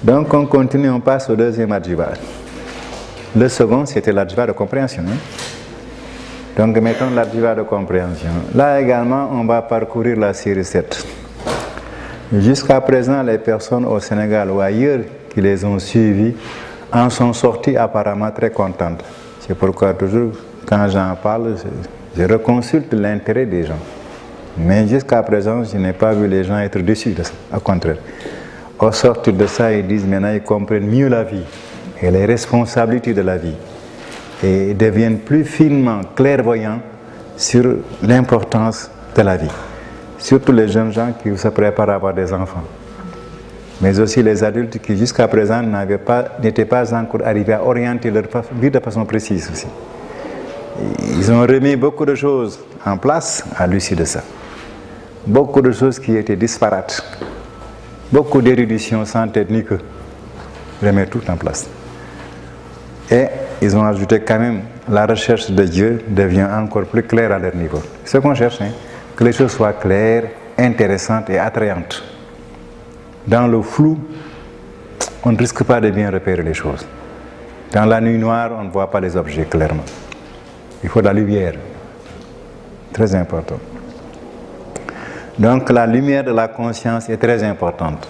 Donc on continue, on passe au deuxième adjuvat. Le second, c'était l'adjuvat de compréhension. Donc mettons l'adjuvat de compréhension. Là également, on va parcourir la série 7. Jusqu'à présent, les personnes au Sénégal ou ailleurs qui les ont suivis en sont sorties apparemment très contentes. C'est pourquoi toujours, quand j'en parle, je reconsulte l'intérêt des gens. Mais jusqu'à présent, je n'ai pas vu les gens être déçus de ça. Au contraire. Au sortir de ça, ils disent maintenant ils comprennent mieux la vie et les responsabilités de la vie. Et deviennent plus finement clairvoyants sur l'importance de la vie. Surtout les jeunes gens qui se préparent à avoir des enfants. Mais aussi les adultes qui jusqu'à présent n'étaient pas encore arrivés à orienter leur vie de façon précise aussi. Ils ont remis beaucoup de choses en place à l'issue de ça. Beaucoup de choses qui étaient disparates. Beaucoup d'érudition sans tête ni queue. Remettre tout en place. Et ils ont ajouté quand même, la recherche de Dieu devient encore plus claire à leur niveau. C'est ce qu'on cherche, que les choses soient claires, intéressantes et attrayantes. Dans le flou, on ne risque pas de bien repérer les choses. Dans la nuit noire, on ne voit pas les objets clairement. Il faut de la lumière. Très important. Donc la lumière de la conscience est très importante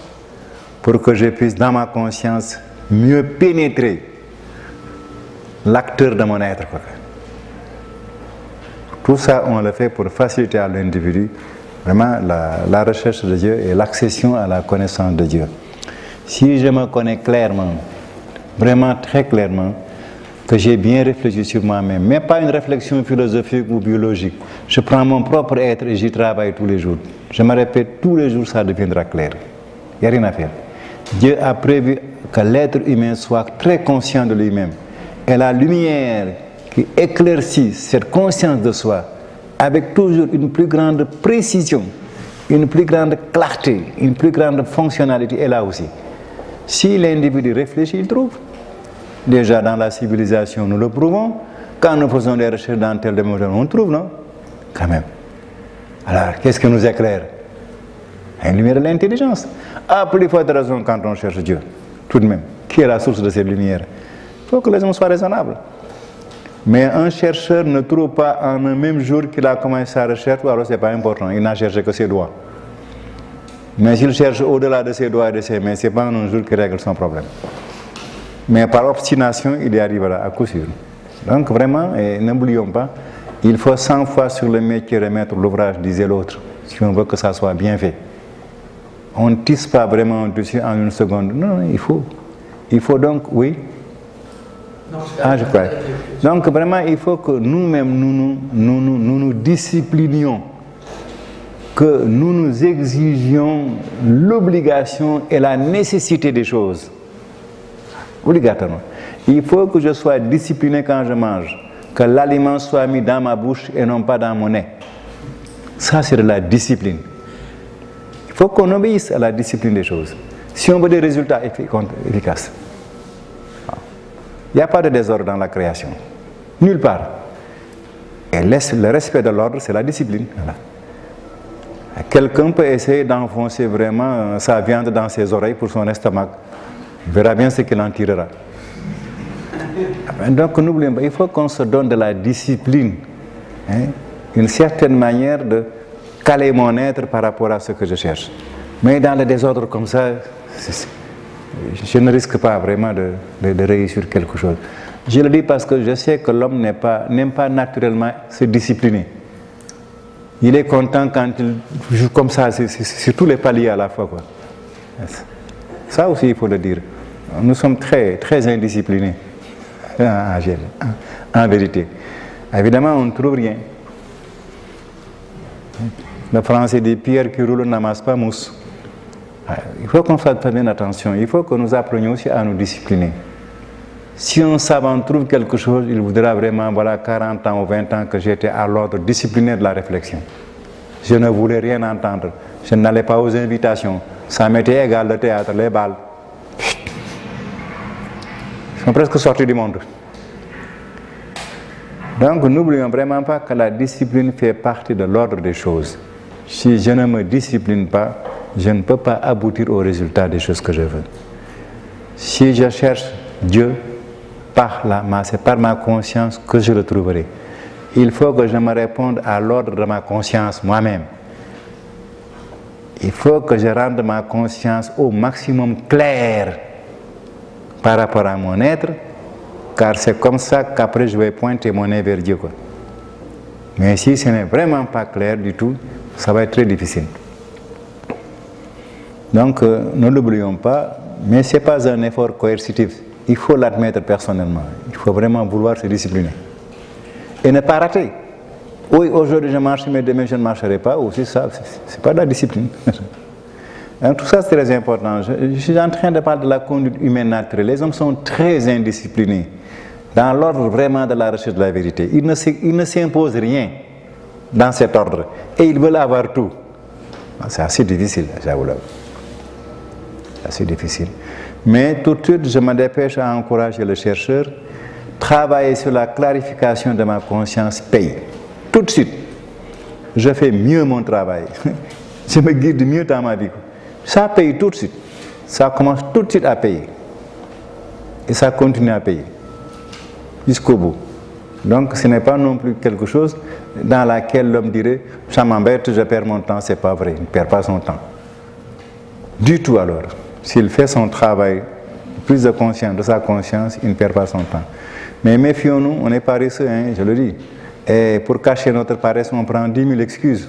pour que je puisse, dans ma conscience, mieux pénétrer l'acteur de mon être. Tout ça, on le fait pour faciliter à l'individu vraiment la recherche de Dieu et l'accession à la connaissance de Dieu. Si je me connais clairement, vraiment très clairement, que j'ai bien réfléchi sur moi-même, mais pas une réflexion philosophique ou biologique. Je prends mon propre être et j'y travaille tous les jours. Je me répète tous les jours, ça deviendra clair. Il n'y a rien à faire. Dieu a prévu que l'être humain soit très conscient de lui-même. Et la lumière qui éclaircit cette conscience de soi, avec toujours une plus grande précision, une plus grande clarté, une plus grande fonctionnalité, est là aussi. Si l'individu réfléchit, il trouve. Déjà dans la civilisation, nous le prouvons. Quand nous faisons des recherches dans tel domaine, on trouve, non? Quand même. Alors, qu'est-ce que nous éclaire? Une lumière de l'intelligence. À plus forte raison quand on cherche Dieu. Tout de même. Qui est la source de cette lumière? Il faut que les hommes soient raisonnables. Mais un chercheur ne trouve pas en un même jour qu'il a commencé sa recherche, alors ce n'est pas important. Il n'a cherché que ses doigts. Mais s'il cherche au-delà de ses doigts et de ses mains, ce n'est pas en un jour qu'il règle son problème. Mais par obstination, il y arrivera à coup sûr. Donc vraiment, n'oublions pas, il faut 100 fois sur le métier remettre l'ouvrage, disait l'autre, si on veut que ça soit bien fait. On ne tisse pas vraiment un tissu en une seconde. Non, il faut donc, oui. Je crois. Donc vraiment, il faut que nous-mêmes, nous disciplinions, que nous nous exigions l'obligation et la nécessité des choses. Obligatoirement. Il faut que je sois discipliné quand je mange, que l'aliment soit mis dans ma bouche et non pas dans mon nez. Ça, c'est de la discipline. Il faut qu'on obéisse à la discipline des choses. Si on veut des résultats efficaces. Il n'y a pas de désordre dans la création. Nulle part. Et le respect de l'ordre, c'est la discipline. Voilà. Quelqu'un peut essayer d'enfoncer vraiment sa viande dans ses oreilles pour son estomac. Il verra bien ce qu'il en tirera. Donc n'oublions pas, il faut qu'on se donne de la discipline. Une certaine manière de caler mon être par rapport à ce que je cherche. Mais dans le désordre comme ça, je ne risque pas vraiment de réussir quelque chose. Je le dis parce que je sais que l'homme n'aime pas naturellement se discipliner. Il est content quand il joue comme ça, sur tous les paliers à la fois. Quoi. Ça aussi, il faut le dire. Nous sommes très, très indisciplinés, en vérité. Évidemment, on ne trouve rien. Le français dit « pierre qui roule n'amasse pas mousse ». Il faut qu'on fasse bien attention. Il faut que nous apprenions aussi à nous discipliner. Si un savant trouve quelque chose, il voudra vraiment, voilà, 40 ans ou 20 ans que j'étais à l'ordre disciplinaire de la réflexion. Je ne voulais rien entendre. Je n'allais pas aux invitations. Ça m'était égal, le théâtre, les balles. Ils sont presque sortis du monde. Donc, n'oublions vraiment pas que la discipline fait partie de l'ordre des choses. Si je ne me discipline pas, je ne peux pas aboutir au résultat des choses que je veux. Si je cherche Dieu, c'est par ma conscience que je le trouverai. Il faut que je me réponde à l'ordre de ma conscience moi-même. Il faut que je rende ma conscience au maximum claire par rapport à mon être, car c'est comme ça qu'après je vais pointer mon nez vers Dieu, quoi. Mais si ce n'est vraiment pas clair du tout, ça va être très difficile. Donc, ne l'oublions pas, mais ce n'est pas un effort coercitif. Il faut l'admettre personnellement. Il faut vraiment vouloir se discipliner. Et ne pas rater. Oui, aujourd'hui je marche, mais demain je ne marcherai pas. Aussi, ça, c'est pas de la discipline. Donc, tout ça, c'est très important. Je suis en train de parler de la conduite humaine naturelle. Les hommes sont très indisciplinés dans l'ordre vraiment de la recherche de la vérité. Ils ne s'imposent rien dans cet ordre. Et ils veulent avoir tout. C'est assez difficile, j'avoue. C'est assez difficile. Mais tout de suite, je me dépêche à encourager le chercheur. Travailler sur la clarification de ma conscience paye. Tout de suite, je fais mieux mon travail. Je me guide mieux dans ma vie. Ça paye tout de suite. Ça commence tout de suite à payer. Et ça continue à payer. Jusqu'au bout. Donc ce n'est pas non plus quelque chose dans laquelle l'homme dirait « ça m'embête, je perds mon temps », c'est pas vrai, il ne perd pas son temps. Du tout alors. S'il fait son travail, plus de conscience de sa conscience, il ne perd pas son temps. Mais méfions-nous, on est paresseux, hein, je le dis. Et pour cacher notre paresse, on prend 10 000 excuses.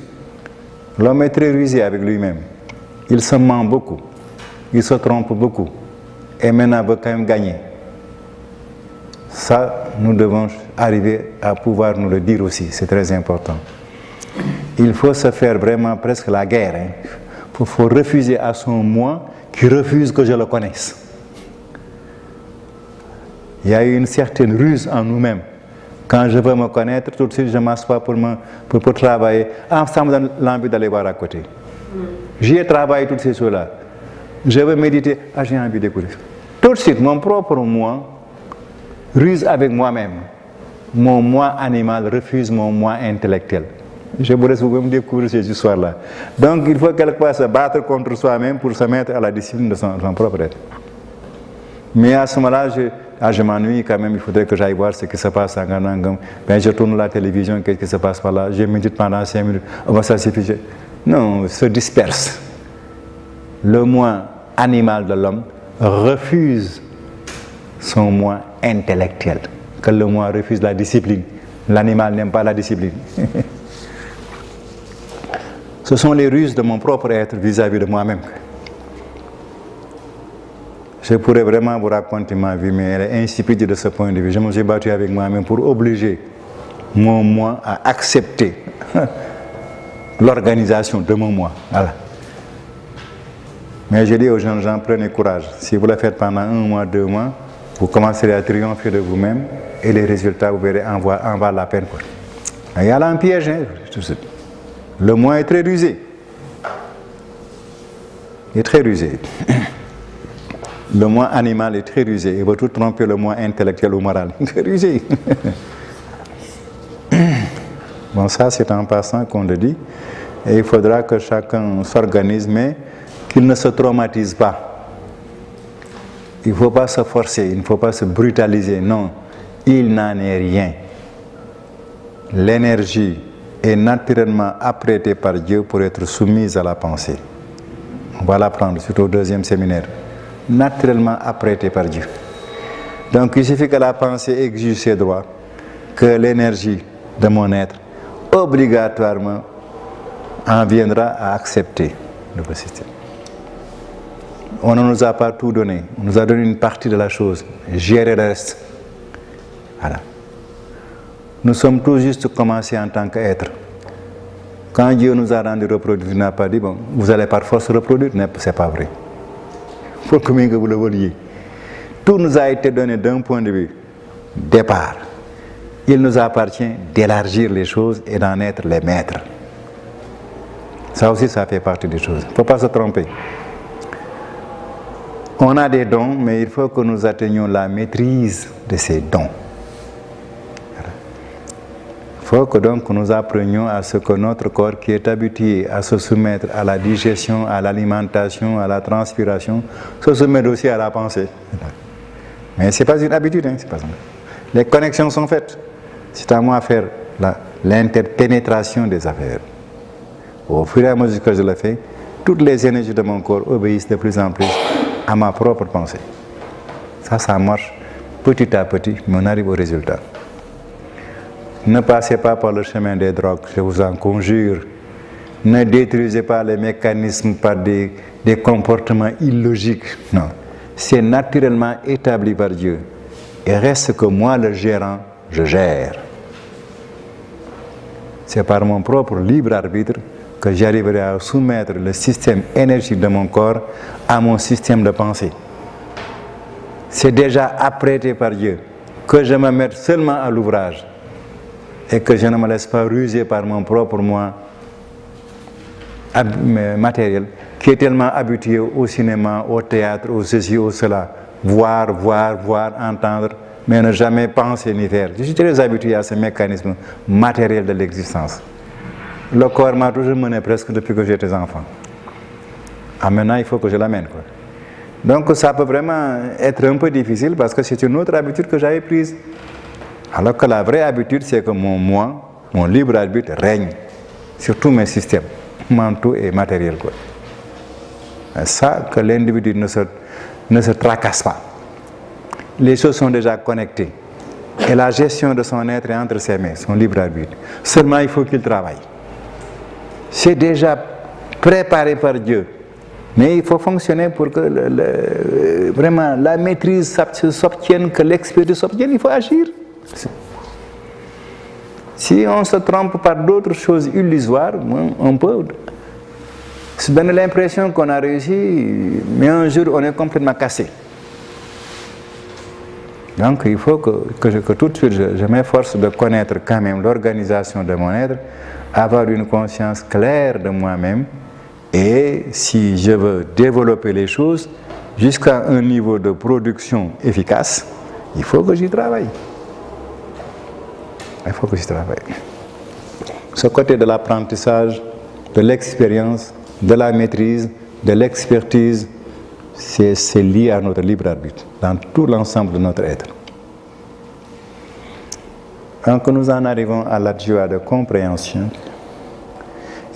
L'homme est très rusé avec lui-même. Il se ment beaucoup. Il se trompe beaucoup. Et maintenant, il veut quand même gagner. Ça, nous devons arriver à pouvoir nous le dire aussi. C'est très important. Il faut se faire vraiment presque la guerre. Hein. Il faut refuser à son moi qui refuse que je le connaisse. Il y a une certaine ruse en nous-mêmes. Quand je veux me connaître, tout de suite, je m'assois pour travailler. Ah, ça me donne l'envie d'aller voir à côté. J'y ai travaillé toutes ces choses-là. Je veux méditer. Ah, j'ai envie d'écouter. Tout de suite, mon propre moi ruse avec moi-même. Mon moi animal refuse mon moi intellectuel. Je vous laisse vous découvrir ces histoires-là. Donc, il faut quelquefois se battre contre soi-même pour se mettre à la discipline de son propre être. Mais à ce moment-là, je m'ennuie quand même, il faudrait que j'aille voir ce qui se passe à Ganangam. Ben, je tourne la télévision, qu'est-ce qui se passe par là? Je médite pendant 5 minutes. Oh, ça suffit. Non, se disperse. Le moi animal de l'homme refuse son moi intellectuel. Que le moi refuse la discipline. L'animal n'aime pas la discipline. Ce sont les ruses de mon propre être vis-à-vis de moi-même. Je pourrais vraiment vous raconter ma vie, mais elle est insipide de ce point de vue. Je me suis battu avec moi-même pour obliger mon moi à accepter l'organisation de mon moi. Voilà. Mais je dis aux jeunes gens, prenez courage. Si vous le faites pendant 1 mois, 2 mois, vous commencerez à triompher de vous-même et les résultats, vous verrez, en valent la peine. Quoi. Il y a là un piège. Hein, tout ça. Le moi est très rusé. Il est très rusé. Le moi animal est très rusé. Il va tout tromper le moi intellectuel ou moral. Très rusé. Bon, ça, c'est en passant qu'on le dit. Et il faudra que chacun s'organise, mais qu'il ne se traumatise pas. Il ne faut pas se forcer, il ne faut pas se brutaliser. Non, il n'en est rien. L'énergie est naturellement apprêtée par Dieu pour être soumise à la pensée. On va l'apprendre, surtout au 2e séminaire. Naturellement apprêtée par Dieu. Donc il suffit que la pensée exige ses droits, que l'énergie de mon être obligatoirement en viendra à accepter le système. On ne nous a pas tout donné, on nous a donné une partie de la chose, gérer le reste. Voilà. Nous sommes tout juste commencés en tant qu'être. Quand Dieu nous a rendu reproduire, il n'a pas dit, bon, vous allez par force reproduire, ce n'est pas vrai. Pour que vous le vouliez. Tout nous a été donné d'un point de vue départ. Il nous appartient d'élargir les choses et d'en être les maîtres. Ça aussi, ça fait partie des choses. Il ne faut pas se tromper. On a des dons, mais il faut que nous atteignions la maîtrise de ces dons. Il faut que donc nous apprenions à ce que notre corps qui est habitué à se soumettre à la digestion, à l'alimentation, à la transpiration, se soumette aussi à la pensée. Mais ce n'est pas une habitude, hein, c'est pas ça. Les connexions sont faites. C'est à moi de faire l'interpénétration des affaires. Au fur et à mesure que je le fais, toutes les énergies de mon corps obéissent de plus en plus à ma propre pensée. Ça marche petit à petit, mais on arrive au résultat. Ne passez pas par le chemin des drogues, je vous en conjure. Ne détruisez pas les mécanismes par des comportements illogiques. Non, c'est naturellement établi par Dieu. Et reste que moi, le gérant, je gère. C'est par mon propre libre arbitre que j'arriverai à soumettre le système énergique de mon corps à mon système de pensée. C'est déjà apprêté par Dieu que je me mette seulement à l'ouvrage et que je ne me laisse pas ruser par mon propre moi matériel qui est tellement habitué au cinéma, au théâtre, au ceci, au cela. Voir, entendre, mais ne jamais penser ni faire. Je suis très habitué à ce mécanisme matériel de l'existence. Le corps m'a toujours mené presque depuis que j'étais enfant. Ah, maintenant, il faut que je l'amène, quoi. Donc, ça peut vraiment être un peu difficile parce que c'est une autre habitude que j'avais prise. Alors que la vraie habitude, c'est que mon moi, mon libre arbitre règne sur tous mes systèmes, mentaux et matériels, quoi. Et ça, que l'individu ne se tracasse pas. Les choses sont déjà connectées. Et la gestion de son être est entre ses mains, son libre arbitre. Seulement, il faut qu'il travaille. C'est déjà préparé par Dieu. Mais il faut fonctionner pour que vraiment la maîtrise s'obtienne, que l'expérience s'obtienne, il faut agir. Si on se trompe par d'autres choses illusoires, on peut se donner l'impression qu'on a réussi, mais un jour on est complètement cassé. Donc il faut que tout de suite je m'efforce de connaître quand même l'organisation de mon être, avoir une conscience claire de moi-même, et si je veux développer les choses jusqu'à un niveau de production efficace, il faut que j'y travaille. Il faut que j'y travaille. Ce côté de l'apprentissage, de l'expérience, de la maîtrise, de l'expertise, c'est lié à notre libre arbitre, dans tout l'ensemble de notre être. Donc nous en arrivons à l'adjua de compréhension,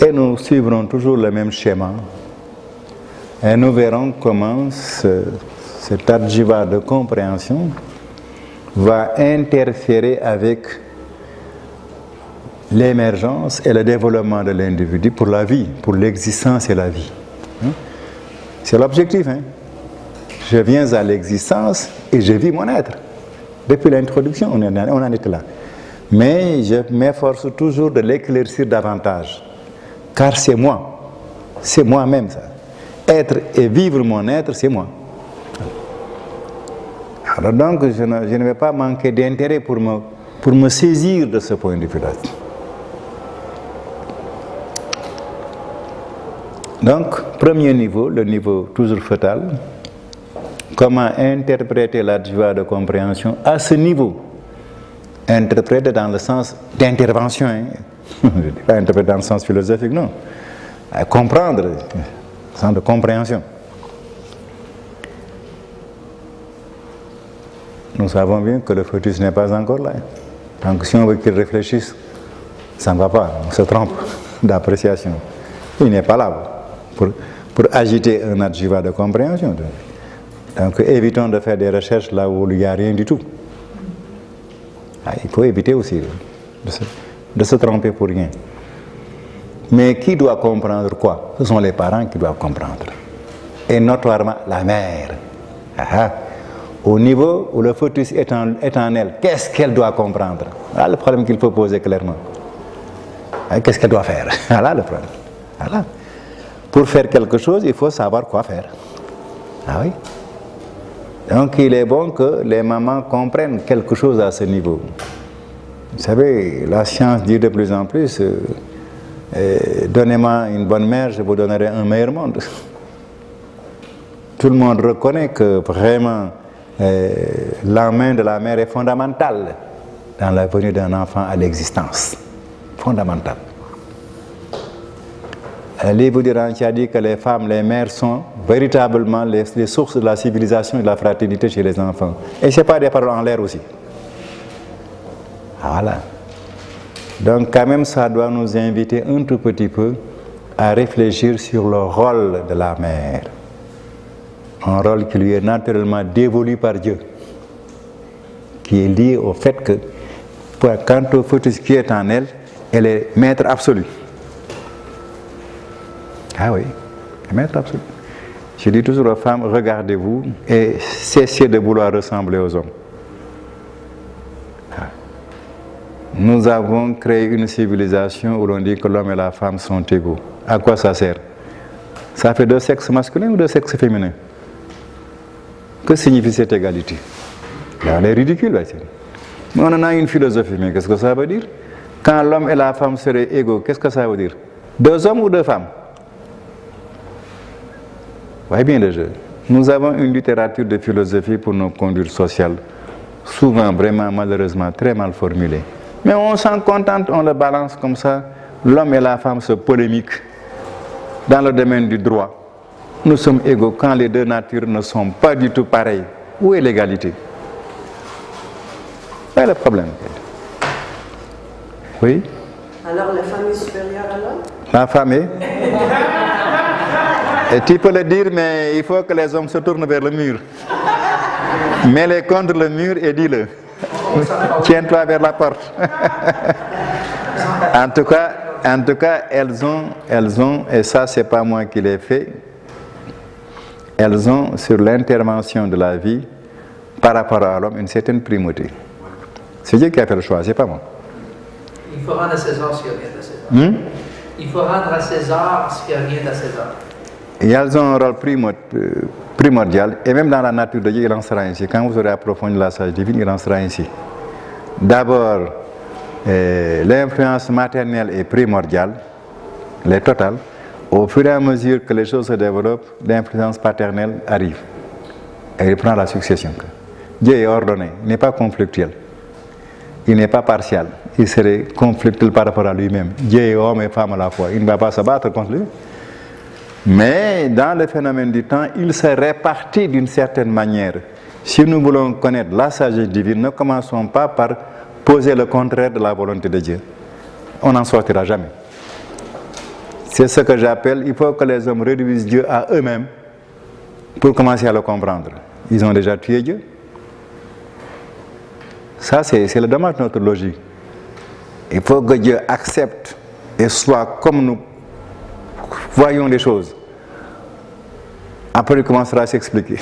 et nous suivrons toujours le même schéma, et nous verrons comment cet adjua de compréhension va interférer avec l'émergence et le développement de l'individu pour la vie, pour l'existence et la vie. C'est l'objectif. Je viens à l'existence et je vis mon être. Depuis l'introduction, on en était là. Mais je m'efforce toujours de l'éclaircir davantage. Car c'est moi. C'est moi-même ça. Être et vivre mon être, c'est moi. Alors donc, je ne vais pas manquer d'intérêt pour me saisir de ce point de vue-là. Donc, premier niveau, le niveau toujours fœtal, comment interpréter la joie de compréhension à ce niveau. Interpréter dans le sens d'intervention, je ne dis pas interpréter dans le sens philosophique, non. À comprendre, le sens de compréhension. Nous savons bien que le fœtus n'est pas encore là. Donc si on veut qu'il réfléchisse, ça ne va pas, on se trompe d'appréciation. Il n'est pas là pour agiter un adjuvat de compréhension. Donc évitons de faire des recherches là où il n'y a rien du tout. Il faut éviter aussi de se tromper pour rien. Mais qui doit comprendre quoi? Ce sont les parents qui doivent comprendre. Et notoirement la mère. Au niveau où le fœtus est en elle, qu'est-ce qu'elle doit comprendre? Voilà le problème qu'il faut poser clairement. Qu'est-ce qu'elle doit faire? Voilà le problème. Voilà. Pour faire quelque chose, il faut savoir quoi faire. Ah oui? Donc il est bon que les mamans comprennent quelque chose à ce niveau. Vous savez, la science dit de plus en plus, donnez-moi une bonne mère, je vous donnerai un meilleur monde. Tout le monde reconnaît que vraiment la main de la mère est fondamentale dans la venue d'un enfant à l'existence. Fondamental. Un livre d'Iran qui a dit que les femmes, les mères sont véritablement les sources de la civilisation et de la fraternité chez les enfants. Et ce n'est pas des paroles en l'air aussi. Voilà. Donc quand même ça doit nous inviter un tout petit peu à réfléchir sur le rôle de la mère. Un rôle qui lui est naturellement dévolu par Dieu. Qui est lié au fait que, quant au fœtus qui est en elle, elle est maître absolu. Ah oui, maître absolu. Je dis toujours aux femmes, regardez-vous et cessez de vouloir ressembler aux hommes. Nous avons créé une civilisation où l'on dit que l'homme et la femme sont égaux. À quoi ça sert? Ça fait deux sexes masculins ou deux sexes féminins? Que signifie cette égalité? Là, elle est ridicule. Mais on en a une philosophie, mais qu'est-ce que ça veut dire? Quand l'homme et la femme seraient égaux, qu'est-ce que ça veut dire? Deux hommes ou deux femmes? Voyez bien le jeu. Nous avons une littérature de philosophie pour nos conduites sociales, souvent vraiment malheureusement très mal formulée. Mais on s'en contente, on le balance comme ça. L'homme et la femme se polémiquent dans le domaine du droit. Nous sommes égaux quand les deux natures ne sont pas du tout pareilles. Où est l'égalité? Quel est le problème? Oui? Alors la femme est supérieure à l'homme? La femme est? Et tu peux le dire, mais il faut que les hommes se tournent vers le mur. Mets-les contre le mur et dis-le. Tiens-toi vers la porte. En tout cas, elles ont, et ça c'est pas moi qui l'ai fait, elles ont sur l'intervention de la vie par rapport à l'homme une certaine primauté. C'est Dieu qui a fait le choix, c'est pas moi. Il faut rendre à César ce qui revient à César. Il faut rendre à César ce qui revient à César. Et elles ont un rôle primordial, et même dans la nature de Dieu, il en sera ainsi. Quand vous aurez approfondi la sagesse divine, il en sera ainsi. D'abord, l'influence maternelle est primordiale, elle est totale. Au fur et à mesure que les choses se développent, l'influence paternelle arrive. Et il prend la succession. Dieu est ordonné, il n'est pas conflictuel. Il n'est pas partial. Il serait conflictuel par rapport à lui-même. Dieu est homme et femme à la fois. Il ne va pas se battre contre lui. Mais dans le phénomène du temps, il se répartit d'une certaine manière. Si nous voulons connaître la sagesse divine, ne commençons pas par poser le contraire de la volonté de Dieu. On n'en sortira jamais. C'est ce que j'appelle, il faut que les hommes réduisent Dieu à eux-mêmes pour commencer à le comprendre. Ils ont déjà tué Dieu. Ça, c'est le dommage de notre logique. Il faut que Dieu accepte et soit comme nous voyons les choses. Après, il commencera à s'expliquer.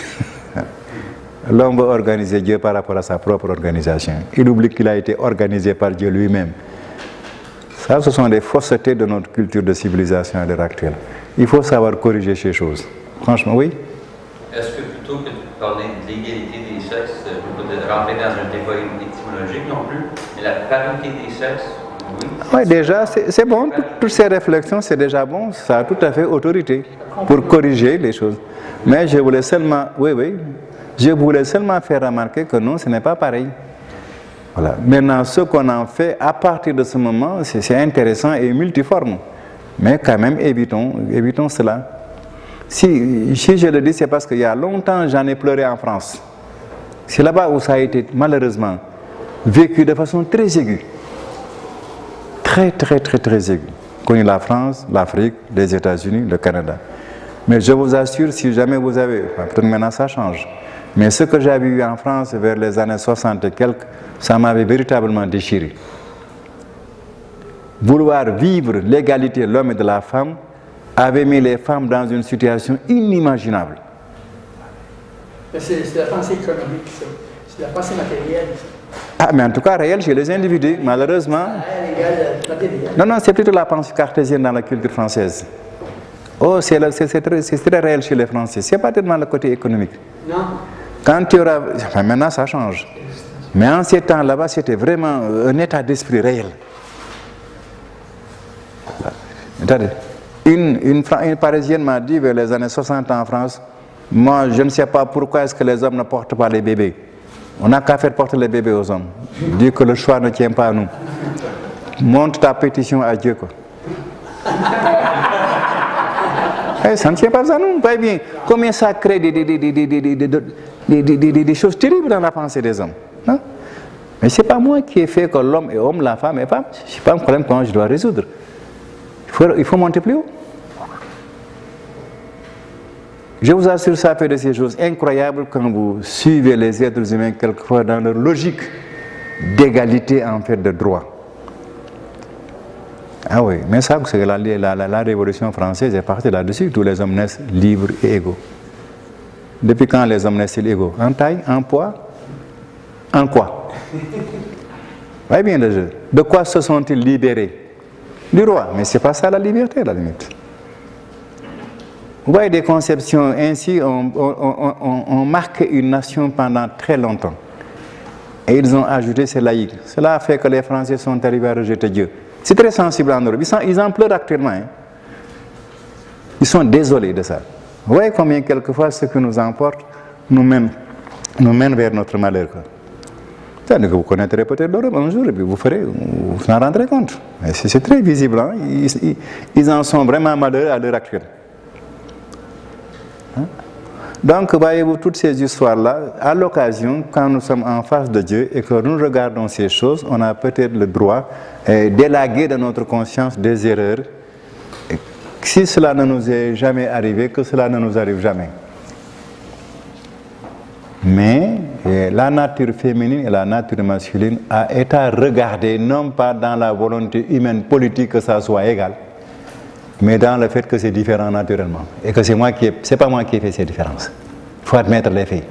L'homme veut organiser Dieu par rapport à sa propre organisation. Il oublie qu'il a été organisé par Dieu lui-même. Ça, ce sont des faussetés de notre culture de civilisation à l'heure actuelle. Il faut savoir corriger ces choses. Franchement, oui. Est-ce que plutôt que de parler de l'égalité des sexes, je ne peux pas rentrer dans un débat étymologique non plus, mais la parité des sexes, oui. Oui, déjà, c'est bon. Toutes ces réflexions, c'est déjà bon. Ça a tout à fait autorité pour corriger les choses. Mais je voulais seulement, je voulais seulement faire remarquer que non, ce n'est pas pareil. Voilà. Maintenant, ce qu'on en fait, à partir de ce moment, c'est intéressant et multiforme. Mais quand même, évitons cela. Si je le dis, c'est parce qu'il y a longtemps, j'en ai pleuré en France. C'est là-bas où ça a été, malheureusement, vécu de façon très aiguë. Très aiguë. Connu la France, l'Afrique, les États-Unis, le Canada. Mais je vous assure, si jamais vous avez, peut-être maintenant ça change, mais ce que j'avais eu en France vers les années 60 et quelques, ça m'avait véritablement déchiré. Vouloir vivre l'égalité de l'homme et de la femme avait mis les femmes dans une situation inimaginable. C'est la pensée économique, ça. C'est la pensée matérielle. Ah, mais en tout cas, réel chez les individus, malheureusement. Non, c'est plutôt la pensée cartésienne dans la culture française. Oh, c'est très réel chez les Français. Ce n'est pas tellement le côté économique. Non. Quand tu auras... Enfin, maintenant, ça change. Mais en ces temps là-bas, c'était vraiment un état d'esprit réel. Une Parisienne m'a dit vers les années 60 en France, moi, je ne sais pas pourquoi est-ce que les hommes ne portent pas les bébés. On n'a qu'à faire porter les bébés aux hommes. Dire que le choix ne tient pas à nous. Montre ta pétition à Dieu, quoi. Ça ne tient pas à nous. Pas bien. Combien ça crée des choses terribles dans la pensée des hommes. Hein? Mais ce n'est pas moi qui ai fait que l'homme est homme, la femme est femme. Ce n'est pas un problème que je dois résoudre. Il faut monter plus haut. Je vous assure, ça fait de ces choses incroyables quand vous suivez les êtres humains quelquefois dans leur logique d'égalité en fait de droit. Ah oui, mais ça, c'est la Révolution française est partie là-dessus. Tous les hommes naissent libres et égaux. Depuis quand les hommes naissent égaux? En taille, en poids, en quoi? Voyez bien le jeu. De quoi se sont-ils libérés? Du roi. Mais ce n'est pas ça la liberté, à la limite. Vous voyez des conceptions ainsi, on marque une nation pendant très longtemps. Et ils ont ajouté ces laïcs. Cela a fait que les Français sont arrivés à rejeter Dieu. C'est très sensible en Europe. Ils en pleurent actuellement. Hein. Ils sont désolés de ça. Vous voyez combien quelquefois ce que nous emporte nous mène vers notre malheur. C'est-à-dire que vous connaîtrez peut-être l'Europe un jour et puis vous en rendrez compte. C'est très visible. Hein. Ils en sont vraiment malheureux à l'heure actuelle. Hein? Donc, voyez-vous, toutes ces histoires-là, à l'occasion, quand nous sommes en face de Dieu et que nous regardons ces choses, on a peut-être le droit d'élaguer de notre conscience des erreurs. Et si cela ne nous est jamais arrivé, que cela ne nous arrive jamais. Mais la nature féminine et la nature masculine a été regardée non pas dans la volonté humaine politique que ça soit égal, mais dans le fait que c'est différent naturellement. Et que c'est pas moi qui ai fait ces différences. Il faut admettre les faits.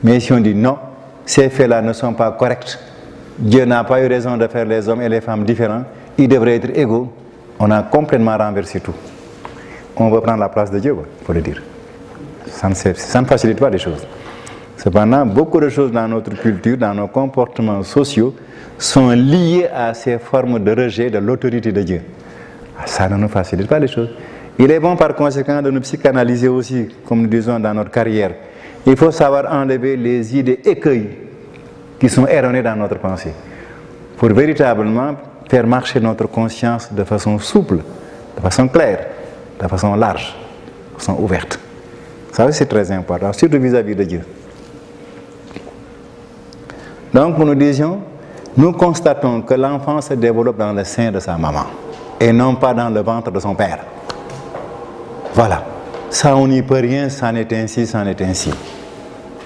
Mais si on dit non, ces faits-là ne sont pas corrects, Dieu n'a pas eu raison de faire les hommes et les femmes différents, ils devraient être égaux, on a complètement renversé tout. On veut prendre la place de Dieu, il faut le dire. Ça ne facilite pas les choses. Cependant, beaucoup de choses dans notre culture, dans nos comportements sociaux, sont liées à ces formes de rejet de l'autorité de Dieu. Ça ne nous facilite pas les choses. Il est bon par conséquent de nous psychanalyser aussi, comme nous disons dans notre carrière. Il faut savoir enlever les idées écueils qui sont erronées dans notre pensée, pour véritablement faire marcher notre conscience de façon souple, de façon claire, de façon large, de façon ouverte. Ça aussi c'est très important, surtout vis-à-vis de Dieu. Donc nous disions, nous constatons que l'enfant se développe dans le sein de sa maman et non pas dans le ventre de son père. Voilà. Ça, on n'y peut rien, ça n'est ainsi, ça n'est ainsi.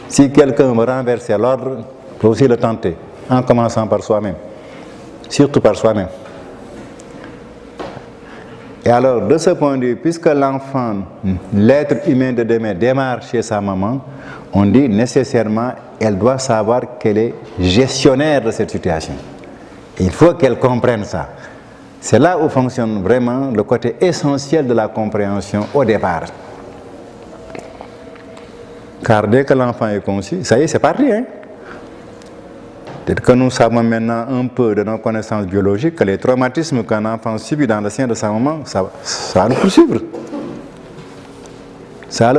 Si quelqu'un veut renverser l'ordre, il faut aussi le tenter, en commençant par soi-même. Surtout par soi-même. Et alors, de ce point de vue, puisque l'enfant, l'être humain de demain, démarre chez sa maman, on dit nécessairement, elle doit savoir qu'elle est gestionnaire de cette situation. Il faut qu'elle comprenne ça. C'est là où fonctionne vraiment le côté essentiel de la compréhension au départ. Car dès que l'enfant est conçu, ça y est, c'est parti. Hein? Peut-être que nous savons maintenant un peu de nos connaissances biologiques que les traumatismes qu'un enfant subit dans le sein de sa maman, ça va le poursuivre. Ça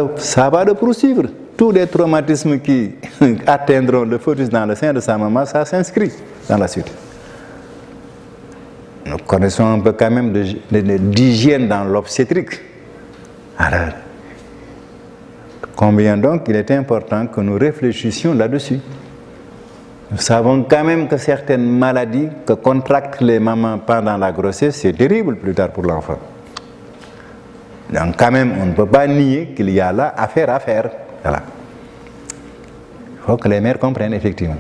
va le poursuivre. Tous les traumatismes qui atteindront le fœtus dans le sein de sa maman, ça s'inscrit dans la suite. Nous connaissons un peu quand même d'hygiène dans l'obstétrique. Alors, combien donc il est important que nous réfléchissions là-dessus. Nous savons quand même que certaines maladies que contractent les mamans pendant la grossesse, c'est terrible plus tard pour l'enfant. Donc quand même, on ne peut pas nier qu'il y a là affaire à faire. Voilà. Il faut que les mères comprennent effectivement.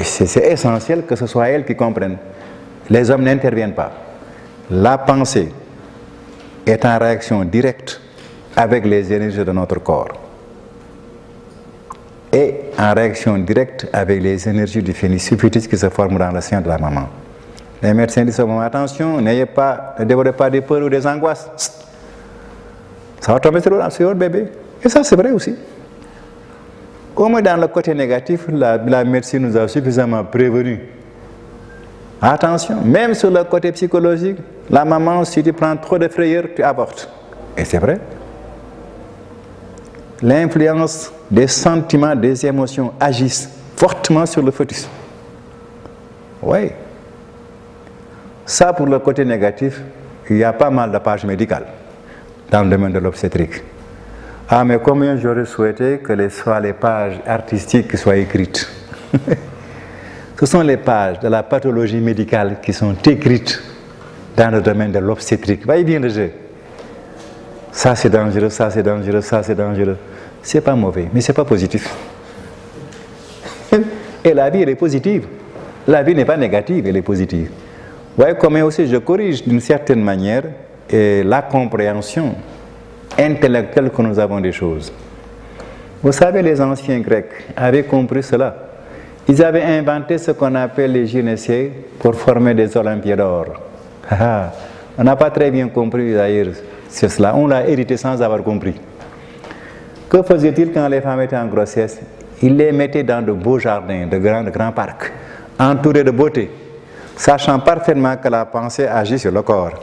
C'est essentiel que ce soit elles qui comprennent. Les hommes n'interviennent pas. La pensée est en réaction directe avec les énergies de notre corps et en réaction directe avec les énergies du phénix subtilis qui se forment dans le sein de la maman. Les médecins disent attention, ne dévorez pas des peurs ou des angoisses. Ça va tomber sur votre bébé. Et ça, c'est vrai aussi. Au moins dans le côté négatif, la médecine nous a suffisamment prévenus. Attention, même sur le côté psychologique, la maman, si tu prends trop de frayeur, tu avortes. Et c'est vrai. L'influence des sentiments, des émotions agissent fortement sur le fœtus. Oui. Ça, pour le côté négatif, il y a pas mal de pages médicales dans le domaine de l'obstétrique. Ah, mais combien j'aurais souhaité que les pages artistiques qui soient écrites. Ce sont les pages de la pathologie médicale qui sont écrites dans le domaine de l'obstétrique. Voyez bien le jeu. Ça c'est dangereux, ça c'est dangereux, ça c'est dangereux. C'est pas mauvais, mais c'est pas positif. Et la vie, elle est positive. La vie n'est pas négative, elle est positive. Vous voyez comment aussi je corrige d'une certaine manière et la compréhension intellectuelle que nous avons des choses. Vous savez, les anciens Grecs avaient compris cela. Ils avaient inventé ce qu'on appelle les gynéciers pour former des Olympiades d'or. On n'a pas très bien compris d'ailleurs c'est cela. On l'a hérité sans avoir compris. Que faisait-il quand les femmes étaient en grossesse? Ils les mettaient dans de beaux jardins, de grands parcs, entourés de beauté, sachant parfaitement que la pensée agit sur le corps.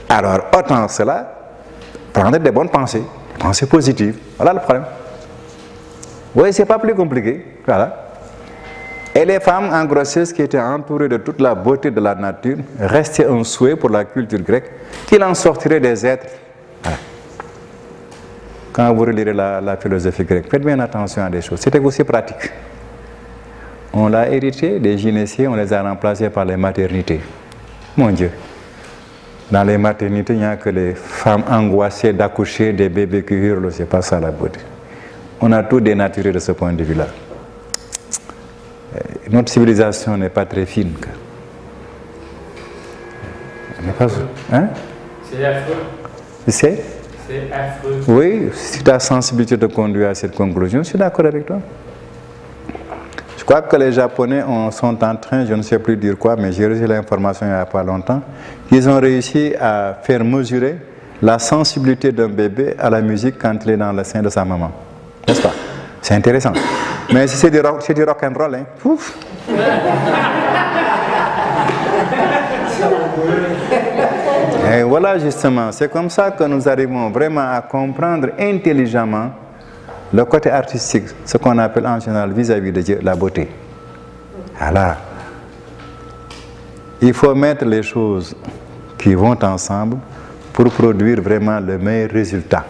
Alors, autant cela, prendre des bonnes pensées, des pensées positives. Voilà le problème. Oui, c'est pas plus compliqué. Voilà. Et les femmes en grossesse qui étaient entourées de toute la beauté de la nature, restait un souhait pour la culture grecque qu'il en sortirait des êtres. Voilà. Quand vous relirez la philosophie grecque, faites bien attention à des choses. C'était aussi pratique. On l'a hérité des gynéciers, on les a remplacés par les maternités. Mon Dieu. Dans les maternités, il n'y a que les femmes angoissées d'accoucher des bébés qui hurlent. C'est pas ça la beauté. On a tout dénaturé de ce point de vue-là. Notre civilisation n'est pas très fine. Hein? C'est affreux. C'est affreux. Oui, si ta sensibilité te conduit à cette conclusion, je suis d'accord avec toi. Je crois que les Japonais sont en train, je ne sais plus dire quoi, mais j'ai reçu l'information il n'y a pas longtemps, qu'ils ont réussi à faire mesurer la sensibilité d'un bébé à la musique quand il est dans le sein de sa maman. N'est-ce pas? C'est intéressant. Mais si c'est du rock and roll, hein. Ouf. Et voilà justement, c'est comme ça que nous arrivons vraiment à comprendre intelligemment le côté artistique, ce qu'on appelle en général vis-à-vis de Dieu, la beauté. Voilà. Il faut mettre les choses qui vont ensemble pour produire vraiment le meilleur résultat.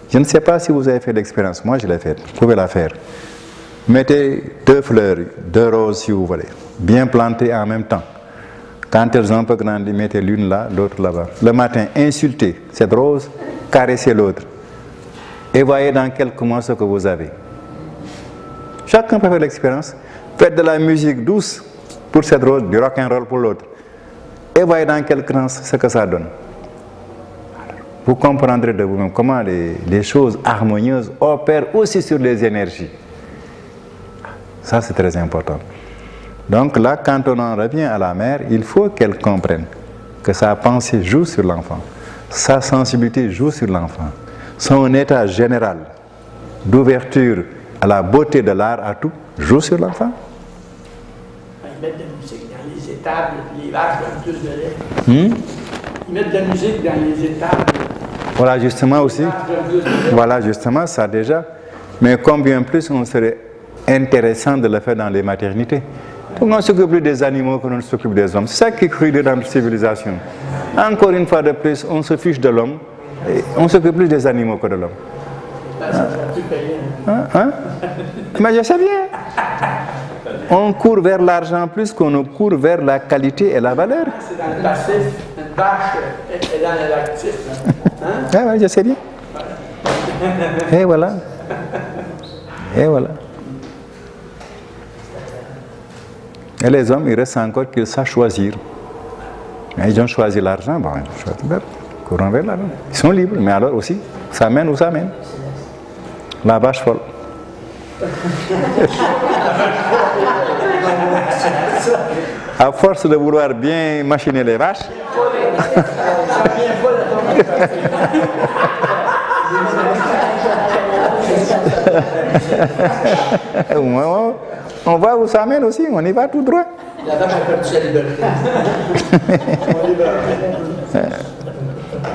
Je ne sais pas si vous avez fait l'expérience, moi je l'ai faite, vous pouvez la faire. Mettez 2 fleurs, 2 roses si vous voulez, bien plantées en même temps. Quand elles ont un peu grandi, mettez l'une là, l'autre là-bas. Le matin, insultez cette rose, caressez l'autre. Et voyez dans quelques mois ce que vous avez. Chacun peut faire l'expérience. Faites de la musique douce pour cette rose, du rock and roll pour l'autre. Et voyez dans quelques temps ce que ça donne. Vous comprendrez de vous-même comment les choses harmonieuses opèrent aussi sur les énergies. Ça, c'est très important. Donc là, quand on en revient à la mère, il faut qu'elle comprenne que sa pensée joue sur l'enfant, sa sensibilité joue sur l'enfant, son état général d'ouverture à la beauté de l'art, à tout, joue sur l'enfant. Ils mettent de la musique dans les étables, les vaches donnent plus de lait. Ils mettent de la musique dans les étables. Voilà justement aussi. Voilà justement ça déjà. Mais combien plus on serait intéressant de le faire dans les maternités. Donc on s'occupe plus des animaux que l'on s'occupe des hommes. C'est ça qui est cru dans notre civilisation. Encore une fois de plus, on se fiche de l'homme et on s'occupe plus des animaux que de l'homme. Mais je sais bien. On court vers l'argent plus qu'on ne court vers la qualité et la valeur. C'est dans le passif, une vache est dans l'actif. Oui, je sais bien. Et voilà. Et voilà. Et les hommes, il reste encore qu'ils sachent choisir. Mais ils ont choisi l'argent, bon, ils courent vers l'argent. Ils sont libres, mais alors aussi, ça mène où ça mène. La vache folle. À force de vouloir bien machiner les vaches. On voit où ça mène aussi, on y va tout droit. La vache a perdu sa liberté.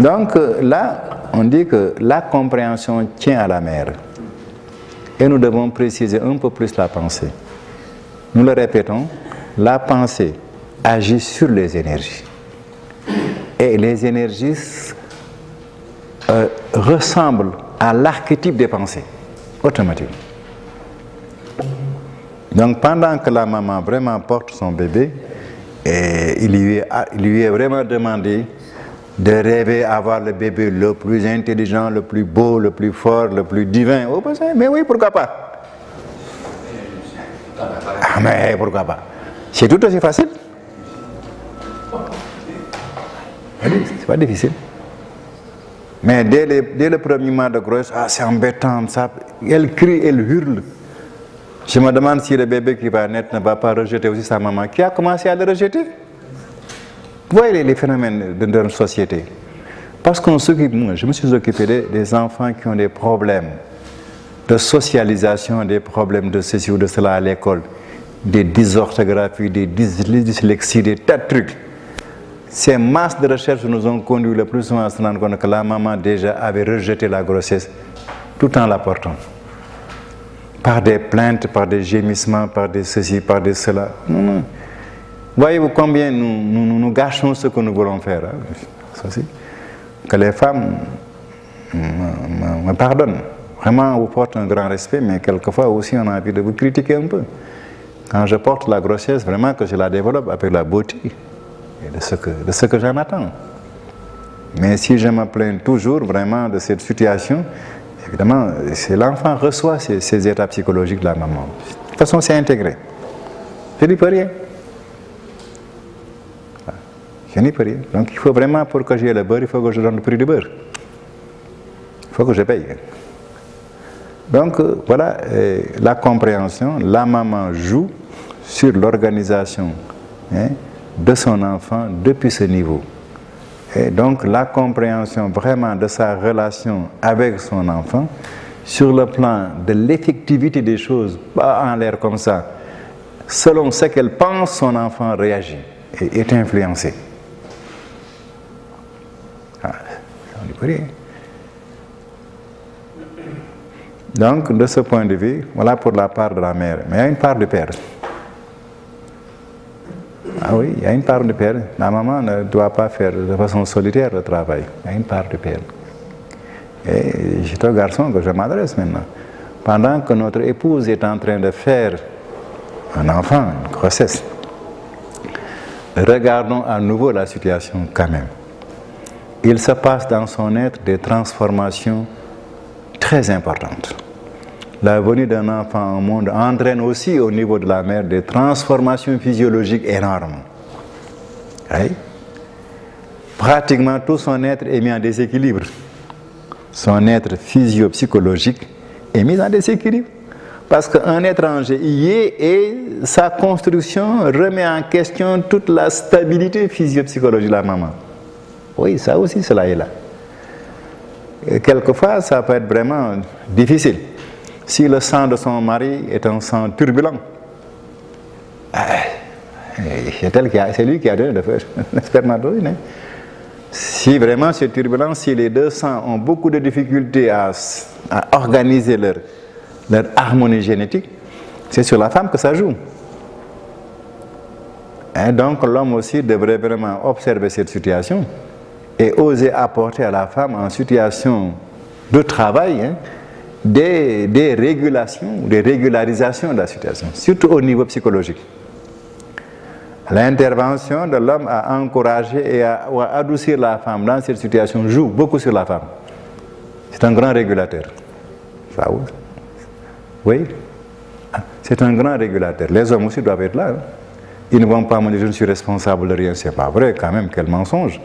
Donc là, on dit que la compréhension tient à la mère. Et nous devons préciser un peu plus la pensée. Nous le répétons, la pensée agit sur les énergies. Et les énergies ressemblent à l'archétype des pensées, automatiquement. Donc pendant que la maman vraiment porte son bébé, et il lui est vraiment demandé de rêver avoir le bébé le plus intelligent, le plus beau, le plus fort, le plus divin. Oh, mais oui, pourquoi pas? Ah, mais pourquoi pas? C'est tout aussi facile. C'est pas difficile. Mais dès le premier mois de grossesse, ah, c'est embêtant, ça, elle crie, elle hurle. Je me demande si le bébé qui va naître ne va pas rejeter aussi sa maman, qui a commencé à le rejeter. Vous voyez les phénomènes de notre société. Parce qu'on s'occupe, moi, je me suis occupé des enfants qui ont des problèmes de socialisation, des problèmes de ceci ou de cela à l'école, des dysorthographies, des dyslexies, des tas de trucs. Ces masses de recherche nous ont conduit le plus souvent à se rendre compte que la maman déjà avait rejeté la grossesse tout en la portant. Par des plaintes, par des gémissements, par des ceci, par des cela. Non. Voyez-vous combien nous gâchons ce que nous voulons faire. Hein? Ça aussi. Que les femmes me pardonnent. Vraiment, on vous porte un grand respect, mais quelquefois aussi on a envie de vous critiquer un peu. Quand je porte la grossesse, vraiment que je la développe avec la beauté et de ce que j'en attends. Mais si je me plains toujours vraiment de cette situation, évidemment, l'enfant reçoit ces états psychologiques de la maman. De toute façon, c'est intégré. Je n'y peux rien. Je n'y peux rien. Donc il faut vraiment, pour que j'aie le beurre, il faut que je donne le prix du beurre. Il faut que je paye. Donc voilà, la compréhension, la maman joue sur l'organisation de son enfant depuis ce niveau. Et donc la compréhension vraiment de sa relation avec son enfant, sur le plan de l'effectivité des choses, pas en l'air comme ça, selon ce qu'elle pense, son enfant réagit et est influencé. On n'y peut rien. Donc, de ce point de vue, voilà pour la part de la mère. Mais il y a une part du père. Ah oui, il y a une part du père. La maman ne doit pas faire de façon solitaire le travail. Il y a une part du père. Et c'est au garçon que je m'adresse maintenant. Pendant que notre épouse est en train de faire un enfant, une grossesse, regardons à nouveau la situation quand même. Il se passe dans son être des transformations très importantes. La venue d'un enfant au monde entraîne aussi au niveau de la mère des transformations physiologiques énormes. Oui. Pratiquement tout son être est mis en déséquilibre. Son être physio-psychologique est mis en déséquilibre. Parce qu'un étranger y est et sa construction remet en question toute la stabilité physio-psychologique de la maman. Oui, ça aussi, cela est là. Et quelquefois, ça peut être vraiment difficile. Si le sang de son mari est un sang turbulent, c'est lui qui a donné le spermatozoïde. Si vraiment c'est turbulent, si les deux sangs ont beaucoup de difficultés à organiser leur harmonie génétique, c'est sur la femme que ça joue. Et donc l'homme aussi devrait vraiment observer cette situation et oser apporter à la femme en situation de travail des régulations, des régularisations de la situation, surtout au niveau psychologique. L'intervention de l'homme à encourager et à adoucir la femme dans cette situation joue beaucoup sur la femme. C'est un grand régulateur. Ça, oui, c'est un grand régulateur. Les hommes aussi doivent être là. Hein. Ils ne vont pas me dire je ne suis responsable de rien. C'est pas vrai quand même, quel mensonge.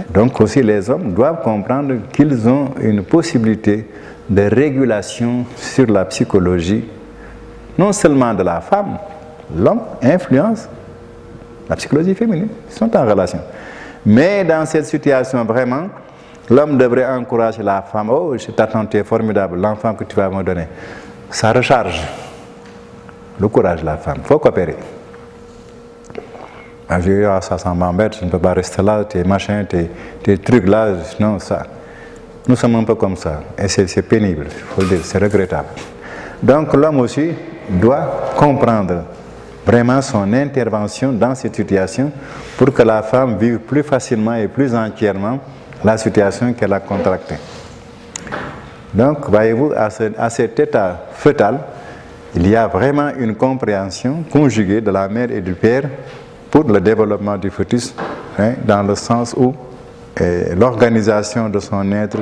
Donc aussi les hommes doivent comprendre qu'ils ont une possibilité de régulation sur la psychologie, non seulement de la femme. L'homme influence la psychologie féminine, ils sont en relation. Mais dans cette situation, vraiment, l'homme devrait encourager la femme. Oh, je t'attends, tu es formidable, l'enfant que tu vas me donner. Ça recharge le courage de la femme. Il faut coopérer. Ça m'embête, je ne peux pas rester là, tes machins, tes trucs là, non, ça. Nous sommes un peu comme ça, et c'est pénible, il faut le dire, c'est regrettable. Donc l'homme aussi doit comprendre vraiment son intervention dans cette situation pour que la femme vive plus facilement et plus entièrement la situation qu'elle a contractée. Donc, voyez-vous, à cet état fœtal, il y a vraiment une compréhension conjuguée de la mère et du père pour le développement du fœtus, hein, dans le sens où l'organisation de son être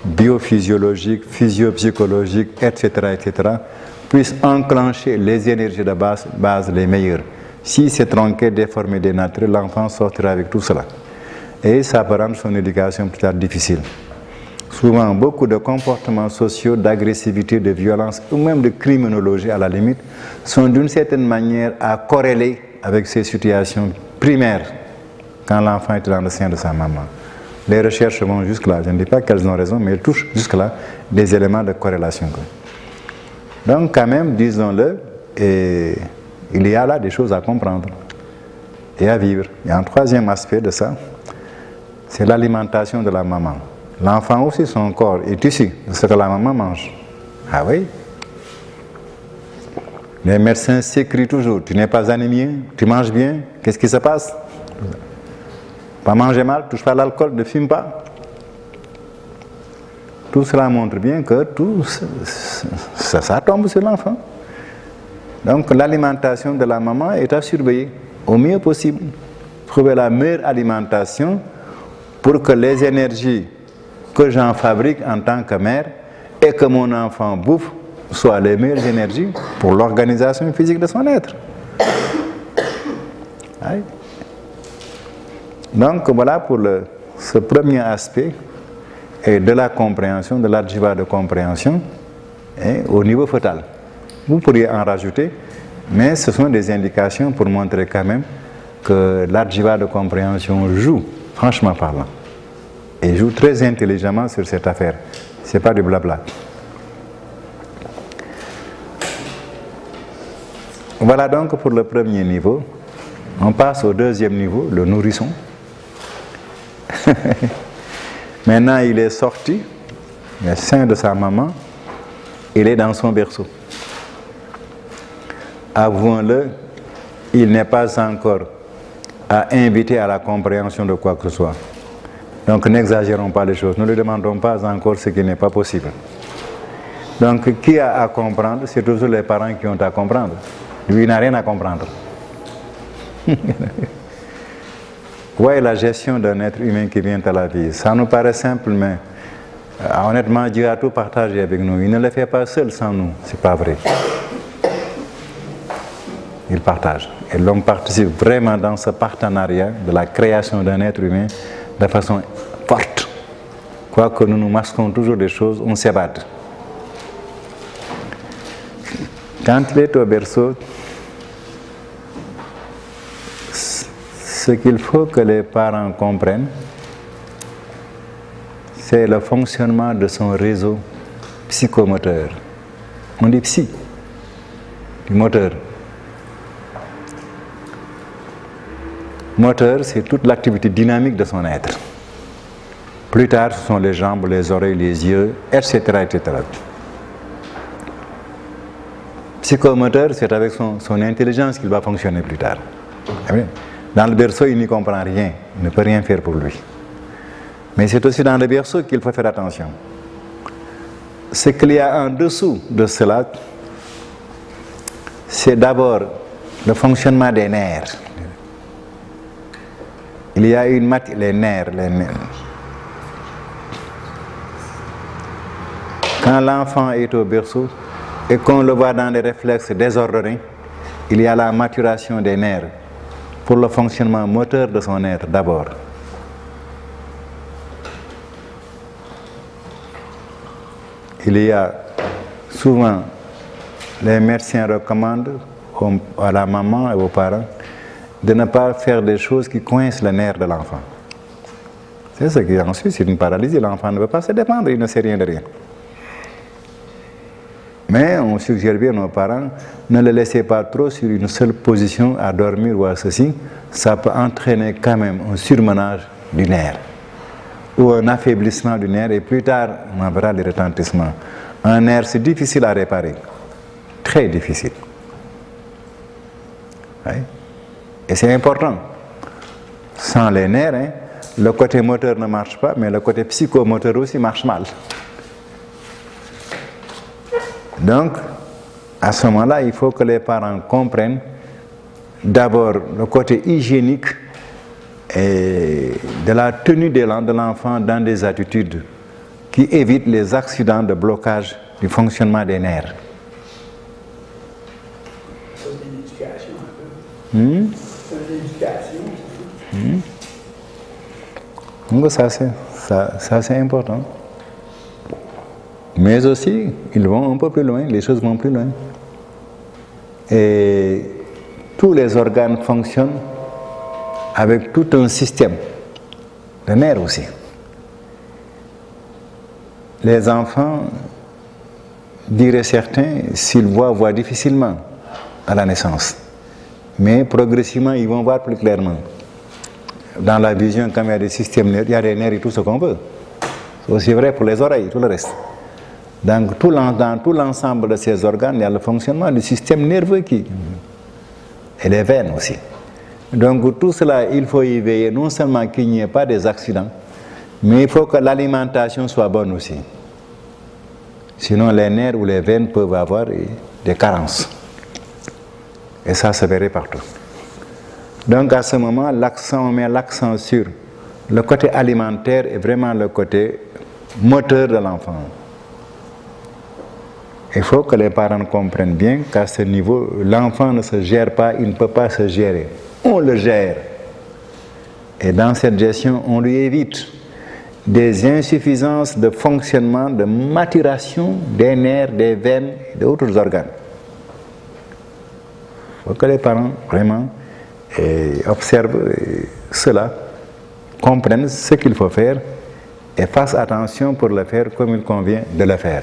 biophysiologique, physiopsychologique, etc., puisse enclencher les énergies de base les meilleures. Si c'est tronqué, déformé, dénaturé, l'enfant sortira avec tout cela. Et ça peut rendre son éducation plus tard difficile. Souvent, beaucoup de comportements sociaux, d'agressivité, de violence, ou même de criminologie à la limite, sont d'une certaine manière à corréler avec ces situations primaires quand l'enfant est dans le sein de sa maman. Les recherches vont jusque-là. Je ne dis pas qu'elles ont raison, mais elles touchent jusque-là des éléments de corrélation. Donc, quand même, disons-le, il y a là des choses à comprendre et à vivre. Il y a un troisième aspect de ça, c'est l'alimentation de la maman. L'enfant aussi, son corps est issu de ce que la maman mange. Ah oui? Les médecins s'écrient toujours, tu n'es pas anémié, tu manges bien, qu'est-ce qui se passe? Pas manger mal, touche pas l'alcool, ne fume pas. Tout cela montre bien que tout ça tombe sur l'enfant. Donc l'alimentation de la maman est à surveiller au mieux possible. Trouver la meilleure alimentation pour que les énergies que j'en fabrique en tant que mère et que mon enfant bouffe soient les meilleures énergies pour l'organisation physique de son être. Oui. Donc voilà pour ce premier aspect et de la compréhension, de l'arjiva de compréhension au niveau fœtal. Vous pourriez en rajouter, mais ce sont des indications pour montrer quand même que l'arjiva de compréhension joue, franchement parlant, et joue très intelligemment sur cette affaire. Ce n'est pas du blabla. Voilà donc pour le premier niveau. On passe au deuxième niveau, le nourrisson. Maintenant, il est sorti du sein de sa maman, il est dans son berceau. Avouons-le, il n'est pas encore à inviter à la compréhension de quoi que ce soit. Donc n'exagérons pas les choses, ne lui demandons pas encore ce qui n'est pas possible. Donc qui a à comprendre? C'est toujours les parents qui ont à comprendre. Lui, il n'a rien à comprendre. Voyez la gestion d'un être humain qui vient à la vie. Ça nous paraît simple, mais honnêtement, Dieu a tout partagé avec nous. Il ne le fait pas seul sans nous, c'est pas vrai. Il partage. Et l'homme participe vraiment dans ce partenariat de la création d'un être humain de façon forte. Quoique nous nous masquons toujours des choses, on s'évade. Quand il est au berceau, ce qu'il faut que les parents comprennent, c'est le fonctionnement de son réseau psychomoteur. On dit psy, du moteur. Moteur, c'est toute l'activité dynamique de son être. Plus tard, ce sont les jambes, les oreilles, les yeux, etc., etc. Psychomoteur, c'est avec son intelligence qu'il va fonctionner plus tard. Dans le berceau, il n'y comprend rien, il ne peut rien faire pour lui. Mais c'est aussi dans le berceau qu'il faut faire attention. Ce qu'il y a en dessous de cela, c'est d'abord le fonctionnement des nerfs. Il y a une matière, les nerfs. Quand l'enfant est au berceau et qu'on le voit dans des réflexes désordonnés, il y a la maturation des nerfs pour le fonctionnement moteur de son être d'abord. Il y a souvent, les médecins recommandent à la maman et aux parents de ne pas faire des choses qui coincent le nerf de l'enfant. C'est ce qui ensuite, c'est une paralysie, l'enfant ne veut pas se défendre, il ne sait rien de rien. Mais on suggère bien aux parents, ne le laissez pas trop sur une seule position à dormir ou à ceci, ça peut entraîner quand même un surmenage du nerf. ou un affaiblissement du nerf, et plus tard, on verra les retentissements. Un nerf, c'est difficile à réparer, très difficile. Oui. Et c'est important. Sans les nerfs, hein, le côté moteur ne marche pas, mais le côté psychomoteur aussi marche mal. Donc, à ce moment-là, il faut que les parents comprennent d'abord le côté hygiénique et de la tenue de l'enfant dans des attitudes qui évitent les accidents de blocage du fonctionnement des nerfs. C'est une éducation un peu. C'est une éducation. Donc ça c'est important. Mais aussi, ils vont un peu plus loin, les choses vont plus loin. Et tous les organes fonctionnent avec tout un système. Le nerf aussi. Les enfants, diraient certains, s'ils voient difficilement à la naissance. Mais progressivement, ils vont voir plus clairement. Dans la vision, comme il y a des systèmes nerfs, il y a des nerfs et tout ce qu'on veut. C'est aussi vrai pour les oreilles, tout le reste. Donc, dans tout l'ensemble de ces organes, il y a le fonctionnement du système nerveux et les veines aussi. Donc, tout cela, il faut y veiller, non seulement qu'il n'y ait pas des accidents, mais il faut que l'alimentation soit bonne aussi. Sinon, les nerfs ou les veines peuvent avoir des carences. Et ça se verrait partout. Donc, à ce moment, on met l'accent sur le côté alimentaire et vraiment le côté moteur de l'enfant. Il faut que les parents comprennent bien qu'à ce niveau, l'enfant ne se gère pas, il ne peut pas se gérer. On le gère. Et dans cette gestion, on lui évite des insuffisances de fonctionnement, de maturation des nerfs, des veines et d'autres organes. Il faut que les parents vraiment observent cela, comprennent ce qu'il faut faire et fassent attention pour le faire comme il convient de le faire.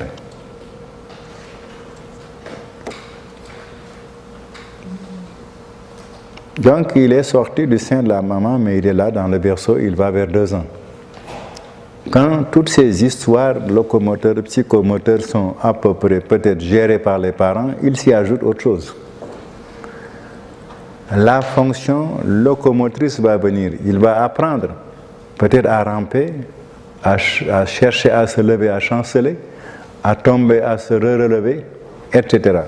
Donc, il est sorti du sein de la maman, mais il est là dans le berceau, il va vers 2 ans. Quand toutes ces histoires locomoteurs, psychomoteurs sont à peu près peut-être gérées par les parents, il s'y ajoute autre chose. La fonction locomotrice va venir. Il va apprendre peut-être à ramper, à chercher à se lever, à chanceler, à tomber, à se relever, etc.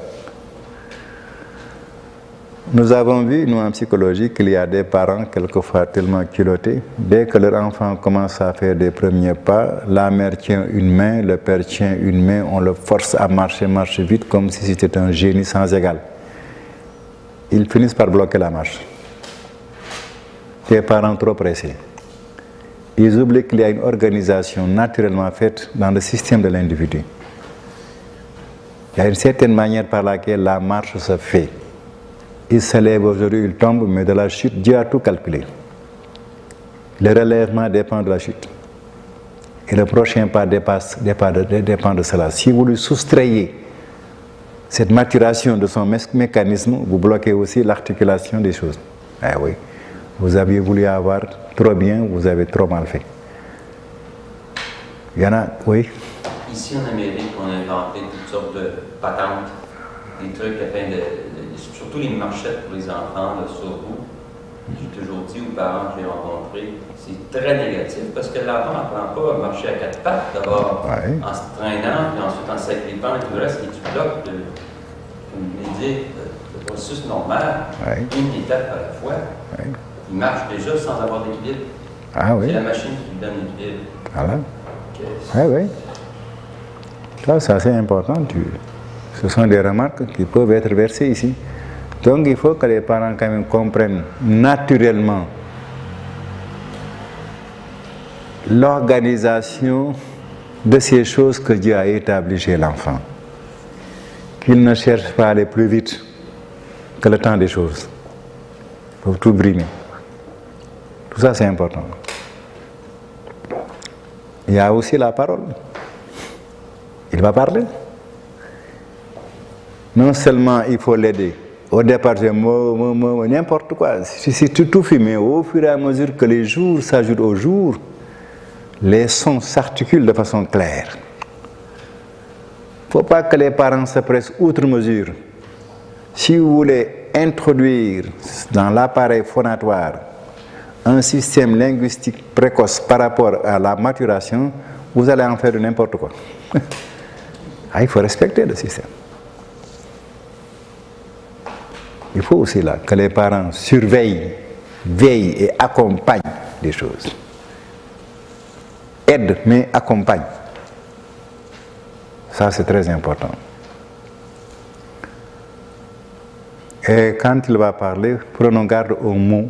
Nous avons vu, nous en psychologie, qu'il y a des parents quelquefois tellement culottés, dès que leur enfant commence à faire des premiers pas, la mère tient une main, le père tient une main, on le force à marcher vite comme si c'était un génie sans égal. Ils finissent par bloquer la marche. Des parents trop pressés. Ils oublient qu'il y a une organisation naturellement faite dans le système de l'individu. Il y a une certaine manière par laquelle la marche se fait. Il se lève aujourd'hui, il tombe, mais de la chute, Dieu a tout calculé. Le relèvement dépend de la chute. Et le prochain pas dépend de cela. Si vous lui soustrayez cette maturation de son mécanisme, vous bloquez aussi l'articulation des choses. Ah oui, vous aviez voulu avoir trop bien, vous avez trop mal fait. Il y en a, oui. Ici en Amérique, on a inventé toutes sortes de patentes, des trucs afin surtout les marchettes pour les enfants, le sur-roue. J'ai toujours dit aux parents que j'ai rencontrés, c'est très négatif parce que l'enfant n'apprend pas à marcher à 4 pattes, d'abord en se traînant, puis ensuite en s'agrippant, et tout le reste, et tu bloques, comme je l'ai dit, le processus normal, une étape à la fois. Il marche déjà sans avoir d'équilibre. Ah oui. C'est la machine qui lui donne l'équilibre. Voilà. Oui. Ça, c'est assez important. Ce sont des remarques qui peuvent être versées ici. Donc, il faut que les parents quand même comprennent naturellement l'organisation de ces choses que Dieu a établies chez l'enfant. Qu'il ne cherche pas à aller plus vite que le temps des choses. Il faut tout brimer. Tout ça, c'est important. Il y a aussi la parole. Il va parler. Non seulement il faut l'aider. Au départ, c'est n'importe quoi. C'est tout fumé. Au fur et à mesure que les jours s'ajoutent aux jours, les sons s'articulent de façon claire. Il ne faut pas que les parents se pressent outre mesure. Si vous voulez introduire dans l'appareil phonatoire un système linguistique précoce par rapport à la maturation, vous allez en faire de n'importe quoi. Il faut respecter le système. Il faut aussi là que les parents surveillent, veillent et accompagnent les choses. Aident, mais accompagnent. Ça, c'est très important. Et quand il va parler, prenons garde aux mots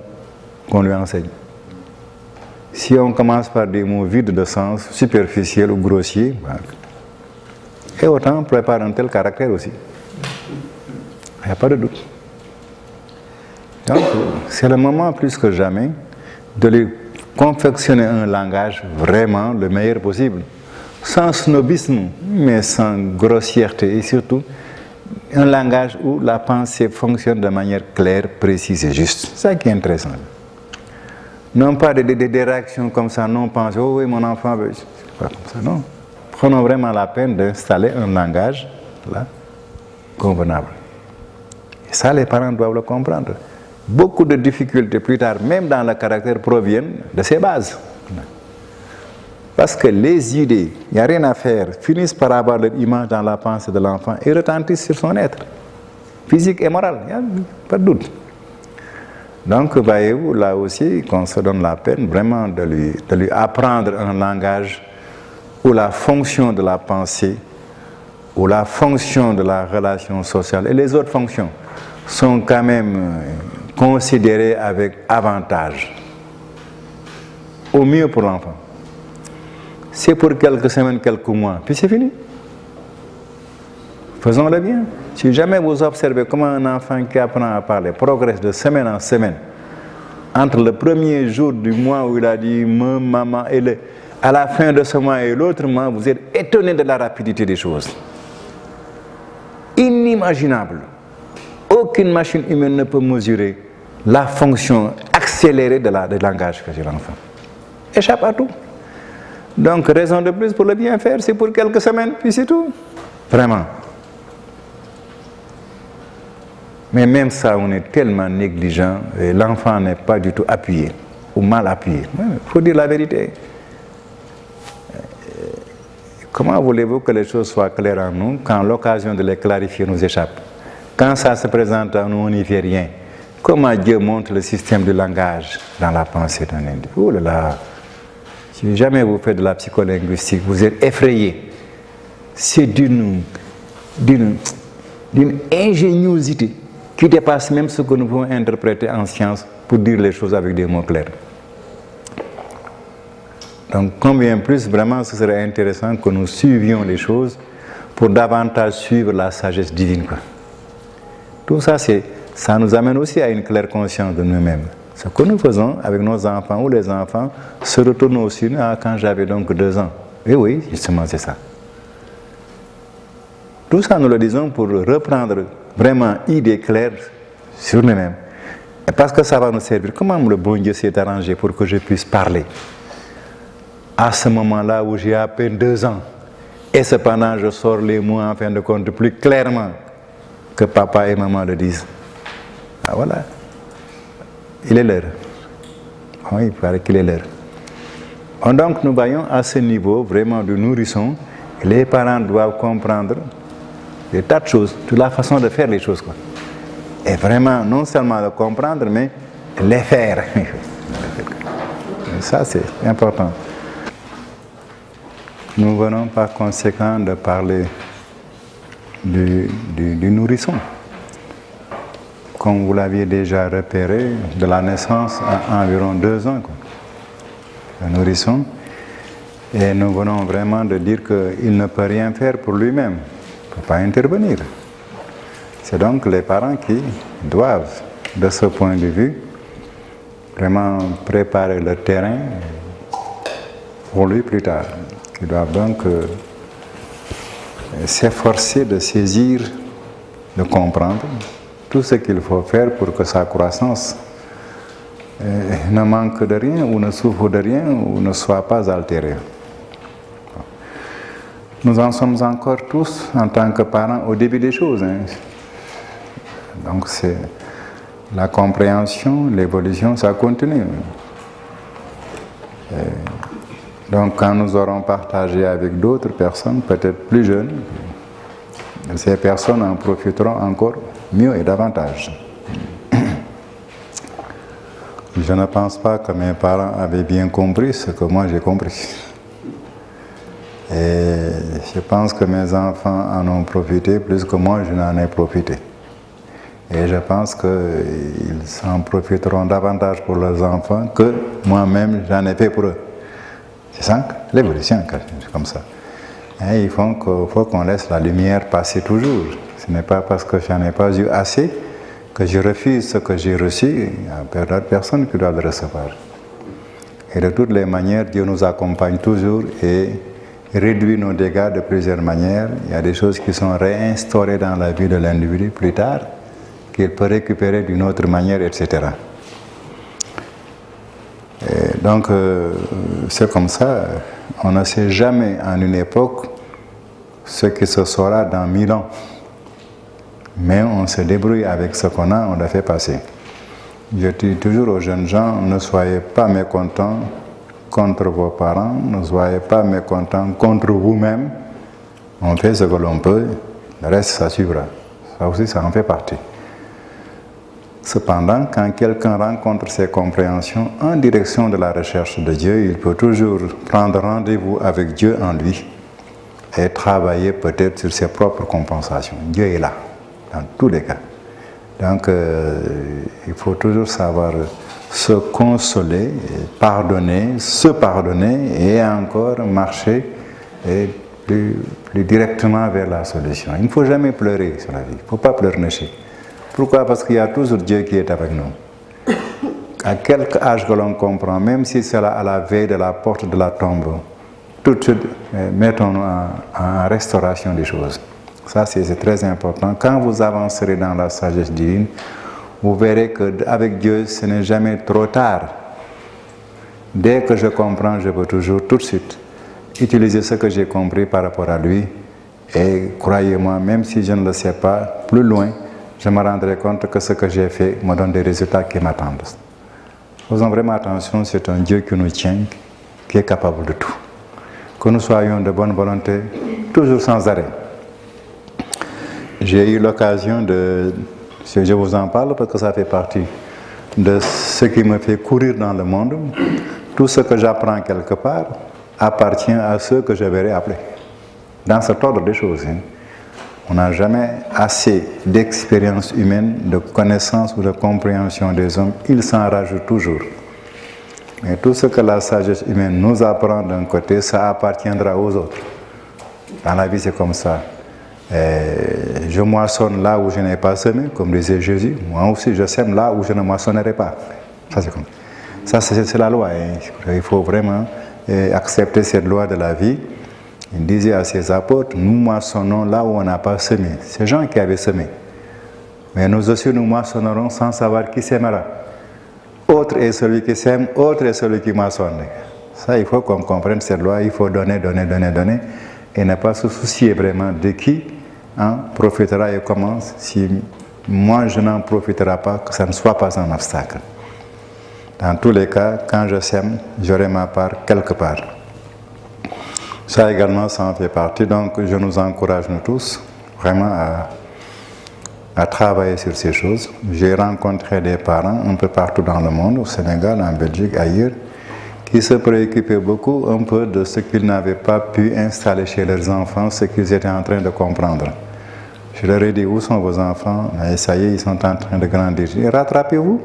qu'on lui enseigne. Si on commence par des mots vides de sens, superficiels ou grossiers, et autant prépare un tel caractère aussi. Il n'y a pas de doute. Donc, c'est le moment plus que jamais de lui confectionner un langage vraiment le meilleur possible. Sans snobisme, mais sans grossièreté et surtout un langage où la pensée fonctionne de manière claire, précise et juste. C'est ça qui est intéressant. Non pas des réactions comme ça, non pensées, oh oui, mon enfant, c'est pas comme ça, non. Prenons vraiment la peine d'installer un langage là, convenable. Et ça, les parents doivent le comprendre. Beaucoup de difficultés plus tard, même dans le caractère, proviennent de ces bases. Parce que les idées, il n'y a rien à faire, finissent par avoir leur image dans la pensée de l'enfant et retentissent sur son être, physique et moral, il n'y a pas de doute. Donc, voyez-vous, là aussi, qu'on se donne la peine vraiment de lui apprendre un langage où la fonction de la pensée, où la fonction de la relation sociale et les autres fonctions sont quand même considérées avec avantage, au mieux pour l'enfant. C'est pour quelques semaines, quelques mois, puis c'est fini. Faisons-le bien. Si jamais vous observez comment un enfant qui apprend à parler progresse de semaine en semaine, entre le premier jour du mois où il a dit « maman » et à la fin de ce mois et l'autre mois, vous êtes étonné de la rapidité des choses. Inimaginable. Aucune machine humaine ne peut mesurer la fonction accélérée de langage que j'ai l'enfant. Échappe à tout. Donc, raison de plus pour le bien faire, c'est pour quelques semaines, puis c'est tout. Vraiment. Mais même ça, on est tellement négligent, et l'enfant n'est pas du tout appuyé, ou mal appuyé. Il faut dire la vérité. Comment voulez-vous que les choses soient claires en nous quand l'occasion de les clarifier nous échappe? Quand ça se présente à nous, on n'y fait rien. Comment Dieu montre le système du langage dans la pensée d'un individu? Oh là là! Si jamais vous faites de la psycholinguistique, vous êtes effrayé. C'est d'une ingéniosité qui dépasse même ce que nous pouvons interpréter en science pour dire les choses avec des mots clairs. Donc, combien plus, vraiment, ce serait intéressant que nous suivions les choses pour davantage suivre la sagesse divine, quoi. Tout ça, ça nous amène aussi à une claire conscience de nous-mêmes. Ce que nous faisons avec nos enfants ou les enfants se retourne aussi quand j'avais donc 2 ans. Et oui, justement, c'est ça. Tout ça, nous le disons pour reprendre vraiment idée claire sur nous-mêmes. Et parce que ça va nous servir. Comment le bon Dieu s'est arrangé pour que je puisse parler à ce moment-là où j'ai à peine 2 ans. Et cependant, je sors les mots en fin de compte plus clairement que papa et maman le disent. Ah voilà. Il est l'heure. Oui, il paraît qu'il est l'heure. Donc nous voyons à ce niveau vraiment de nourrisson, les parents doivent comprendre des tas de choses, toute la façon de faire les choses, quoi. Et vraiment, non seulement de comprendre, mais les faire. Ça, c'est important. Nous venons par conséquent de parler du nourrisson. Comme vous l'aviez déjà repéré, de la naissance à environ 2 ans, quoi. Le nourrisson. Et nous venons vraiment de dire qu'il ne peut rien faire pour lui-même, il ne peut pas intervenir. C'est donc les parents qui doivent, de ce point de vue, vraiment préparer le terrain pour lui plus tard. Ils doivent donc s'efforcer de saisir, de comprendre tout ce qu'il faut faire pour que sa croissance ne manque de rien ou ne souffre de rien ou ne soit pas altéré. Nous en sommes encore tous, en tant que parents, au début des choses. Donc c'est la compréhension, l'évolution, ça continue. Donc quand nous aurons partagé avec d'autres personnes, peut-être plus jeunes, ces personnes en profiteront encore mieux et davantage. Je ne pense pas que mes parents avaient bien compris ce que moi j'ai compris. Et je pense que mes enfants en ont profité plus que moi je n'en ai profité. Et je pense qu'ils s'en profiteront davantage pour leurs enfants que moi-même j'en ai fait pour eux. C'est ça, l'évolution, c'est comme ça. Et il faut qu'on laisse la lumière passer toujours. Ce n'est pas parce que je n'en ai pas eu assez que je refuse ce que j'ai reçu. Il y a d'autres personnes qui doivent le recevoir. Et de toutes les manières, Dieu nous accompagne toujours et réduit nos dégâts de plusieurs manières. Il y a des choses qui sont réinstaurées dans la vie de l'individu plus tard, qu'il peut récupérer d'une autre manière, etc. Et donc, c'est comme ça. On ne sait jamais en une époque ce qui se saura dans 1000 ans. Mais on se débrouille avec ce qu'on a, on l'a fait passer. Je dis toujours aux jeunes gens, ne soyez pas mécontents contre vos parents, ne soyez pas mécontents contre vous-même. On fait ce que l'on peut, le reste ça suivra. Ça aussi, ça en fait partie. Cependant, quand quelqu'un rencontre ses compréhensions en direction de la recherche de Dieu, il peut toujours prendre rendez-vous avec Dieu en lui et travailler peut-être sur ses propres compensations. Dieu est là, dans tous les cas. Donc, il faut toujours savoir se consoler, pardonner, se pardonner et encore marcher plus directement vers la solution. Il ne faut jamais pleurer sur la vie, il ne faut pas pleurnicher. Pourquoi? Parce qu'il y a toujours Dieu qui est avec nous. À quelque âge que l'on comprend, même si c'est à la veille de la porte de la tombe, tout de suite, mettons-nous en restauration des choses. Ça, c'est très important. Quand vous avancerez dans la sagesse divine, vous verrez qu'avec Dieu, ce n'est jamais trop tard. Dès que je comprends, je peux toujours tout de suite utiliser ce que j'ai compris par rapport à lui. Et croyez-moi, même si je ne le sais pas, plus loin, je me rendrai compte que ce que j'ai fait me donne des résultats qui m'attendent. Faisons vraiment attention, c'est un Dieu qui nous tient, qui est capable de tout. Que nous soyons de bonne volonté, toujours sans arrêt. J'ai eu l'occasion de... Je vous en parle parce que ça fait partie de ce qui me fait courir dans le monde. Tout ce que j'apprends quelque part appartient à ceux que je verrai appeler. Dans cet ordre des choses. On n'a jamais assez d'expérience humaine, de connaissance ou de compréhension des hommes. Il s'en rajoute toujours. Mais tout ce que la sagesse humaine nous apprend d'un côté, ça appartiendra aux autres. Dans la vie, c'est comme ça. Je moissonne là où je n'ai pas semé, comme disait Jésus. Moi aussi, je sème là où je ne moissonnerai pas. Ça, c'est comme ça. C'est la loi. Il faut vraiment accepter cette loi de la vie. Il disait à ses apôtres, nous moissonnons là où on n'a pas semé. C'est Jean qui avait semé. Mais nous aussi, nous moissonnerons sans savoir qui sèmera. Autre est celui qui sème, autre est celui qui moissonne. Ça, il faut qu'on comprenne cette loi. Il faut donner, donner, donner, donner. Et ne pas se soucier vraiment de qui profitera et comment. Si moi, je n'en profiterai pas, que ça ne soit pas un obstacle. Dans tous les cas, quand je sème, j'aurai ma part quelque part. Ça également, ça en fait partie. Donc, je nous encourage, nous tous, vraiment à travailler sur ces choses. J'ai rencontré des parents un peu partout dans le monde, au Sénégal, en Belgique, ailleurs, qui se préoccupaient beaucoup un peu de ce qu'ils n'avaient pas pu installer chez leurs enfants, ce qu'ils étaient en train de comprendre. Je leur ai dit, où sont vos enfants? Et ça y est, ils sont en train de grandir. Et rattrapez-vous.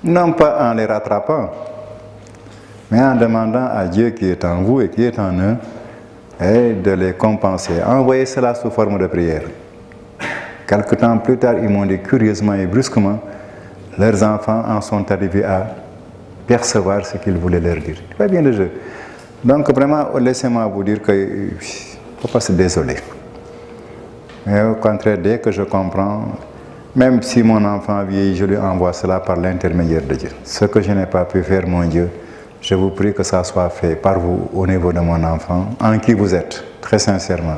Non pas en les rattrapant, mais en demandant à Dieu qui est en vous et qui est en eux, et de les compenser. Envoyez cela sous forme de prière. Quelque temps plus tard, ils m'ont dit curieusement et brusquement, leurs enfants en sont arrivés à percevoir ce qu'ils voulaient leur dire. Pas bien le jeu. Donc vraiment, laissez-moi vous dire qu'il ne faut pas se désoler. Mais au contraire, dès que je comprends, Même si mon enfant vieillit, je lui envoie cela par l'intermédiaire de Dieu. Ce que je n'ai pas pu faire, mon Dieu, je vous prie que ça soit fait par vous au niveau de mon enfant, en qui vous êtes, très sincèrement.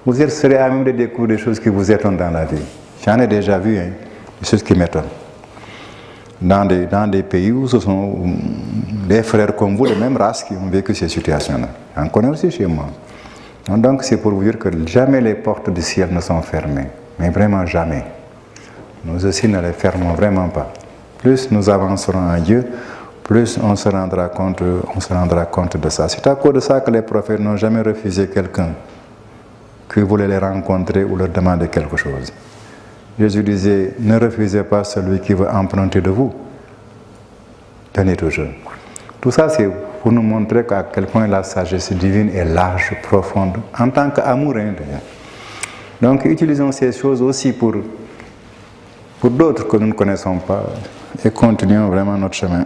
Vous serez à même de découvrir des choses qui vous étonnent dans la vie. J'en ai déjà vu, hein, des choses qui m'étonnent. Dans des pays où ce sont des frères comme vous, de même race, qui ont vécu ces situations-là. J'en connais aussi chez moi. Donc c'est pour vous dire que jamais les portes du ciel ne sont fermées. Mais vraiment jamais. Nous aussi ne les fermons vraiment pas. Plus nous avancerons en Dieu, plus on se rendra compte de ça. C'est à cause de ça que les prophètes n'ont jamais refusé quelqu'un qui voulait les rencontrer ou leur demander quelque chose. Jésus disait, ne refusez pas celui qui veut emprunter de vous. Donnez toujours. Tout ça, c'est pour nous montrer à quel point la sagesse divine est large, profonde, en tant qu'amour. Donc, utilisons ces choses aussi pour d'autres que nous ne connaissons pas et continuons vraiment notre chemin.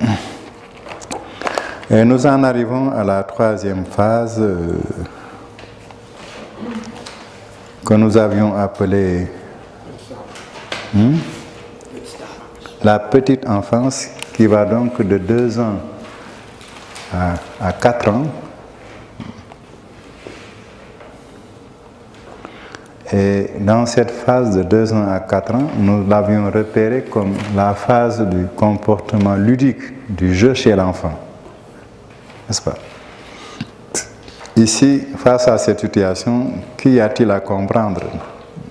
Et nous en arrivons à la troisième phase que nous avions appelée la petite enfance, qui va donc de 2 ans à 4 ans. Et dans cette phase de 2 ans à 4 ans, nous l'avions repérée comme la phase du comportement ludique, du jeu chez l'enfant. N'est-ce pas? Ici, face à cette situation, qu'y a-t-il à comprendre?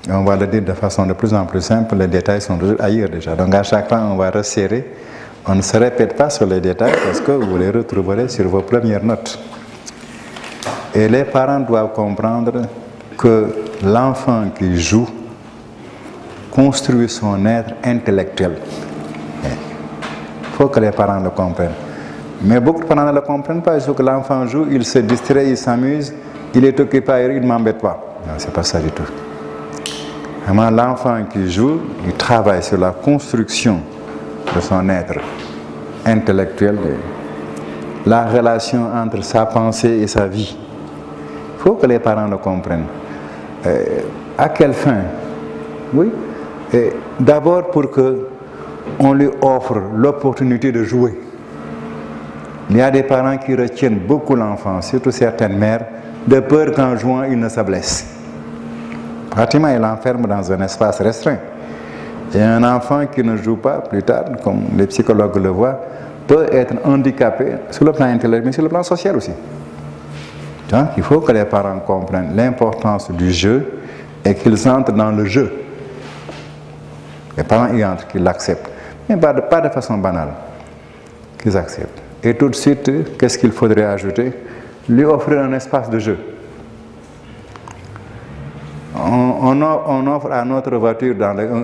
On va le dire de façon de plus en plus simple, les détails sont toujours ailleurs déjà. Donc à chaque fois, on va resserrer. On ne se répète pas sur les détails parce que vous les retrouverez sur vos premières notes. Et les parents doivent comprendre que l'enfant qui joue construit son être intellectuel. Il faut que les parents le comprennent. Mais beaucoup de parents ne le comprennent pas. Il faut que l'enfant joue, il se distrait, il s'amuse, il est occupé ailleurs, il ne m'embête pas. Non, ce n'est pas ça du tout. Vraiment, l'enfant qui joue, il travaille sur la construction de son être intellectuel, la relation entre sa pensée et sa vie. Il faut que les parents le comprennent. À quelle fin? Oui. D'abord pour qu'on lui offre l'opportunité de jouer. Il y a des parents qui retiennent beaucoup l'enfant, surtout certaines mères, de peur qu'en jouant, il ne se blesse. Pratiquement, il l'enferme dans un espace restreint. Et un enfant qui ne joue pas, plus tard, comme les psychologues le voient, peut être handicapé sur le plan intellectuel, mais sur le plan social aussi. Donc, il faut que les parents comprennent l'importance du jeu et qu'ils entrent dans le jeu. Les parents y entrent, qu'ils l'acceptent. Mais pas de façon banale. Qu'ils acceptent. Et tout de suite, qu'est-ce qu'il faudrait ajouter? Lui offrir un espace de jeu. On offre à notre voiture,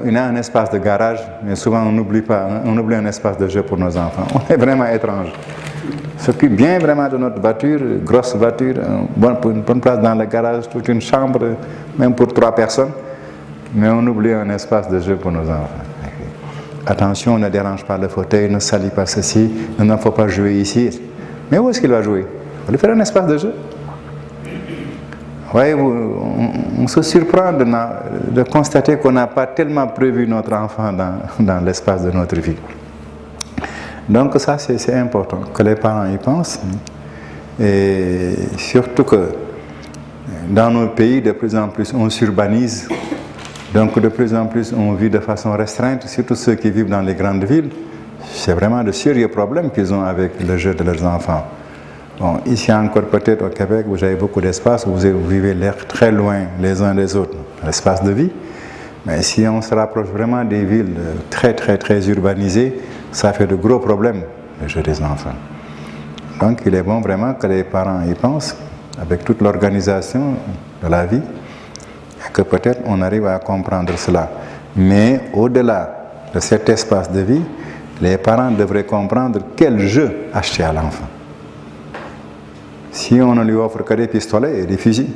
il y a un espace de garage, mais souvent on n'oublie pas, on oublie un espace de jeu pour nos enfants. On est vraiment étrange. S'occupe bien vraiment de notre voiture, grosse voiture, une bonne place dans le garage, toute une chambre, même pour 3 personnes, mais on oublie un espace de jeu pour nos enfants. Attention, ne dérange pas le fauteuil, ne salit pas ceci, il ne faut pas jouer ici. Mais où est-ce qu'il va jouer? Il faut lui faire un espace de jeu. Voyez-vous, on se surprend de constater qu'on n'a pas tellement prévu notre enfant dans l'espace de notre vie. Donc ça, c'est important que les parents y pensent. Et surtout que dans nos pays, de plus en plus, on s'urbanise. Donc de plus en plus, on vit de façon restreinte, surtout ceux qui vivent dans les grandes villes. C'est vraiment de sérieux problèmes qu'ils ont avec le jeu de leurs enfants. Bon, ici encore peut-être au Québec, vous avez beaucoup d'espace, vous vivez l'air très loin les uns des autres, l'espace de vie. Mais si on se rapproche vraiment des villes très urbanisées, ça fait de gros problèmes, le jeu des enfants. Donc il est bon vraiment que les parents y pensent, avec toute l'organisation de la vie, et que peut-être on arrive à comprendre cela. Mais au-delà de cet espace de vie, les parents devraient comprendre quel jeu acheter à l'enfant. Si on ne lui offre que des pistolets et des fusils,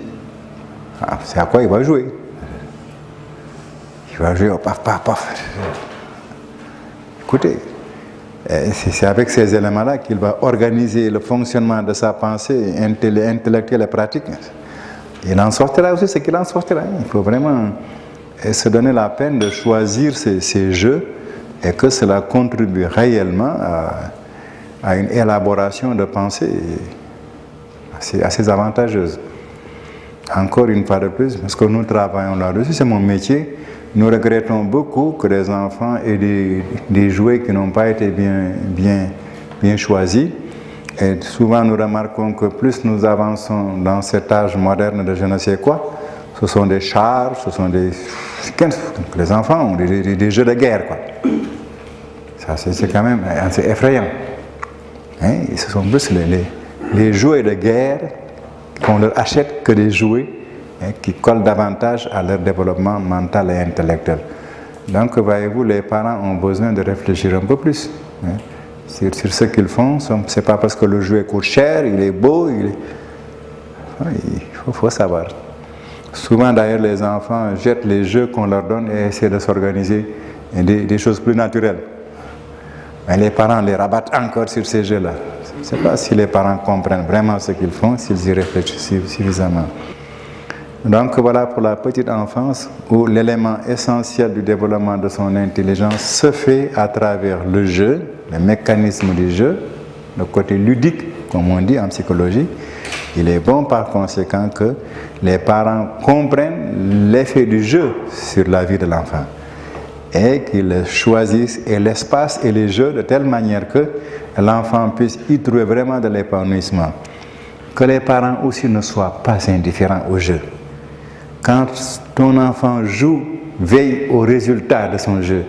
c'est à quoi il va jouer? Il va jouer au paf, paf, paf. Écoutez, c'est avec ces éléments-là qu'il va organiser le fonctionnement de sa pensée intellectuelle et pratique. Il en sortira aussi ce qu'il en sortira. Il faut vraiment et se donner la peine de choisir ces jeux et que cela contribue réellement à une élaboration de pensée assez avantageuse. Encore une fois de plus, parce que nous travaillons là-dessus, c'est mon métier, nous regrettons beaucoup que les enfants aient des jouets qui n'ont pas été bien choisis. Et souvent nous remarquons que plus nous avançons dans cet âge moderne de je ne sais quoi, ce sont des chars, ce sont les enfants ont des jeux de guerre, quoi. Ça, c'est quand même assez effrayant. Hein? Et ce sont plus les jouets de guerre qu'on leur achète que des jouets, hein, qui collent davantage à leur développement mental et intellectuel. Donc, voyez-vous, les parents ont besoin de réfléchir un peu plus, hein, sur ce qu'ils font. C'est pas parce que le jouet coûte cher, il est beau, il faut savoir. Souvent, d'ailleurs, les enfants jettent les jeux qu'on leur donne et essaient de s'organiser des choses plus naturelles. Mais les parents les rabattent encore sur ces jeux-là. Je ne sais pas si les parents comprennent vraiment ce qu'ils font, s'ils y réfléchissent suffisamment. Donc voilà pour la petite enfance, où l'élément essentiel du développement de son intelligence se fait à travers le jeu, le mécanisme du jeu, le côté ludique, comme on dit en psychologie. Il est bon par conséquent que les parents comprennent l'effet du jeu sur la vie de l'enfant et qu'ils choisissent l'espace et les jeux de telle manière que l'enfant puisse y trouver vraiment de l'épanouissement. Que les parents aussi ne soient pas indifférents au jeu. Quand ton enfant joue, veille au résultat de son jeu.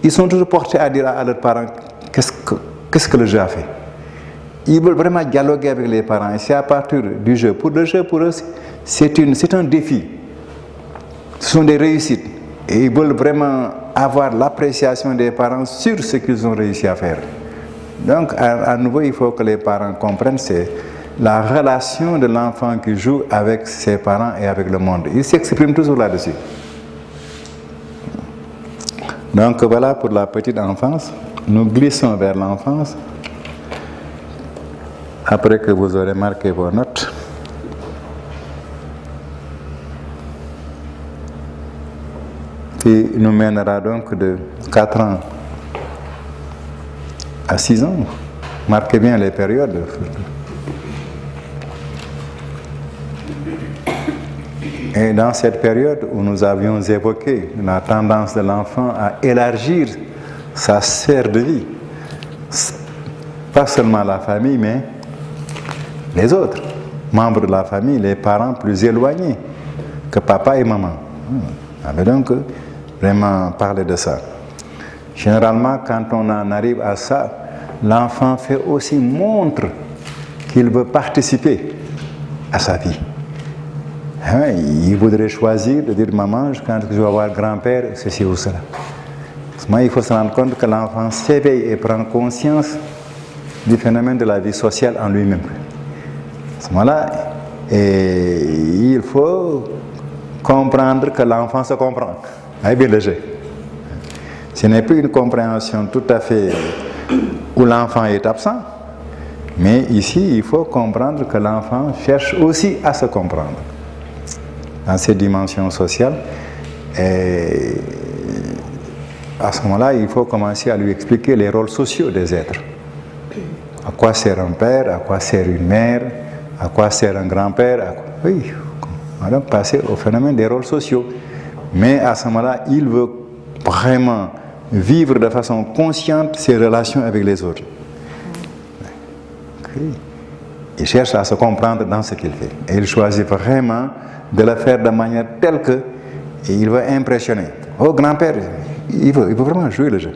Ils sont toujours portés à dire à leurs parents qu'est-ce que le jeu a fait. Ils veulent vraiment dialoguer avec les parents et c'est à partir du jeu. Pour le jeu, pour eux, c'est un défi. Ce sont des réussites. Et ils veulent vraiment avoir l'appréciation des parents sur ce qu'ils ont réussi à faire. Donc, à nouveau, il faut que les parents comprennent, c'est la relation de l'enfant qui joue avec ses parents et avec le monde. Ils s'expriment toujours là-dessus. Donc, voilà pour la petite enfance. Nous glissons vers l'enfance. Après que vous aurez marqué vos notes. Qui nous mènera donc de 4 ans à 6 ans. Marquez bien les périodes. Et dans cette période où nous avions évoqué la tendance de l'enfant à élargir sa sphère de vie, pas seulement la famille, mais les autres membres de la famille, les parents plus éloignés que papa et maman. On avait donc vraiment parlé de ça. Généralement, quand on en arrive à ça, l'enfant fait aussi montre qu'il veut participer à sa vie. Il voudrait choisir de dire maman, quand je vais avoir grand-père, ceci ou cela. Il faut se rendre compte que l'enfant s'éveille et prend conscience du phénomène de la vie sociale en lui-même. À ce moment-là, il faut comprendre que l'enfant se comprend. C'est bien léger. Ce n'est plus une compréhension tout à fait où l'enfant est absent, mais ici, il faut comprendre que l'enfant cherche aussi à se comprendre dans ces dimensions sociales. Et à ce moment-là, il faut commencer à lui expliquer les rôles sociaux des êtres. À quoi sert un père, à quoi sert une mère, à quoi sert un grand-père. Oui, on va donc passer au phénomène des rôles sociaux. Mais à ce moment-là, il veut vraiment vivre de façon consciente ses relations avec les autres. Il cherche à se comprendre dans ce qu'il fait. Et il choisit vraiment de le faire de manière telle que il veut impressionner. Oh, grand-père, il veut vraiment jouer le jeu.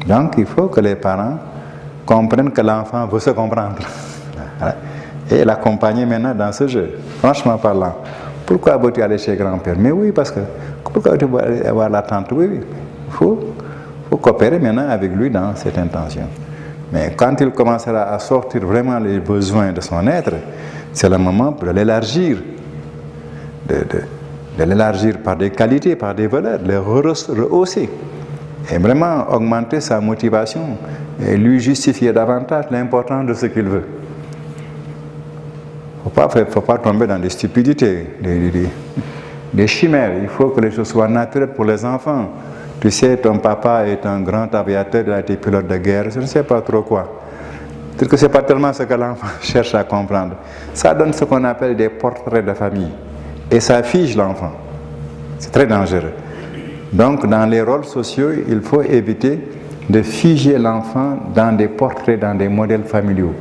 Donc, il faut que les parents comprennent que l'enfant veut se comprendre. Et l'accompagner maintenant dans ce jeu. Franchement parlant, pourquoi veux-tu aller chez grand-père? Mais oui, parce que pourquoi tu veux avoir la tante? Oui, il faut coopérer maintenant avec lui dans cette intention. Mais quand il commencera à sortir vraiment les besoins de son être, c'est le moment de l'élargir. De l'élargir par des qualités, par des valeurs, de les rehausser. Et vraiment augmenter sa motivation et lui justifier davantage l'importance de ce qu'il veut. Il ne faut pas tomber dans des stupidités, des chimères. Il faut que les choses soient naturelles pour les enfants. Tu sais, ton papa est un grand aviateur, il a été pilote de guerre, je ne sais pas trop quoi. Peut-être que ce n'est pas tellement ce que l'enfant cherche à comprendre. Ça donne ce qu'on appelle des portraits de famille. Et ça fige l'enfant. C'est très dangereux. Donc, dans les rôles sociaux, il faut éviter de figer l'enfant dans des portraits, dans des modèles familiaux.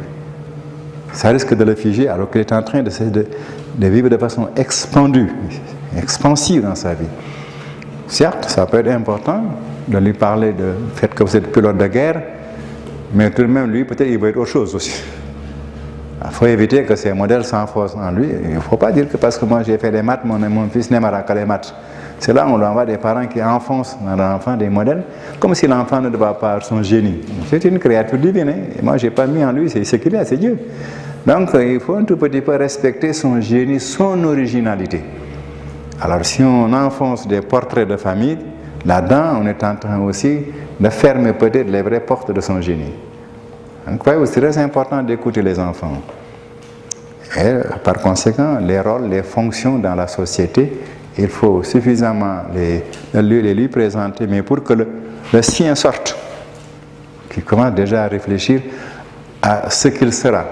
Ça risque de le figer alors qu'il est en train de vivre de façon expandue, expansive dans sa vie. Certes, ça peut être important de lui parler du fait que vous êtes pilote de guerre, mais tout de même, lui, peut-être il veut être autre chose aussi. Il faut éviter que ces modèles s'enfoncent en lui. Il ne faut pas dire que parce que moi j'ai fait des maths, mon fils n'aimera que les maths. C'est là où on doit avoir des parents qui enfoncent dans l'enfant des modèles, comme si l'enfant ne doit pas avoir son génie. C'est une créature divine. Et moi, je n'ai pas mis en lui, c'est ce qu'il est, c'est Dieu. Donc, il faut un tout petit peu respecter son génie, son originalité. Alors, si on enfonce des portraits de famille, là-dedans, on est en train aussi de fermer peut-être les vraies portes de son génie. Donc, c'est très important d'écouter les enfants. Et par conséquent, les rôles, les fonctions dans la société, il faut suffisamment les lui présenter, mais pour que le sien sorte, qu'il commence déjà à réfléchir à ce qu'il sera.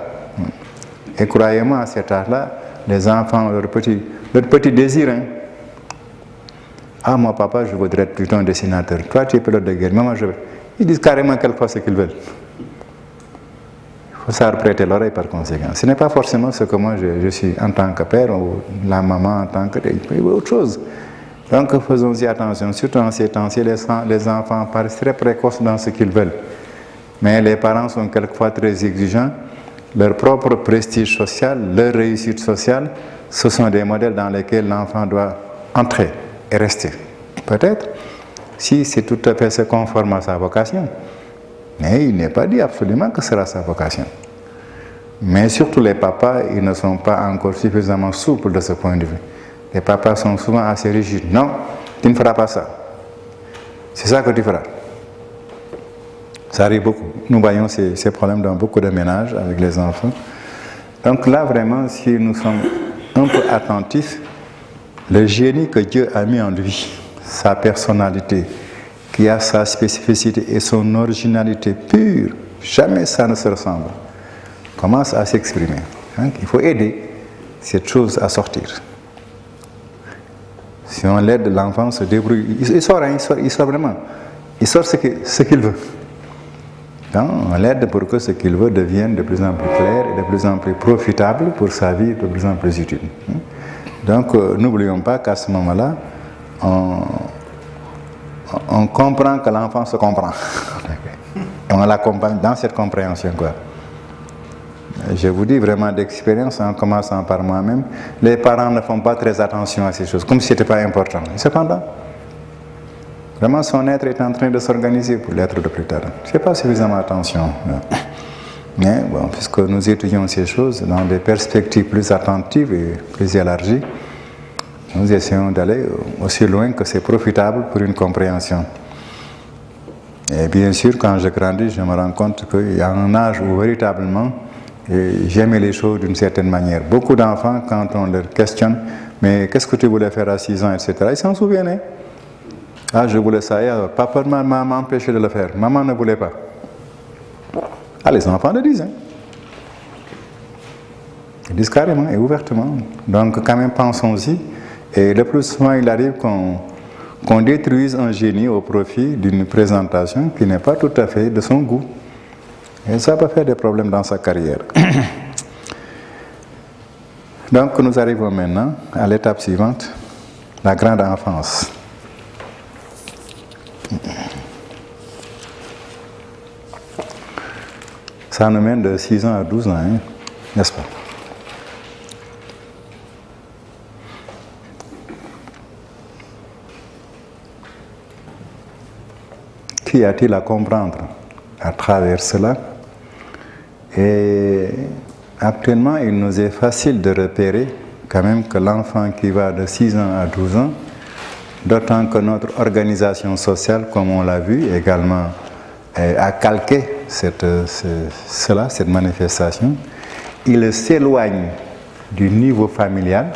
Et croyez-moi, à cet âge-là, les enfants ont leur petit désir. Hein. Ah, moi, papa, je voudrais être plutôt un dessinateur. Toi, tu es pilote de guerre. Maman, je veux. Ils disent carrément quelquefois ce qu'ils veulent. Il faut savoir prêter l'oreille par conséquent. Ce n'est pas forcément ce que moi je suis en tant que père ou la maman en tant que... Il y a autre chose. Donc faisons-y attention. Surtout en ces temps-ci, les enfants paraissent très précoces dans ce qu'ils veulent. Mais les parents sont quelquefois très exigeants. Leur propre prestige social, leur réussite sociale, ce sont des modèles dans lesquels l'enfant doit entrer et rester. Peut-être, si c'est tout à fait se conforme à sa vocation. Mais il n'est pas dit absolument que ce sera sa vocation. Mais surtout les papas, ils ne sont pas encore suffisamment souples de ce point de vue. Les papas sont souvent assez rigides. Non, tu ne feras pas ça. C'est ça que tu feras. Ça arrive beaucoup. Nous voyons ces problèmes dans beaucoup de ménages avec les enfants. Donc là, vraiment, si nous sommes un peu attentifs, le génie que Dieu a mis en lui, sa personnalité, qui a sa spécificité et son originalité pure, jamais ça ne se ressemble, commence à s'exprimer. Donc, il faut aider cette chose à sortir. Si on l'aide, l'enfant se débrouille. Il sort vraiment. Il sort ce qu'il veut. Donc, on l'aide pour que ce qu'il veut devienne de plus en plus clair et de plus en plus profitable pour sa vie, de plus en plus utile. Donc, n'oublions pas qu'à ce moment-là, on comprend que l'enfant se comprend. Et on l'accompagne dans cette compréhension, quoi. Je vous dis vraiment d'expérience, en commençant par moi-même, les parents ne font pas très attention à ces choses, comme si ce n'était pas important. Cependant, vraiment son être est en train de s'organiser pour l'être de plus tard. Je ne fais pas suffisamment attention. Mais bon, puisque nous étudions ces choses dans des perspectives plus attentives et plus élargies, nous essayons d'aller aussi loin que c'est profitable pour une compréhension. Et bien sûr, quand je grandis, je me rends compte qu'il y a un âge où véritablement j'aimais les choses d'une certaine manière. Beaucoup d'enfants, quand on leur questionne, mais qu'est-ce que tu voulais faire à 6 ans, etc., ils s'en souviennent. Ah, je voulais ça, et alors, papa m'a empêché de le faire, maman ne voulait pas. Ah, les enfants le disent. Ils disent carrément et ouvertement. Donc, quand même, pensons-y. Et le plus souvent, il arrive qu'on détruise un génie au profit d'une présentation qui n'est pas tout à fait de son goût. Et ça peut faire des problèmes dans sa carrière. Donc, nous arrivons maintenant à l'étape suivante, la grande enfance. Ça nous mène de 6 ans à 12 ans, hein, n'est-ce pas? Qu'y a-t-il à comprendre à travers cela? Et actuellement, il nous est facile de repérer quand même que l'enfant qui va de 6 ans à 12 ans, d'autant que notre organisation sociale, comme on l'a vu également, a calqué cette manifestation, il s'éloigne du niveau familial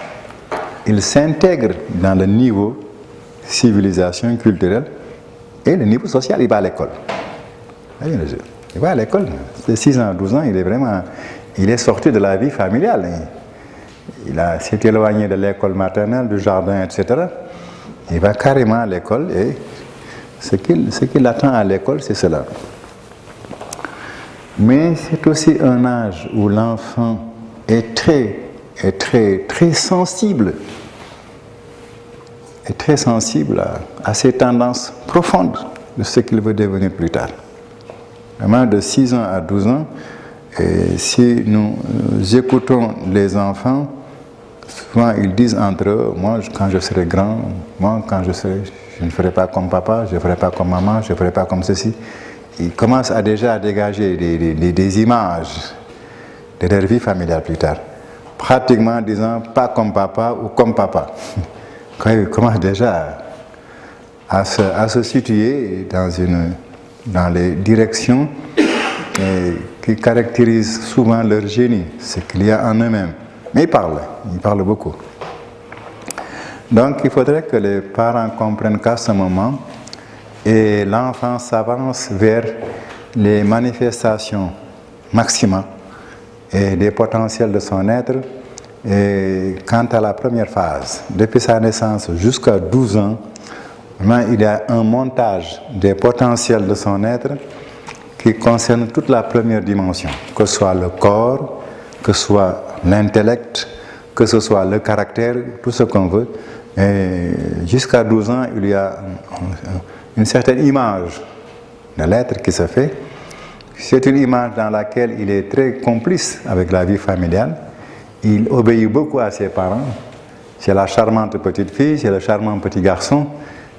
il s'intègre dans le niveau civilisation culturelle et le niveau social. Il va à l'école. Il va à l'école. De 6 ans à 12 ans, il est sorti de la vie familiale. Il s'est éloigné de l'école maternelle, du jardin, etc. Il va carrément à l'école et ce qu'il attend à l'école, c'est cela. Mais c'est aussi un âge où l'enfant est très sensible. Est très sensible à ces tendances profondes de ce qu'il veut devenir plus tard. Vraiment de 6 ans à 12 ans, et si nous écoutons les enfants, souvent ils disent entre eux, moi quand je serai grand, je ne ferai pas comme papa, je ne ferai pas comme maman, je ne ferai pas comme ceci. Ils commencent déjà à dégager des images de leur vie familiale plus tard. Pratiquement en disant pas comme papa ou comme papa. Ils commencent déjà à se situer dans les directions qui caractérisent souvent leur génie, ce qu'il y a en eux-mêmes. Mais ils parlent beaucoup. Donc il faudrait que les parents comprennent qu'à ce moment, et l'enfant s'avance vers les manifestations maximales et des potentiels de son être. Et quant à la première phase, depuis sa naissance jusqu'à 12 ans, il y a un montage des potentiels de son être qui concerne toute la première dimension, que ce soit le corps, que ce soit l'intellect, que ce soit le caractère, tout ce qu'on veut. Et jusqu'à 12 ans, il y a une certaine image de l'être qui se fait. C'est une image dans laquelle il est très complice avec la vie familiale. Il obéit beaucoup à ses parents. C'est la charmante petite fille, c'est le charmant petit garçon,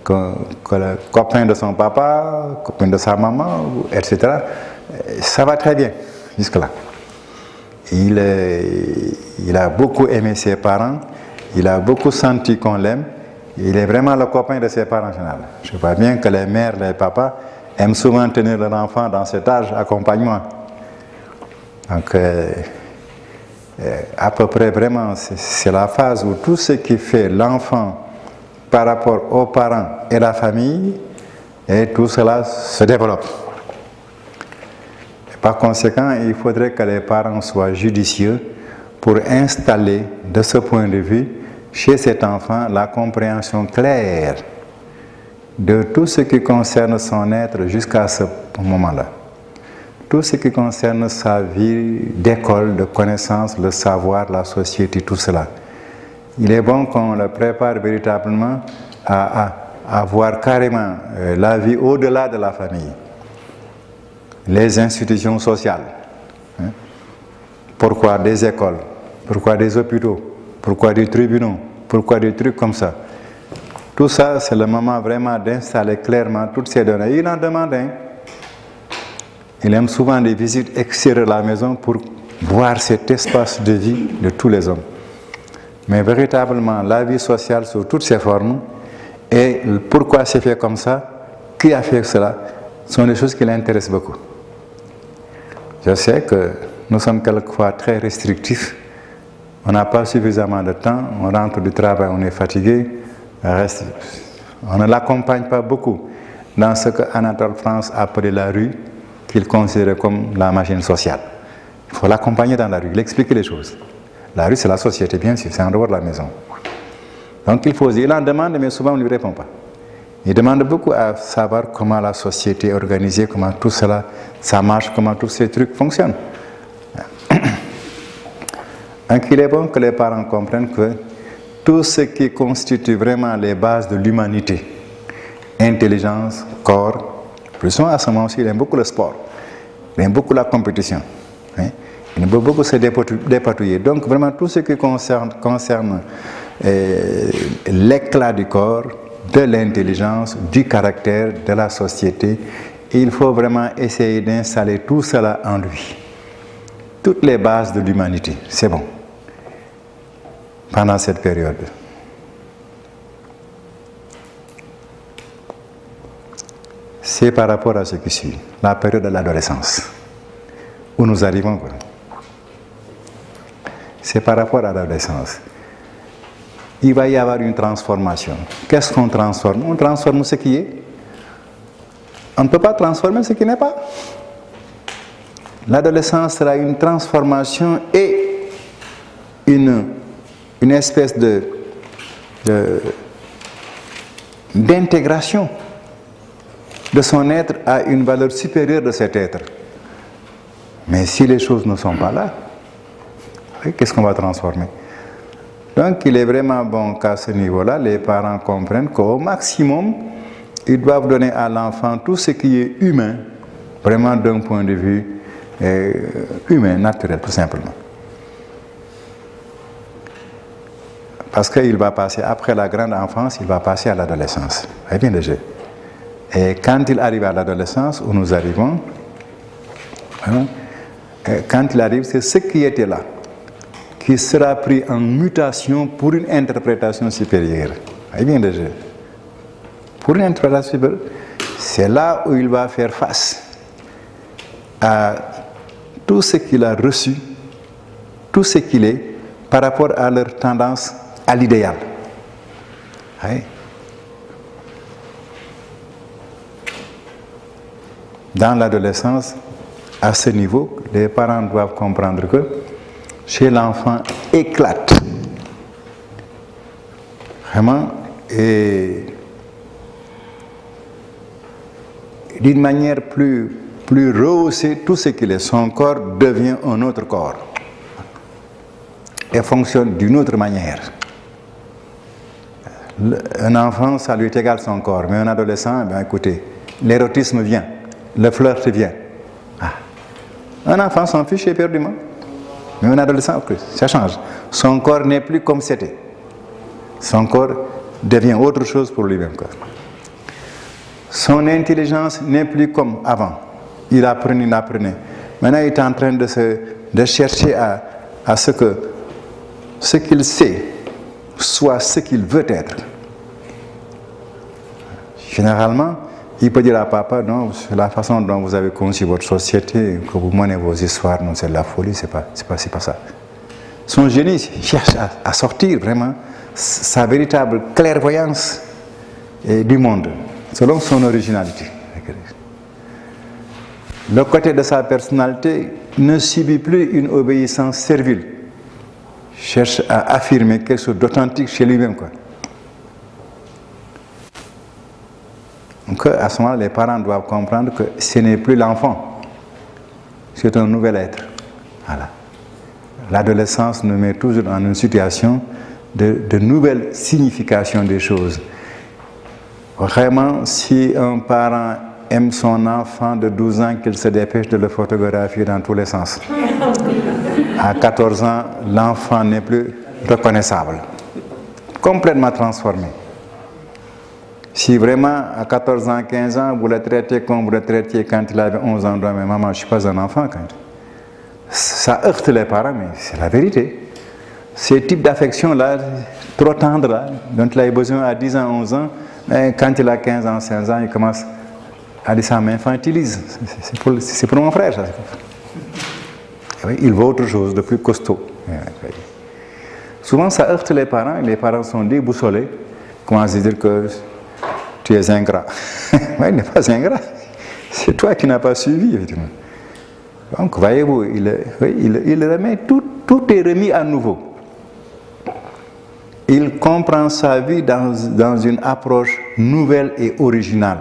que le copain de son papa, copain de sa maman, etc. Ça va très bien jusque-là. Il a beaucoup aimé ses parents, il a beaucoup senti qu'on l'aime. Il est vraiment le copain de ses parents en général. Je vois bien que les mères, les papas aiment souvent tenir leur enfant dans cet âge accompagnement. Donc, à peu près vraiment, c'est la phase où tout ce qui fait l'enfant par rapport aux parents et la famille, et tout cela se développe. Et par conséquent, il faudrait que les parents soient judicieux pour installer, de ce point de vue, chez cet enfant, la compréhension claire de tout ce qui concerne son être jusqu'à ce moment-là. Tout ce qui concerne sa vie d'école, de connaissances, le savoir, la société, tout cela. Il est bon qu'on le prépare véritablement à voir carrément la vie au-delà de la famille. Les institutions sociales. Pourquoi des écoles? Pourquoi des hôpitaux? Pourquoi des tribunaux? Pourquoi des trucs comme ça? Tout ça, c'est le moment vraiment d'installer clairement toutes ces données. Il en demande un. Il aime souvent des visites extérieures de la maison pour voir cet espace de vie de tous les hommes. Mais véritablement, la vie sociale sous toutes ses formes, et pourquoi c'est fait comme ça, qui a fait cela, sont des choses qui l'intéressent beaucoup. Je sais que nous sommes quelquefois très restrictifs. On n'a pas suffisamment de temps, on rentre du travail, on est fatigué, on ne l'accompagne pas beaucoup dans ce que Anatole France appelait la rue, qu'il considérait comme la machine sociale. Il faut l'accompagner dans la rue, lui expliquer les choses. La rue, c'est la société, bien sûr, c'est en dehors de la maison. Donc il en demande, mais souvent on ne lui répond pas. Il demande beaucoup à savoir comment la société est organisée, comment tout cela, ça marche, comment tous ces trucs fonctionnent. Donc il est bon que les parents comprennent que tout ce qui constitue vraiment les bases de l'humanité, intelligence, corps, plus souvent à ce moment-ci, il aime beaucoup le sport, il aime beaucoup la compétition, il aime beaucoup se dépatouiller. Donc vraiment tout ce qui concerne l'éclat du corps, de l'intelligence, du caractère, de la société, il faut vraiment essayer d'installer tout cela en lui. Toutes les bases de l'humanité, c'est bon, pendant cette période. C'est par rapport à ce qui suit, la période de l'adolescence, où nous arrivons. C'est par rapport à l'adolescence. il va y avoir une transformation. Qu'est-ce qu'on transforme? On transforme ce qui est. On ne peut pas transformer ce qui n'est pas. L'adolescence sera une transformation et une espèce d'intégration de son être à une valeur supérieure de cet être. Mais si les choses ne sont pas là, qu'est-ce qu'on va transformer? Donc il est vraiment bon qu'à ce niveau-là, les parents comprennent qu'au maximum, ils doivent donner à l'enfant tout ce qui est humain, vraiment d'un point de vue humain, naturel, tout simplement. Parce qu'il va passer, après la grande enfance, il va passer à l'adolescence. C'est bien léger. Et quand il arrive à l'adolescence, où nous arrivons, quand il arrive, c'est ce qui était là, qui sera pris en mutation pour une interprétation supérieure. C'est bien léger. Pour une interprétation supérieure, c'est là où il va faire face à tout ce qu'il a reçu, tout ce qu'il est, par rapport à leur tendance à l'idéal. Oui. Dans l'adolescence, à ce niveau, les parents doivent comprendre que chez l'enfant éclate vraiment et d'une manière plus rehaussée tout ce qu'il est. Son corps devient un autre corps et fonctionne d'une autre manière. Un enfant, ça lui est égal son corps, mais un adolescent, ben écoutez, l'érotisme vient, le flirt vient. Ah. Un enfant s'en fiche éperdument, mais un adolescent, ça change. Son corps n'est plus comme c'était. Son corps devient autre chose pour lui-même. Son intelligence n'est plus comme avant. Il apprenait. Maintenant, il est en train de chercher à ce que ce qu'il sait soit ce qu'il veut être. Généralement, il peut dire à papa, non, la façon dont vous avez conçu votre société, que vous menez vos histoires, non, c'est de la folie, c'est pas ça. Son génie cherche à sortir vraiment sa véritable clairvoyance du monde, selon son originalité. Le côté de sa personnalité ne subit plus une obéissance servile. Cherche à affirmer quelque chose d'authentique chez lui-même. Donc à ce moment-là, les parents doivent comprendre que ce n'est plus l'enfant, c'est un nouvel être. Voilà. L'adolescence nous met toujours dans une situation de nouvelle signification des choses. Vraiment, si un parent aime son enfant de 12 ans, qu'il se dépêche de le photographier dans tous les sens. À 14 ans, l'enfant n'est plus reconnaissable, complètement transformé. Si vraiment, à 14 ans, 15 ans, vous le traitez comme vous le traitiez quand il avait 11 ans, mais maman, je ne suis pas un enfant. Ça heurte les parents, mais c'est la vérité. Ces types d'affection-là, trop tendres, là, dont il a besoin à 10 ans, 11 ans, mais quand il a 15 ans, 16 ans, il commence à dire ça m'infantilise. C'est pour mon frère, ça. Oui, il veut autre chose de plus costaud. Souvent, ça heurte les parents sont déboussolés, commencent à dire que tu es ingrat. Mais il n'est pas ingrat, c'est toi qui n'as pas suivi. Évidemment. Donc, voyez-vous, il remet, tout est remis à nouveau. Il comprend sa vie dans une approche nouvelle et originale,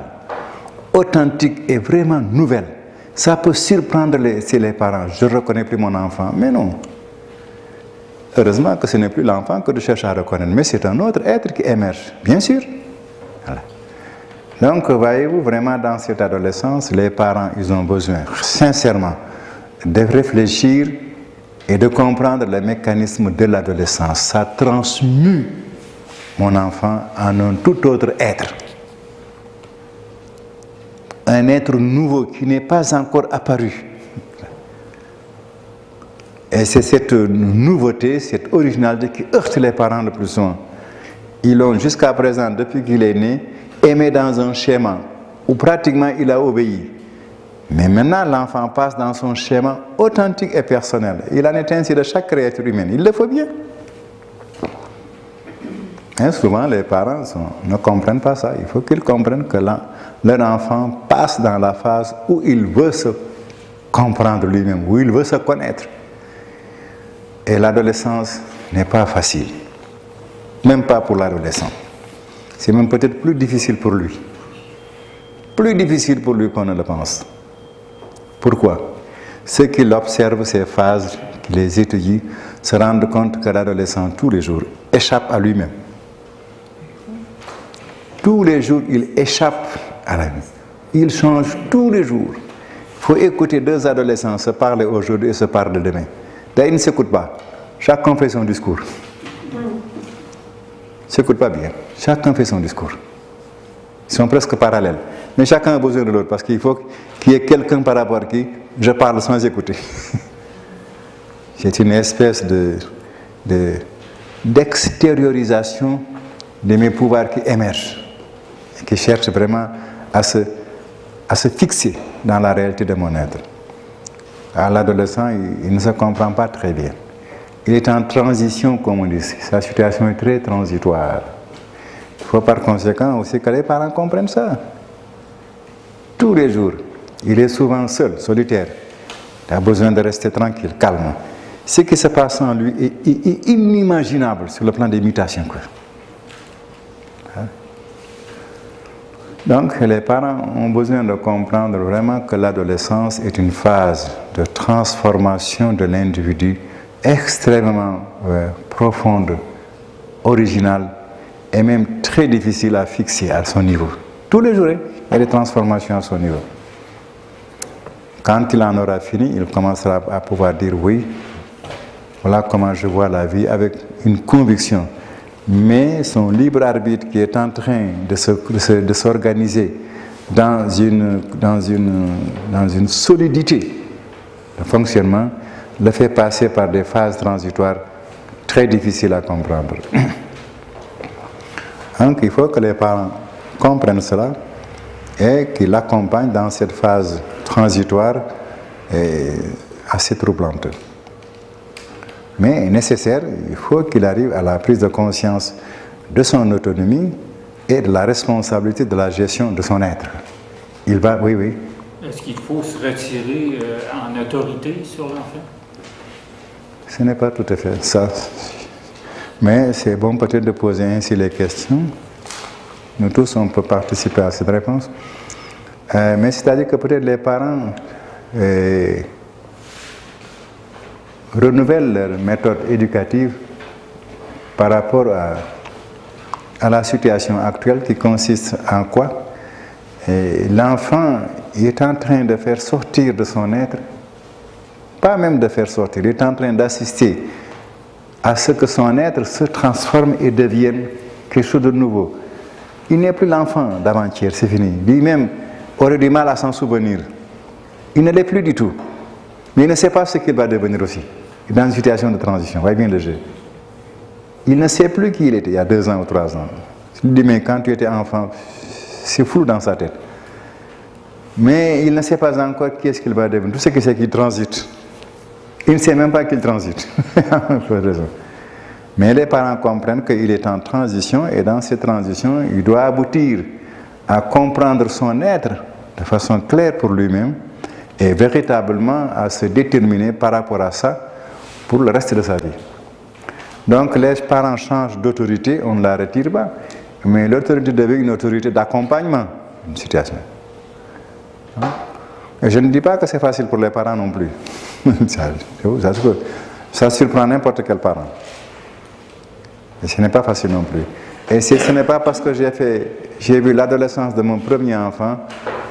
authentique et vraiment nouvelle. Ça peut surprendre les parents. Je ne reconnais plus mon enfant, mais non. Heureusement que ce n'est plus l'enfant que je cherche à reconnaître, mais c'est un autre être qui émerge, bien sûr. Voilà. Donc, voyez-vous, vraiment dans cette adolescence, les parents, ils ont besoin, sincèrement, de réfléchir et de comprendre les mécanismes de l'adolescence. Ça transmue mon enfant en un tout autre être. Un être nouveau qui n'est pas encore apparu. Et c'est cette nouveauté, cette originalité qui heurte les parents le plus souvent. Ils l'ont jusqu'à présent, depuis qu'il est né, aimé dans un schéma où pratiquement il a obéi. Mais maintenant, l'enfant passe dans son schéma authentique et personnel. Il en est ainsi de chaque créature humaine. Il le faut bien. Et souvent, les parents ne comprennent pas ça. Il faut qu'ils comprennent que leur enfant passe dans la phase où il veut se comprendre lui-même, où il veut se connaître. Et l'adolescence n'est pas facile. Même pas pour l'adolescent. C'est même peut-être plus difficile pour lui. Plus difficile pour lui qu'on ne le pense. Pourquoi? Ceux qui l'observent, ces phases, qui les étudient, se rendent compte que l'adolescent, tous les jours, échappe à lui-même. Tous les jours, il échappe à la vie. Il change tous les jours. Il faut écouter deux adolescents se parler aujourd'hui et se parler demain. D'ailleurs, ils ne s'écoutent pas. Chacun fait son discours. Ils ne s'écoutent pas bien. Chacun fait son discours. Ils sont presque parallèles. Mais chacun a besoin de l'autre parce qu'il faut qu'il y ait quelqu'un par rapport à qui je parle sans écouter. C'est une espèce d'extériorisation de mes pouvoirs qui émergent et qui cherchent vraiment à se fixer dans la réalité de mon être. À l'adolescent, il ne se comprend pas très bien. Il est en transition, comme on dit. Sa situation est très transitoire. Il faut par conséquent aussi que les parents comprennent ça. Tous les jours, il est souvent seul, solitaire. Il a besoin de rester tranquille, calme. Ce qui se passe en lui est inimaginable sur le plan des mutations. Donc, les parents ont besoin de comprendre vraiment que l'adolescence est une phase de transformation de l'individu extrêmement profonde, originale et même très difficile à fixer à son niveau. Tous les jours, il y a des transformations à son niveau. Quand il en aura fini, il commencera à pouvoir dire oui, voilà comment je vois la vie avec une conviction. Mais son libre arbitre qui est en train de s'organiser dans une solidité de fonctionnement le fait passer par des phases transitoires très difficiles à comprendre. Donc il faut que les parents comprennent cela et qu'ils l'accompagnent dans cette phase transitoire assez troublante. Mais nécessaire, il faut qu'il arrive à la prise de conscience de son autonomie et de la responsabilité de la gestion de son être. Il va, oui. Est-ce qu'il faut se retirer en autorité sur l'enfant? Ce n'est pas tout à fait ça. Mais c'est bon peut-être de poser ainsi les questions. Nous tous, on peut participer à cette réponse. Mais c'est-à-dire que peut-être les parents renouvellent leur méthode éducative par rapport à la situation actuelle qui consiste en quoi? L'enfant est en train de faire sortir de son être, pas même de faire sortir, il est en train d'assister à ce que son être se transforme et devienne quelque chose de nouveau. Il n'est plus l'enfant d'avant-hier, c'est fini. Lui-même aurait du mal à s'en souvenir. Il ne l'est plus du tout. Mais il ne sait pas ce qu'il va devenir aussi. Il est dans une situation de transition, voyez bien le jeu. Il ne sait plus qui il était il y a 2 ans ou 3 ans. Je lui dis, mais quand tu étais enfant, c'est flou dans sa tête. Mais il ne sait pas encore qui est-ce qu'il va devenir. Tout ce qu'il sait, qu'il transite. Il ne sait même pas qu'il transite. Pour raison. Mais les parents comprennent qu'il est en transition et dans cette transition, il doit aboutir à comprendre son être de façon claire pour lui-même et véritablement à se déterminer par rapport à ça pour le reste de sa vie. Donc les parents changent d'autorité, on ne la retire pas, mais l'autorité devient une autorité d'accompagnement d'une situation. Et je ne dis pas que c'est facile pour les parents non plus. Ça surprend n'importe quel parent. Et ce n'est pas facile non plus. Et ce n'est pas parce que j'ai vu l'adolescence de mon premier enfant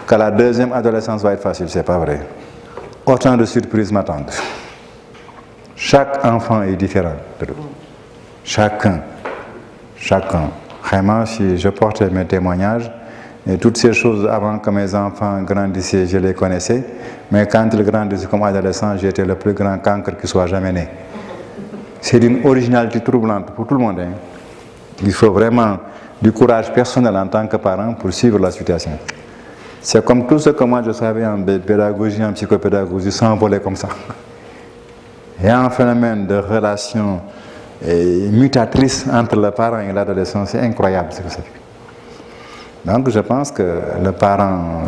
que la deuxième adolescence va être facile. Ce n'est pas vrai. Autant de surprises m'attendent. Chaque enfant est différent de l'autre. Chacun. Vraiment, si je portais mes témoignages, et toutes ces choses avant que mes enfants grandissaient, je les connaissais. Mais quand ils grandissaient comme adolescents, j'étais le plus grand cancre qui soit jamais né. C'est d'une originalité troublante pour tout le monde. Il faut vraiment du courage personnel en tant que parent pour suivre la situation. C'est comme tout ce que moi je savais en pédagogie, en psychopédagogie, s'envoler comme ça. Il y a un phénomène de relation mutatrice entre le parent et l'adolescent. C'est incroyable ce que ça fait. Donc je pense que le parent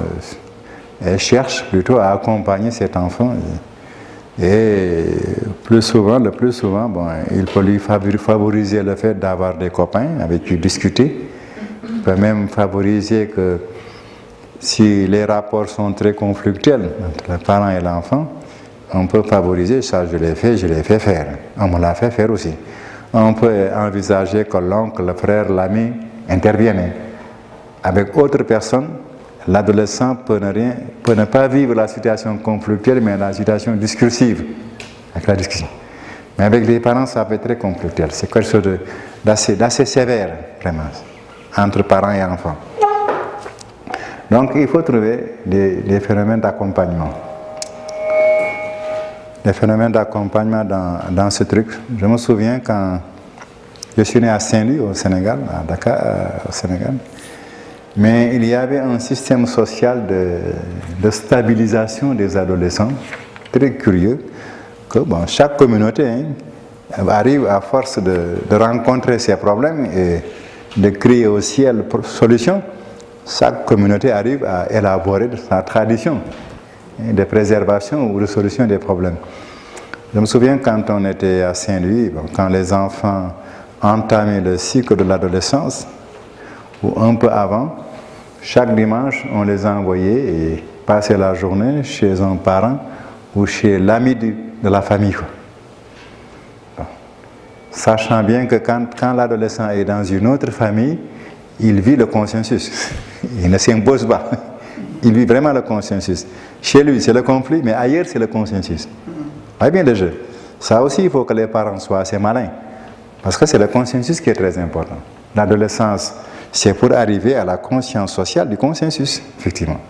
cherche plutôt à accompagner cet enfant. Et le plus souvent, bon, il peut lui favoriser le fait d'avoir des copains avec qui discuter. Il peut même favoriser que si les rapports sont très conflictuels entre le parent et l'enfant, on peut favoriser ça, je l'ai fait faire. On me l'a fait faire aussi. On peut envisager que l'oncle, le frère, l'ami interviennent. Avec autre personne, l'adolescent peut ne pas vivre la situation conflictuelle, mais la situation discursive, avec la discussion. Mais avec les parents, ça peut être très conflictuel. C'est quelque chose d'assez sévère, vraiment, entre parents et enfants. Donc, il faut trouver des phénomènes d'accompagnement. Des phénomènes d'accompagnement dans ce truc. Je me souviens quand je suis né à Saint-Louis, au Sénégal, à Dakar, au Sénégal. Mais il y avait un système social de stabilisation des adolescents, très curieux, que bon, chaque communauté arrive à force de rencontrer ces problèmes et de crier au ciel pour solution. Chaque communauté arrive à élaborer sa tradition de préservation ou de solution des problèmes. Je me souviens quand on était à Saint-Louis, bon, quand les enfants entamaient le cycle de l'adolescence, ou un peu avant, chaque dimanche, on les envoyait et passer la journée chez un parent ou chez l'ami de la famille. Bon. Sachant bien que quand l'adolescent est dans une autre famille, il vit le consensus. Il ne s'impose pas. Il vit vraiment le consensus. Chez lui, c'est le conflit, mais ailleurs, c'est le consensus. Voyez bien le jeu. Ça aussi, il faut que les parents soient assez malins. Parce que c'est le consensus qui est très important. L'adolescence, c'est pour arriver à la conscience sociale du consensus, effectivement.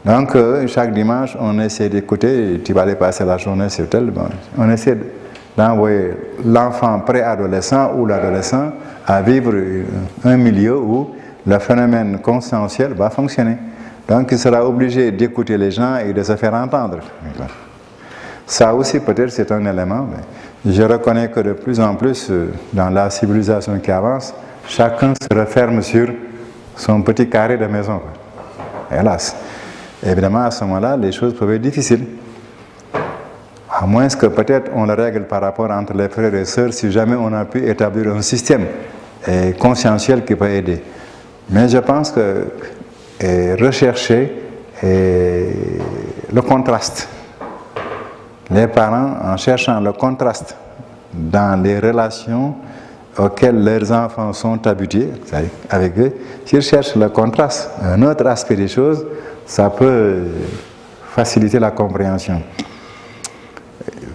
Donc, chaque dimanche, on essaie d'écouter, tu vas aller passer la journée sur tel. Bon, on essaie d'envoyer l'enfant préadolescent ou l'adolescent à vivre un milieu où le phénomène consensuel va fonctionner. Donc, il sera obligé d'écouter les gens et de se faire entendre. Ça aussi, peut-être, c'est un élément. Mais je reconnais que de plus en plus, dans la civilisation qui avance, chacun se referme sur son petit carré de maison. Hélas. Évidemment, à ce moment-là, les choses peuvent être difficiles. À moins que peut-être on le règle par rapport entre les frères et sœurs, si jamais on a pu établir un système conscientiel qui peut aider. Mais je pense que rechercher le contraste. Les parents, en cherchant le contraste dans les relations auxquelles leurs enfants sont habitués avec eux, s'ils cherchent le contraste, un autre aspect des choses, ça peut faciliter la compréhension.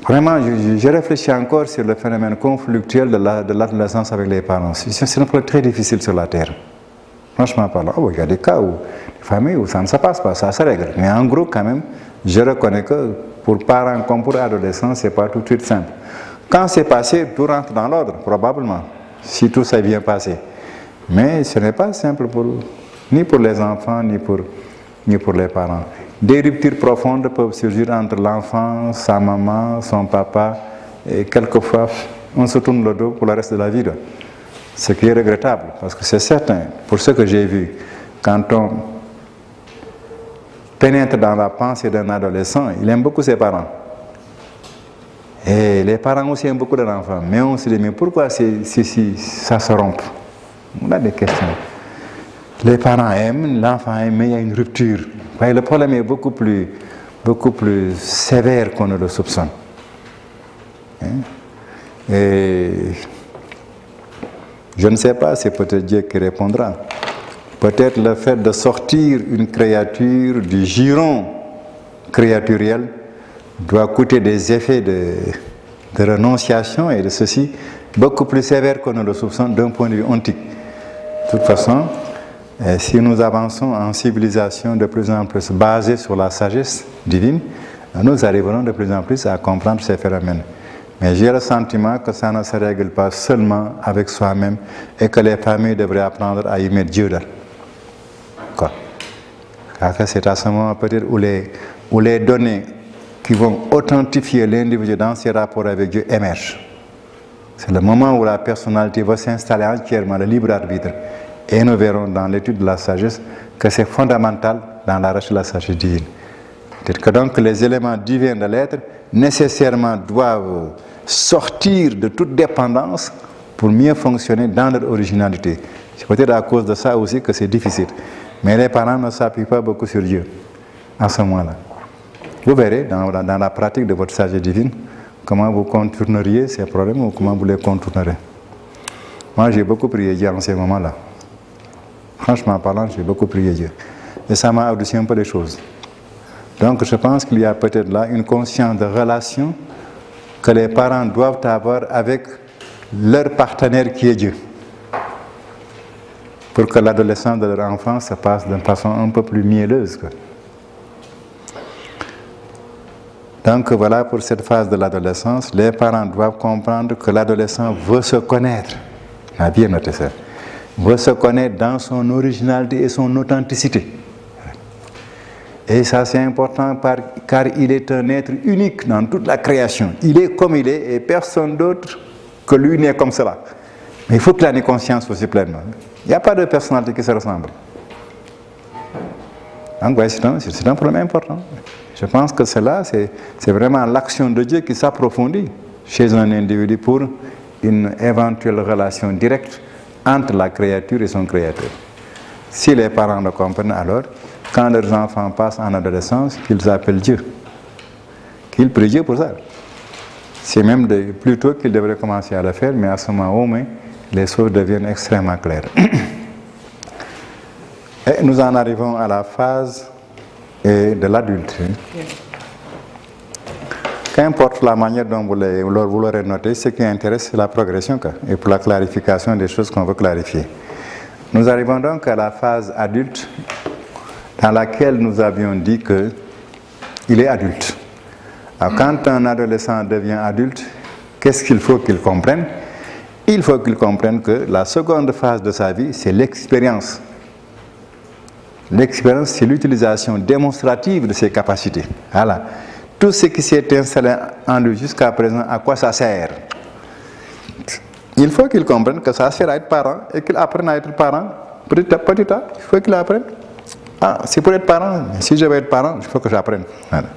Vraiment, je réfléchis encore sur le phénomène conflictuel de l'adolescence avec les parents. C'est un problème très difficile sur la Terre. Franchement parlant, il y a des cas où, des familles où ça ne se passe pas, ça se règle. Mais en gros, quand même, je reconnais que pour parents comme pour adolescents, ce n'est pas tout de suite simple. Quand c'est passé, tout rentre dans l'ordre, probablement, si tout s'est bien passé. Mais ce n'est pas simple ni pour les enfants, ni pour les parents. Des ruptures profondes peuvent surgir entre l'enfant, sa maman, son papa, et quelquefois, on se tourne le dos pour le reste de la vie. Ce qui est regrettable, parce que c'est certain, pour ce que j'ai vu, quand on pénètre dans la pensée d'un adolescent, il aime beaucoup ses parents. Et les parents aussi aiment beaucoup leurs enfants. Mais on se dit, mais pourquoi si ça se rompt? On a des questions. Les parents aiment, l'enfant aime, mais il y a une rupture. Le problème est beaucoup plus sévère qu'on ne le soupçonne. Et je ne sais pas, c'est peut-être Dieu qui répondra. Peut-être le fait de sortir une créature du giron créaturiel doit coûter des effets de renonciation et de ceci beaucoup plus sévères qu'on ne le soupçonne d'un point de vue ontique. De toute façon, si nous avançons en civilisation de plus en plus basée sur la sagesse divine, nous arriverons de plus en plus à comprendre ces phénomènes. Mais j'ai le sentiment que ça ne se règle pas seulement avec soi-même et que les familles devraient apprendre à y mettre Dieu là. Quoi? Car c'est à ce moment peut-être où les données qui vont authentifier l'individu dans ses rapports avec Dieu émergent. C'est le moment où la personnalité va s'installer entièrement, le libre arbitre. Et nous verrons dans l'étude de la sagesse que c'est fondamental dans la recherche de la sagesse divine. C'est-à-dire que donc les éléments divins de l'être nécessairement doivent sortir de toute dépendance pour mieux fonctionner dans leur originalité. C'est peut-être à cause de ça aussi que c'est difficile. Mais les parents ne s'appuient pas beaucoup sur Dieu en ce moment-là. Vous verrez dans la pratique de votre sagesse divine comment vous contourneriez ces problèmes ou comment vous les contournerez. Moi, j'ai beaucoup prié Dieu en ces moments-là. Franchement parlant, j'ai beaucoup prié Dieu. Et ça m'a adouci un peu les choses. Donc, je pense qu'il y a peut-être là une conscience de relation que les parents doivent avoir avec leur partenaire qui est Dieu. Pour que l'adolescence de leur enfant se passe d'une façon un peu plus mielleuse. Donc voilà pour cette phase de l'adolescence, les parents doivent comprendre que l'adolescent veut se connaître. On a bien noté ça. Veut se connaître dans son originalité et son authenticité. Et ça c'est important car il est un être unique dans toute la création. Il est comme il est et personne d'autre que lui n'est comme cela. Mais il faut qu'il en ait conscience aussi pleinement. Il n'y a pas de personnalité qui se ressemble. Donc ouais, c'est un problème important. Je pense que cela, c'est vraiment l'action de Dieu qui s'approfondit chez un individu pour une éventuelle relation directe entre la créature et son créateur. Si les parents le comprennent alors, quand leurs enfants passent en adolescence, qu'ils appellent Dieu. Qu'ils prient Dieu pour ça. C'est même plus tôt qu'ils devraient commencer à le faire, mais à ce moment au moins, les choses deviennent extrêmement claires. Et nous en arrivons à la phase de l'adulte. Qu'importe la manière dont vous l'aurez noté, ce qui intéresse, c'est la progression et pour la clarification des choses qu'on veut clarifier. Nous arrivons donc à la phase adulte, dans laquelle nous avions dit qu'il est adulte. Alors, quand un adolescent devient adulte, qu'est-ce qu'il faut qu'il comprenne? Il faut qu'il comprenne que la seconde phase de sa vie, c'est l'expérience. L'expérience, c'est l'utilisation démonstrative de ses capacités. Voilà. Tout ce qui s'est installé en lui jusqu'à présent, à quoi ça sert? Il faut qu'il comprenne que ça sert à être parent et qu'il apprenne à être parent petit à petit. Il faut qu'il apprenne. Ah, c'est pour être parent. Si je veux être parent, il faut que j'apprenne. Voilà.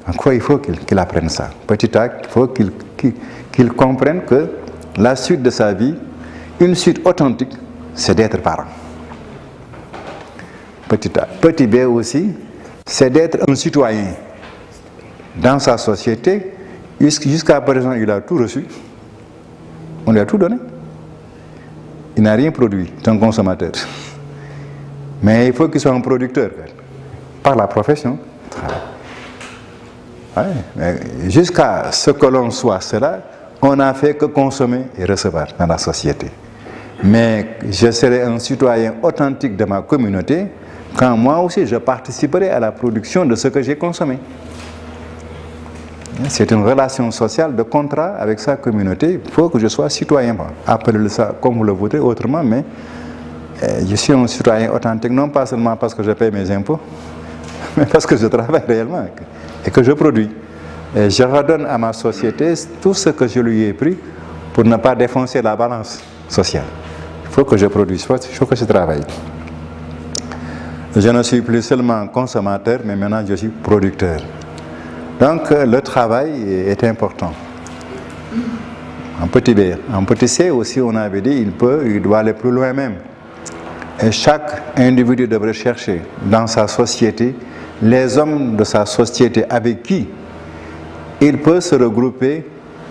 En quoi il faut qu'il apprenne ça? Petit à petit, il faut qu'il comprenne que la suite de sa vie, une suite authentique, c'est d'être parent. Petit B aussi, c'est d'être un citoyen. Dans sa société, jusqu'à présent, il a tout reçu. On lui a tout donné. Il n'a rien produit, c'est un consommateur. Mais il faut qu'il soit un producteur, par la profession. Ouais, jusqu'à ce que l'on soit cela, on n'a fait que consommer et recevoir dans la société. Mais je serai un citoyen authentique de ma communauté quand moi aussi je participerai à la production de ce que j'ai consommé. C'est une relation sociale de contrat avec sa communauté. Il faut que je sois citoyen. Appelez-le ça comme vous le voudrez autrement, mais je suis un citoyen authentique, non pas seulement parce que je paie mes impôts, mais parce que je travaille réellement et que je produis. Et je redonne à ma société tout ce que je lui ai pris pour ne pas défoncer la balance sociale. Il faut que je produise, il faut que je travaille. Je ne suis plus seulement consommateur, mais maintenant je suis producteur. Donc le travail est important. En petit B. En petit C aussi, on avait dit il doit aller plus loin même. Et chaque individu devrait chercher dans sa société les hommes de sa société avec qui il peut se regrouper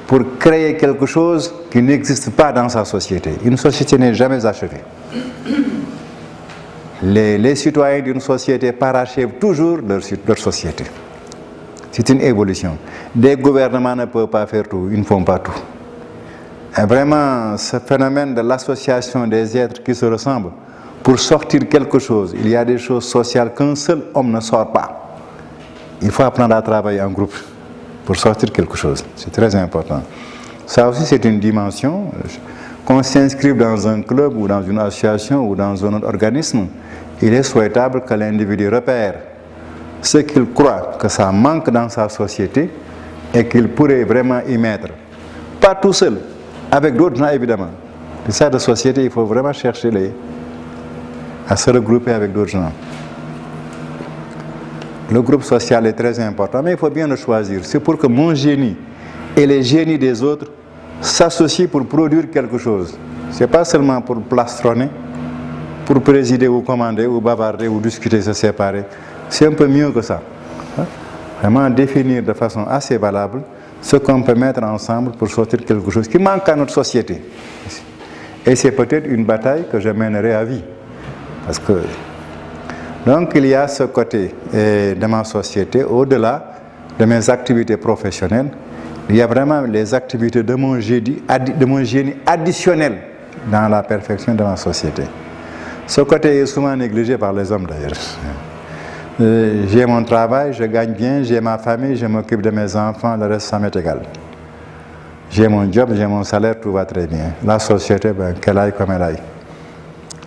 pour créer quelque chose qui n'existe pas dans sa société. Une société n'est jamais achevée. Les citoyens d'une société parachèvent toujours leur société. C'est une évolution. Des gouvernements ne peuvent pas faire tout, ils ne font pas tout. Et vraiment, ce phénomène de l'association des êtres qui se ressemblent, pour sortir quelque chose, il y a des choses sociales qu'un seul homme ne sort pas. Il faut apprendre à travailler en groupe pour sortir quelque chose. C'est très important. Ça aussi, c'est une dimension. Qu'on s'inscrive dans un club ou dans une association ou dans un autre organisme, il est souhaitable que l'individu repère ce qu'il croit que ça manque dans sa société et qu'il pourrait vraiment y mettre pas tout seul, avec d'autres gens évidemment. C'est ça de société, il faut vraiment chercher à se regrouper avec d'autres gens. Le groupe social est très important, mais il faut bien le choisir. C'est pour que mon génie et les génies des autres s'associent pour produire quelque chose. Ce n'est pas seulement pour plastronner, pour présider ou commander ou bavarder ou discuter, se séparer. C'est un peu mieux que ça. Vraiment définir de façon assez valable ce qu'on peut mettre ensemble pour sortir quelque chose qui manque à notre société. Et c'est peut-être une bataille que je mènerai à vie. Parce que, donc il y a ce côté de ma société, au-delà de mes activités professionnelles, il y a vraiment les activités de mon génie additionnel dans la perfection de ma société. Ce côté est souvent négligé par les hommes d'ailleurs. J'ai mon travail, je gagne bien, j'ai ma famille, je m'occupe de mes enfants, le reste ça m'est égal. J'ai mon job, j'ai mon salaire, tout va très bien. La société, qu'elle aille comme elle aille.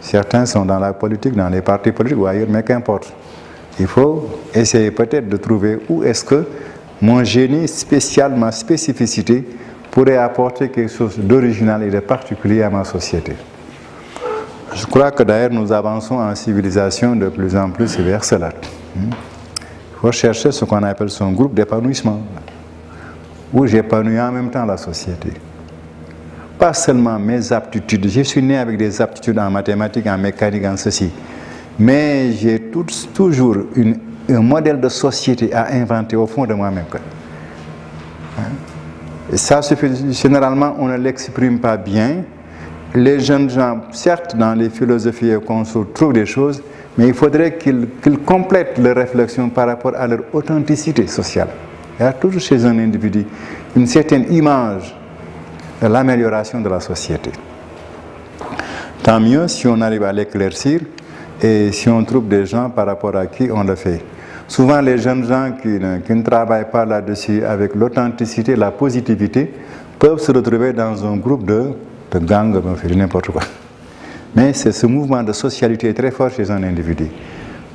Certains sont dans la politique, dans les partis politiques ou ailleurs, mais qu'importe. Il faut essayer peut-être de trouver où est-ce que mon génie spécial, ma spécificité, pourrait apporter quelque chose d'original et de particulier à ma société. Je crois que d'ailleurs nous avançons en civilisation de plus en plus vers cela. Il faut chercher ce qu'on appelle son groupe d'épanouissement, où j'épanouis en même temps la société. Pas seulement mes aptitudes, je suis né avec des aptitudes en mathématiques, en mécanique, en ceci, mais j'ai toujours un modèle de société à inventer au fond de moi-même. Et ça, généralement, on ne l'exprime pas bien. Les jeunes gens, certes, dans les philosophies et consul, trouvent des choses, mais il faudrait qu'ils complètent leur réflexion par rapport à leur authenticité sociale. Il y a toujours chez un individu une certaine image de l'amélioration de la société. Tant mieux si on arrive à l'éclaircir et si on trouve des gens par rapport à qui on le fait. Souvent, les jeunes gens qui ne travaillent pas là-dessus avec l'authenticité, la positivité, peuvent se retrouver dans un groupe de gangs, n'importe quoi. Mais c'est ce mouvement de socialité très fort chez un individu.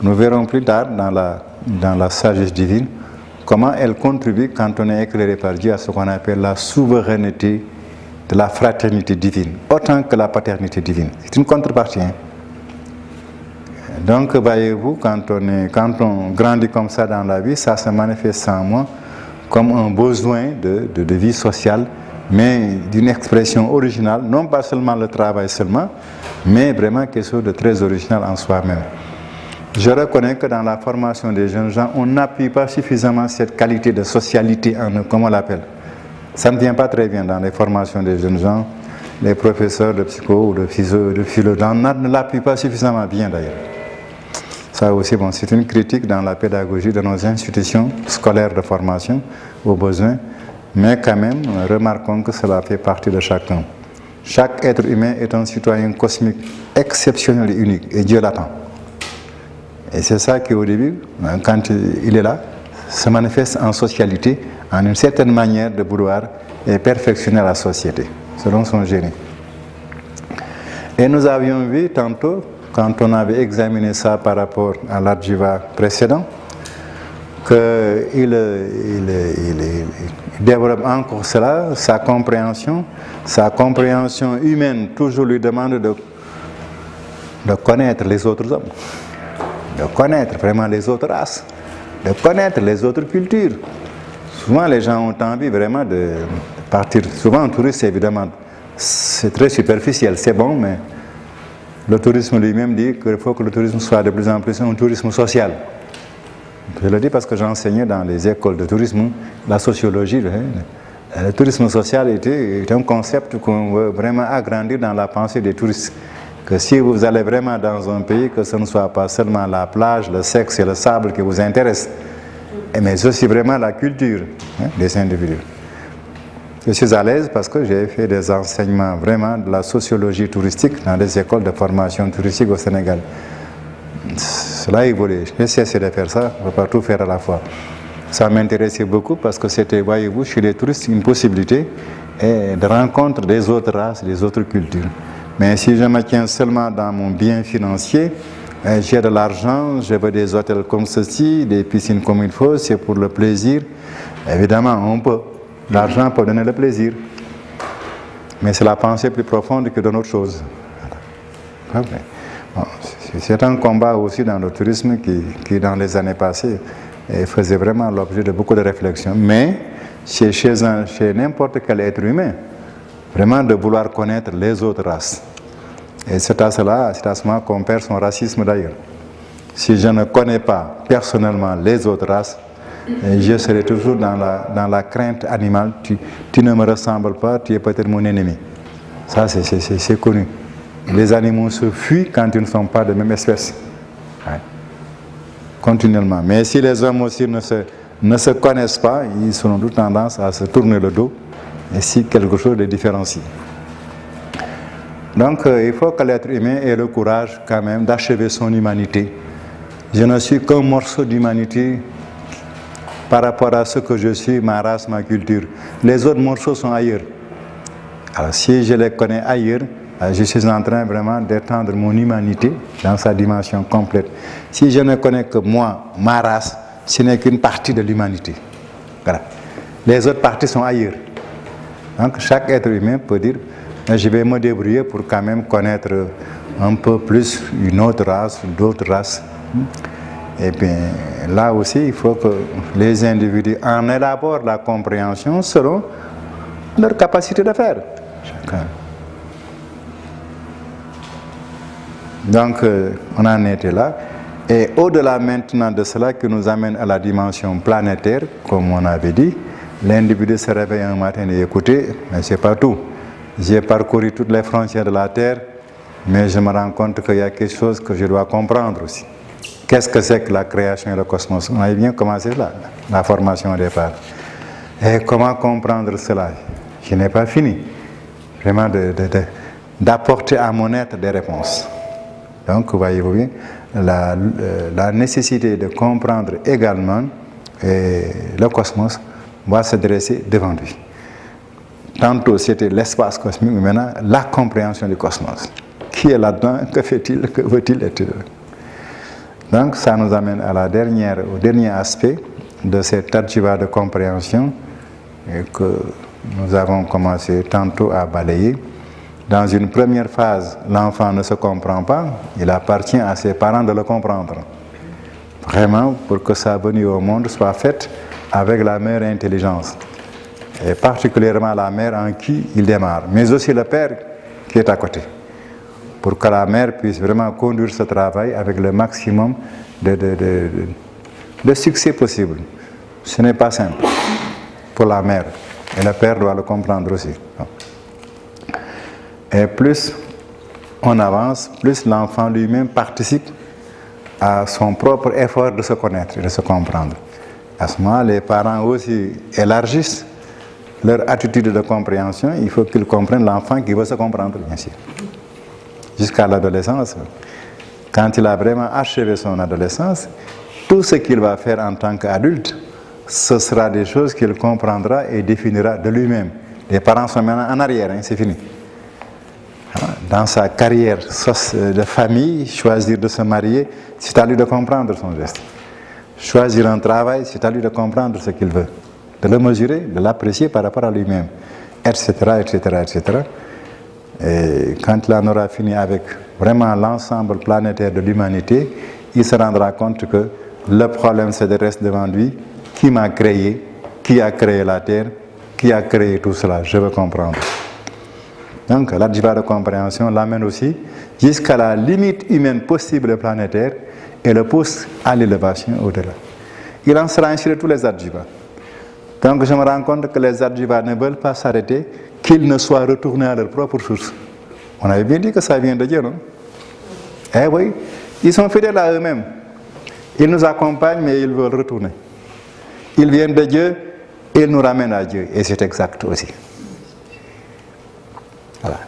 Nous verrons plus tard dans la sagesse divine comment elle contribue, quand on est éclairé par Dieu, à ce qu'on appelle la souveraineté de la fraternité divine, autant que la paternité divine. C'est une contrepartie. Donc, voyez-vous, quand on grandit comme ça dans la vie, ça se manifeste en moi comme un besoin de vie sociale, mais d'une expression originale, non pas seulement le travail seulement, mais vraiment quelque chose de très original en soi-même. Je reconnais que dans la formation des jeunes gens, on n'appuie pas suffisamment cette qualité de socialité en eux, comme on l'appelle. Ça ne vient pas très bien dans les formations des jeunes gens. Les professeurs de psycho ou de physio, de philo, ne l'appuient pas suffisamment bien d'ailleurs. Ça aussi, bon, c'est une critique dans la pédagogie de nos institutions scolaires de formation, aux besoins, mais quand même, remarquons que cela fait partie de chacun. Chaque être humain est un citoyen cosmique exceptionnel et unique, et Dieu l'attend. Et c'est ça qui, au début, quand il est là, se manifeste en socialité, en une certaine manière de vouloir et perfectionner la société, selon son génie. Et nous avions vu tantôt, quand on avait examiné ça par rapport à l'adjuva précédent, qu'il développe encore cela, sa compréhension humaine toujours lui demande de connaître les autres hommes, de connaître vraiment les autres races, de connaître les autres cultures. Souvent les gens ont envie vraiment de partir, souvent un touriste évidemment, c'est très superficiel, c'est bon, mais le tourisme lui-même dit qu'il faut que le tourisme soit de plus en plus un tourisme social. Je le dis parce que j'enseignais dans les écoles de tourisme la sociologie. Le tourisme social est un concept qu'on veut vraiment agrandir dans la pensée des touristes. Que si vous allez vraiment dans un pays, que ce ne soit pas seulement la plage, le sexe et le sable qui vous intéressent, mais aussi vraiment la culture des individus. Je suis à l'aise parce que j'ai fait des enseignements vraiment de la sociologie touristique dans des écoles de formation touristique au Sénégal. Cela évolue. J'ai cessé de faire ça, on ne peut pas tout faire à la fois. Ça m'intéressait beaucoup parce que c'était, voyez-vous, chez les touristes, une possibilité de rencontre des autres races, des autres cultures. Mais si je me tiens seulement dans mon bien financier, j'ai de l'argent, je veux des hôtels comme ceci, des piscines comme il faut, c'est pour le plaisir. Évidemment, on peut. L'argent peut donner le plaisir. Mais c'est la pensée plus profonde qui donne autre chose. Bon, c'est un combat aussi dans le tourisme qui dans les années passées, faisait vraiment l'objet de beaucoup de réflexions. Mais chez n'importe quel être humain, vraiment de vouloir connaître les autres races. Et c'est à ce moment qu'on perd son racisme d'ailleurs. Si je ne connais pas personnellement les autres races, je serai toujours dans la crainte animale. Tu ne me ressembles pas, tu es peut-être mon ennemi. Ça, c'est connu. Les animaux se fuient quand ils ne sont pas de même espèce. Ouais. Continuellement. Mais si les hommes aussi ne se connaissent pas, ils auront toute tendance à se tourner le dos et si quelque chose de différencié. Donc il faut que l'être humain ait le courage quand même d'achever son humanité. Je ne suis qu'un morceau d'humanité par rapport à ce que je suis, ma race, ma culture. Les autres morceaux sont ailleurs. Alors si je les connais ailleurs, je suis en train vraiment d'étendre mon humanité dans sa dimension complète. Si je ne connais que moi, ma race, ce n'est qu'une partie de l'humanité. Voilà. Les autres parties sont ailleurs. Donc chaque être humain peut dire, je vais me débrouiller pour quand même connaître un peu plus une autre race, d'autres races. Et bien là aussi, il faut que les individus en élaborent la compréhension selon leur capacité de faire. Chacun. Donc on en était là. Et au-delà maintenant de cela qui nous amène à la dimension planétaire, comme on avait dit, l'individu se réveille un matin et écoutez, mais ce n'est pas tout. J'ai parcouru toutes les frontières de la Terre, mais je me rends compte qu'il y a quelque chose que je dois comprendre aussi. Qu'est-ce que c'est que la création et le cosmos? On avait bien commencé là, la formation au départ. Et comment comprendre cela? Je n'ai pas fini. Vraiment d'apporter à mon être des réponses. Donc, voyez-vous bien, la nécessité de comprendre également le cosmos va se dresser devant lui. Tantôt c'était l'espace cosmique, mais maintenant la compréhension du cosmos. Qui est là-dedans? Que fait-il? Que veut-il être? Donc ça nous amène à au dernier aspect de cette adjiva de compréhension que nous avons commencé tantôt à balayer. Dans une première phase, l'enfant ne se comprend pas, il appartient à ses parents de le comprendre. Vraiment, pour que sa venue au monde soit faite avec la meilleure intelligence. Et particulièrement la mère en qui il démarre, mais aussi le père qui est à côté, pour que la mère puisse vraiment conduire ce travail avec le maximum de succès possible. Ce n'est pas simple pour la mère, et le père doit le comprendre aussi. Et plus on avance, plus l'enfant lui-même participe à son propre effort de se connaître et de se comprendre. À ce moment, les parents aussi élargissent leur attitude de compréhension. Il faut qu'ils comprennent l'enfant qui veut se comprendre, bien sûr. Jusqu'à l'adolescence, quand il a vraiment achevé son adolescence, tout ce qu'il va faire en tant qu'adulte, ce sera des choses qu'il comprendra et définira de lui-même. Les parents sont maintenant en arrière, hein, c'est fini. Dans sa carrière de famille, choisir de se marier, c'est à lui de comprendre son geste. Choisir un travail, c'est à lui de comprendre ce qu'il veut, de le mesurer, de l'apprécier par rapport à lui-même, etc., etc., etc. Et quand il en aura fini avec vraiment l'ensemble planétaire de l'humanité, il se rendra compte que le problème se dresse devant lui. Qui m'a créé? Qui a créé la Terre? Qui a créé tout cela? Je veux comprendre. Donc l'adjiva de compréhension l'amène aussi jusqu'à la limite humaine possible planétaire et le pousse à l'élévation au-delà. Il en sera ainsi de tous les adjivas. Donc je me rends compte que les adjivas ne veulent pas s'arrêter, qu'ils ne soient retournés à leur propre source. On avait bien dit que ça vient de Dieu, non? Eh oui, ils sont fidèles à eux-mêmes. Ils nous accompagnent, mais ils veulent retourner. Ils viennent de Dieu et ils nous ramènent à Dieu. Et c'est exact aussi. Voilà.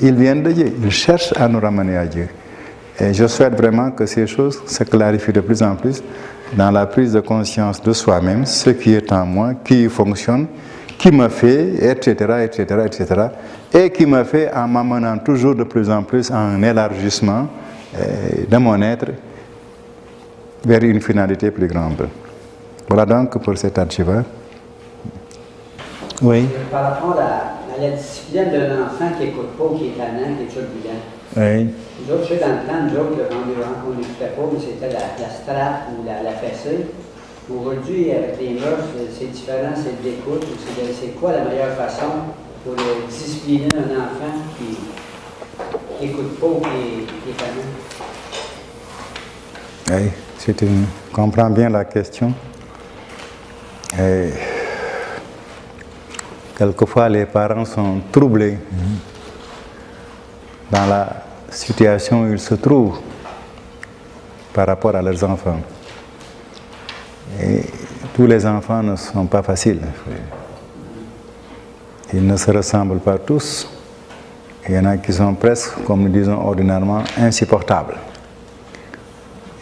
Ils viennent de Dieu, ils cherchent à nous ramener à Dieu. Et je souhaite vraiment que ces choses se clarifient de plus en plus dans la prise de conscience de soi-même, ce qui est en moi, qui fonctionne, qui me fait, etc., etc., etc., et qui me fait en m'amenant toujours de plus en plus à un élargissement de mon être vers une finalité plus grande. Voilà donc pour cet adjiva. Oui. Par rapport à la discipline d'un enfant qui n'écoute pas, qui est tannant, qui est turbulent. Oui. Nous autres, je sais, dans le temps, nous autres, le rendez-vous qu'on n'écoutait pas, mais c'était la strap ou la fessée. Aujourd'hui, avec les mœurs, c'est différent, c'est de l'écoute. C'est quoi la meilleure façon pour discipliner un enfant qui n'écoute pas ou qui est tannant? Oui, je comprends bien la question. Et quelquefois, les parents sont troublés dans la situation où ils se trouvent par rapport à leurs enfants. Et tous les enfants ne sont pas faciles. Ils ne se ressemblent pas tous. Il y en a qui sont presque, comme nous disons ordinairement, insupportables.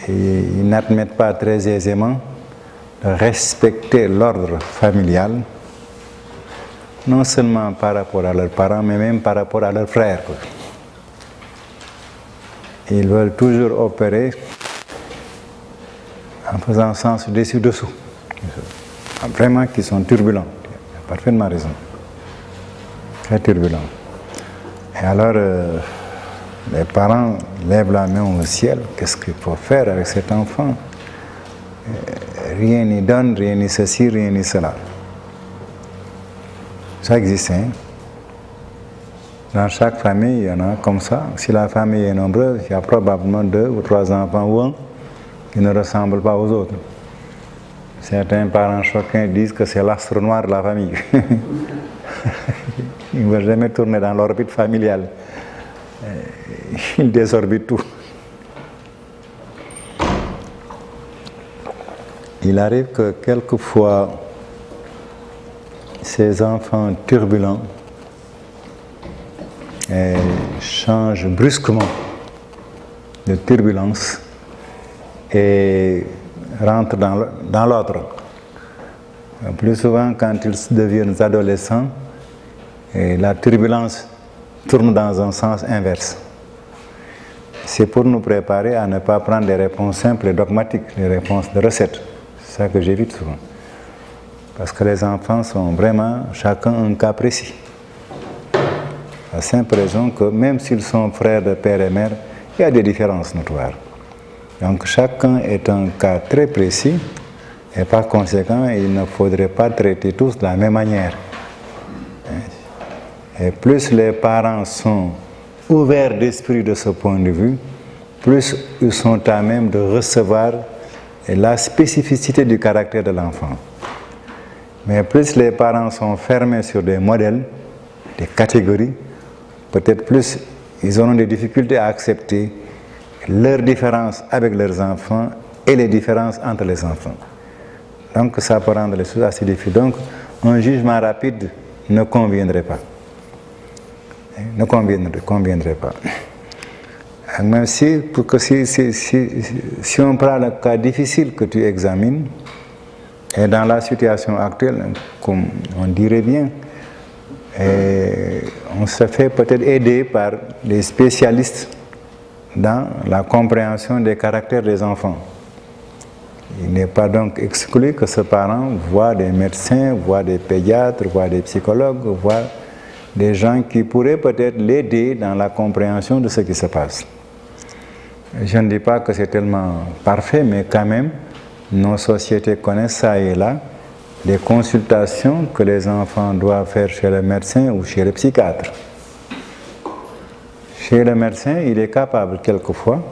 Et ils n'admettent pas très aisément de respecter l'ordre familial, non seulement par rapport à leurs parents, mais même par rapport à leurs frères. Ils veulent toujours opérer en faisant sens dessus-dessous. Vraiment, qui sont turbulents. Il a parfaitement raison. Très turbulents. Et alors, les parents lèvent la main au ciel. Qu'est-ce qu'il faut faire avec cet enfant? Rien n'y donne, rien ni ceci, rien ni cela. Ça existe, hein? Dans chaque famille, il y en a comme ça. Si la famille est nombreuse, il y a probablement 2 ou 3 enfants ou un qui ne ressemblent pas aux autres. Certains parents choqués disent que c'est l'astre noir de la famille. Ils ne veulent jamais tourner dans l'orbite familiale. Ils désorbitent tout. Il arrive que quelquefois, ces enfants turbulents changent brusquement de turbulence et rentrent dans l'autre. Plus souvent, quand ils deviennent adolescents, la turbulence tourne dans un sens inverse. C'est pour nous préparer à ne pas prendre des réponses simples et dogmatiques, des réponses de recettes. C'est ça que j'évite souvent. Parce que les enfants sont vraiment chacun un cas précis. La simple raison que même s'ils sont frères de père et mère, il y a des différences notoires. Donc chacun est un cas très précis et par conséquent, il ne faudrait pas traiter tous de la même manière. Et plus les parents sont ouverts d'esprit de ce point de vue, plus ils sont à même de recevoir la spécificité du caractère de l'enfant. Mais plus les parents sont fermés sur des modèles, des catégories, peut-être plus ils auront des difficultés à accepter leurs différences avec leurs enfants et les différences entre les enfants. Donc ça peut rendre les choses assez difficiles. Donc un jugement rapide ne conviendrait pas. Ne conviendrait pas. Même si on prend le cas difficile que tu examines, et dans la situation actuelle, comme on dirait bien, on se fait peut-être aider par des spécialistes dans la compréhension des caractères des enfants. Il n'est pas donc exclu que ce parent voit des médecins, voit des pédiatres, voit des psychologues, voit des gens qui pourraient peut-être l'aider dans la compréhension de ce qui se passe. Je ne dis pas que c'est tellement parfait, mais quand même, nos sociétés connaissent ça et là, des consultations que les enfants doivent faire chez le médecin ou chez le psychiatre. Chez le médecin, il est capable quelquefois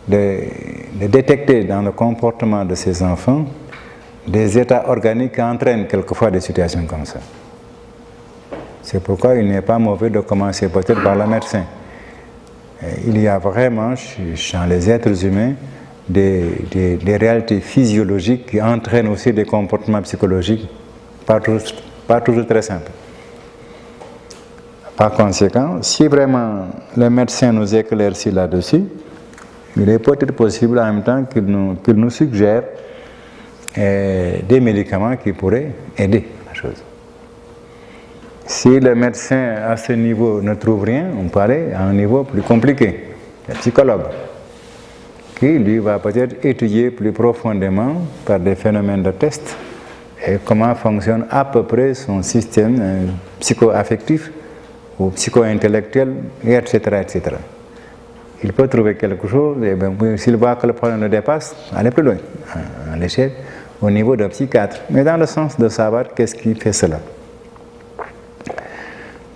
de détecter dans le comportement de ces enfants des états organiques qui entraînent quelquefois des situations comme ça. C'est pourquoi il n'est pas mauvais de commencer peut-être par le médecin. Il y a vraiment, dans les êtres humains, des réalités physiologiques qui entraînent aussi des comportements psychologiques pas toujours très simples. Par conséquent, si vraiment le médecin nous éclaircit là-dessus, il est peut-être possible en même temps qu'il nous suggère des médicaments qui pourraient aider la chose. Si le médecin à ce niveau ne trouve rien, on peut aller à un niveau plus compliqué, le psychologue, qui lui va peut-être étudier plus profondément par des phénomènes de test et comment fonctionne à peu près son système psycho-affectif ou psycho-intellectuel, etc., etc. Il peut trouver quelque chose, et bien, s'il voit que le problème le dépasse, aller plus loin, à l'échelle, au niveau d'un psychiatre, mais dans le sens de savoir qu'est-ce qui fait cela.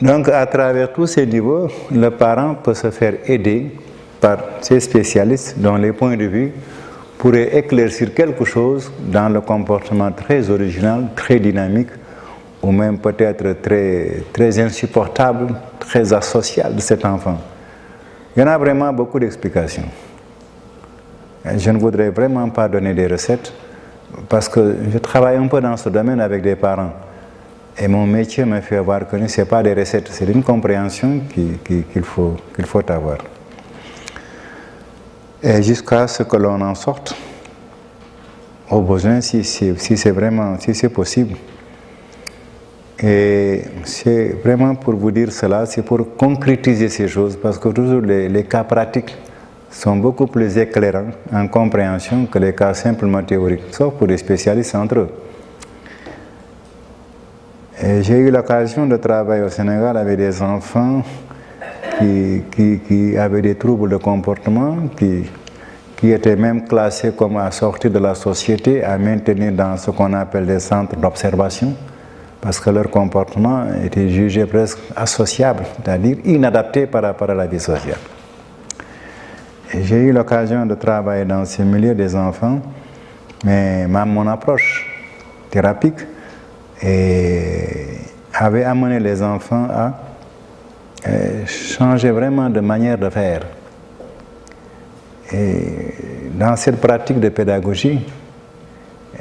Donc, à travers tous ces niveaux, le parent peut se faire aider par ces spécialistes dont les points de vue pourraient éclaircir quelque chose dans le comportement très original, très dynamique, ou même peut-être très, très insupportable, très asocial de cet enfant. Il y en a vraiment beaucoup d'explications. Je ne voudrais vraiment pas donner des recettes, parce que je travaille un peu dans ce domaine avec des parents. Et mon métier me fait voir que ce n'est pas des recettes, c'est une compréhension qu'il faut avoir. Et jusqu'à ce que l'on en sorte, au besoin, si c'est possible. Et c'est vraiment pour vous dire cela, c'est pour concrétiser ces choses, parce que toujours les cas pratiques sont beaucoup plus éclairants en compréhension que les cas simplement théoriques, sauf pour les spécialistes entre eux. J'ai eu l'occasion de travailler au Sénégal avec des enfants qui avaient des troubles de comportement, qui étaient même classés comme à sortir de la société, à maintenir dans ce qu'on appelle des centres d'observation, parce que leur comportement était jugé presque associable, c'est-à-dire inadapté par rapport à la vie sociale. J'ai eu l'occasion de travailler dans ce milieu des enfants, mais mon approche thérapeutique avait amené les enfants à changer vraiment de manière de faire. Et dans cette pratique de pédagogie,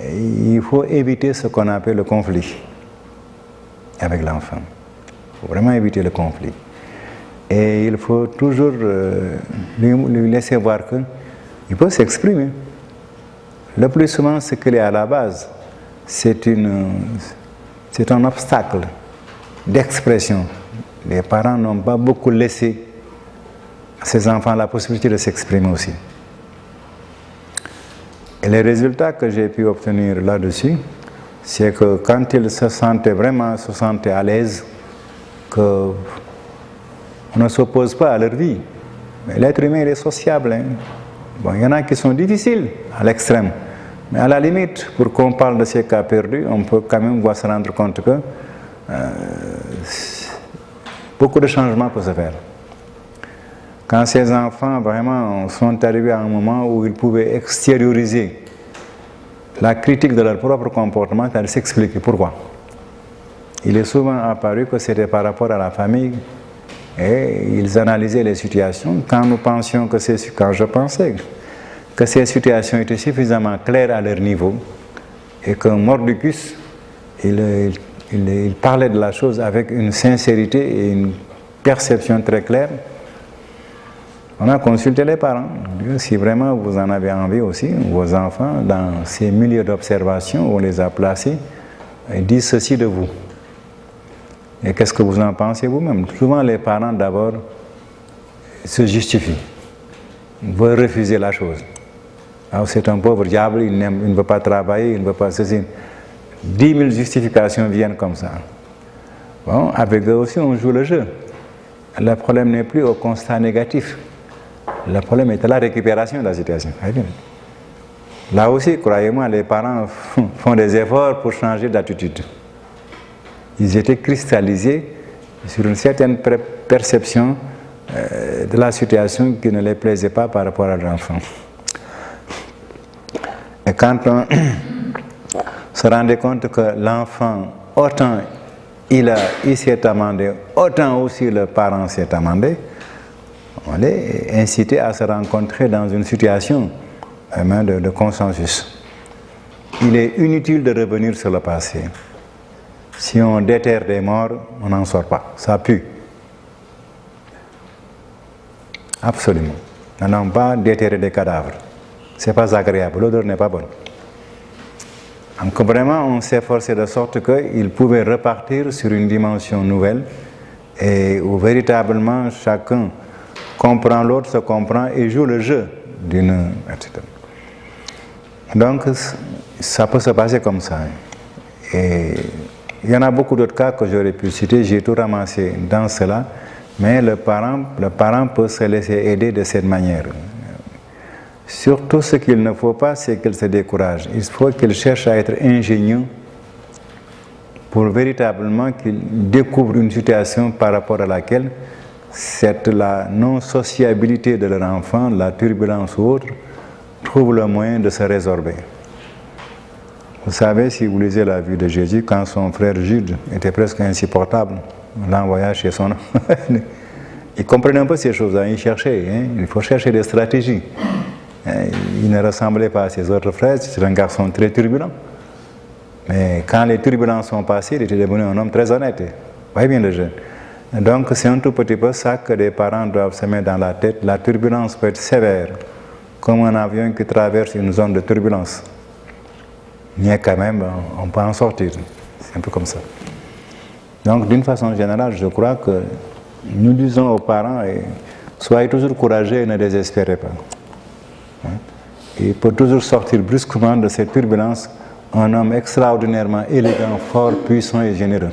il faut éviter ce qu'on appelle le conflit avec l'enfant. Il faut vraiment éviter le conflit. Et il faut toujours lui laisser voir qu'il peut s'exprimer. Le plus souvent, ce qu'il est à la base, c'est un obstacle d'expression. Les parents n'ont pas beaucoup laissé à ces enfants la possibilité de s'exprimer aussi. Et les résultats que j'ai pu obtenir là-dessus, c'est que quand ils se sentaient à l'aise, qu'on ne s'oppose pas à leur vie. L'être humain, il est sociable. Hein. Bon, il y en a qui sont difficiles à l'extrême. Mais à la limite, pour qu'on parle de ces cas perdus, on peut quand même se rendre compte que beaucoup de changements peuvent se faire. Quand ces enfants vraiment sont arrivés à un moment où ils pouvaient extérioriser la critique de leur propre comportement, c'est-à-dire s'expliquer pourquoi. Il est souvent apparu que c'était par rapport à la famille et ils analysaient les situations. Quand je pensais que ces situations étaient suffisamment claires à leur niveau et qu'un mordicus, il parlait de la chose avec une sincérité et une perception très claire, on a consulté les parents. Si vraiment vous en avez envie aussi, vos enfants, dans ces milieux d'observation où on les a placés, ils disent ceci de vous. Et qu'est-ce que vous en pensez vous-même? Souvent les parents d'abord se justifient, veulent refuser la chose. Alors c'est un pauvre diable, il ne veut pas travailler, il ne veut pas ceci. 10 000 justifications viennent comme ça. Bon, avec eux aussi on joue le jeu. Le problème n'est plus au constat négatif. Le problème est à la récupération de la situation. Là aussi, croyez-moi, les parents font des efforts pour changer d'attitude. Ils étaient cristallisés sur une certaine perception de la situation qui ne les plaisait pas par rapport à l'enfant. Et quand on se rendait compte que l'enfant, autant il s'est amendé, autant aussi le parent s'est amendé, on les incitait à se rencontrer dans une situation de consensus. Il est inutile de revenir sur le passé. Si on déterre des morts, on n'en sort pas. Ça pue. Absolument. Nous n'allons pas déterrer des cadavres. Ce n'est pas agréable. L'odeur n'est pas bonne. Donc vraiment, on s'est forcé de sorte qu'ils pouvaient repartir sur une dimension nouvelle et où véritablement chacun comprend l'autre, se comprend et joue le jeu d'une... etc. Donc ça peut se passer comme ça. Et Il y en a beaucoup d'autres cas que j'aurais pu citer, j'ai tout ramassé dans cela, mais le parent peut se laisser aider de cette manière. Surtout, ce qu'il ne faut pas, c'est qu'il se décourage. Il faut qu'il cherche à être ingénieux pour véritablement qu'il découvre une situation par rapport à laquelle la non-sociabilité de leur enfant, la turbulence ou autre, trouve le moyen de se résorber. Vous savez, si vous lisez la vie de Jésus, quand son frère Jude était presque insupportable, l'envoya chez son enfant. Il comprenait un peu ces choses-là, il cherchait, hein? Il faut chercher des stratégies. Il ne ressemblait pas à ses autres frères, c'était un garçon très turbulent. Mais quand les turbulences sont passées, il était devenu un homme très honnête. Vous voyez bien le jeu. Donc c'est un tout petit peu ça que les parents doivent se mettre dans la tête. La turbulence peut être sévère, comme un avion qui traverse une zone de turbulence. Mais quand même, on peut en sortir. C'est un peu comme ça. Donc d'une façon générale, je crois que nous disons aux parents, soyez toujours courageux et ne désespérez pas. Il peut toujours sortir brusquement de cette turbulence un homme extraordinairement élégant, fort, puissant et généreux.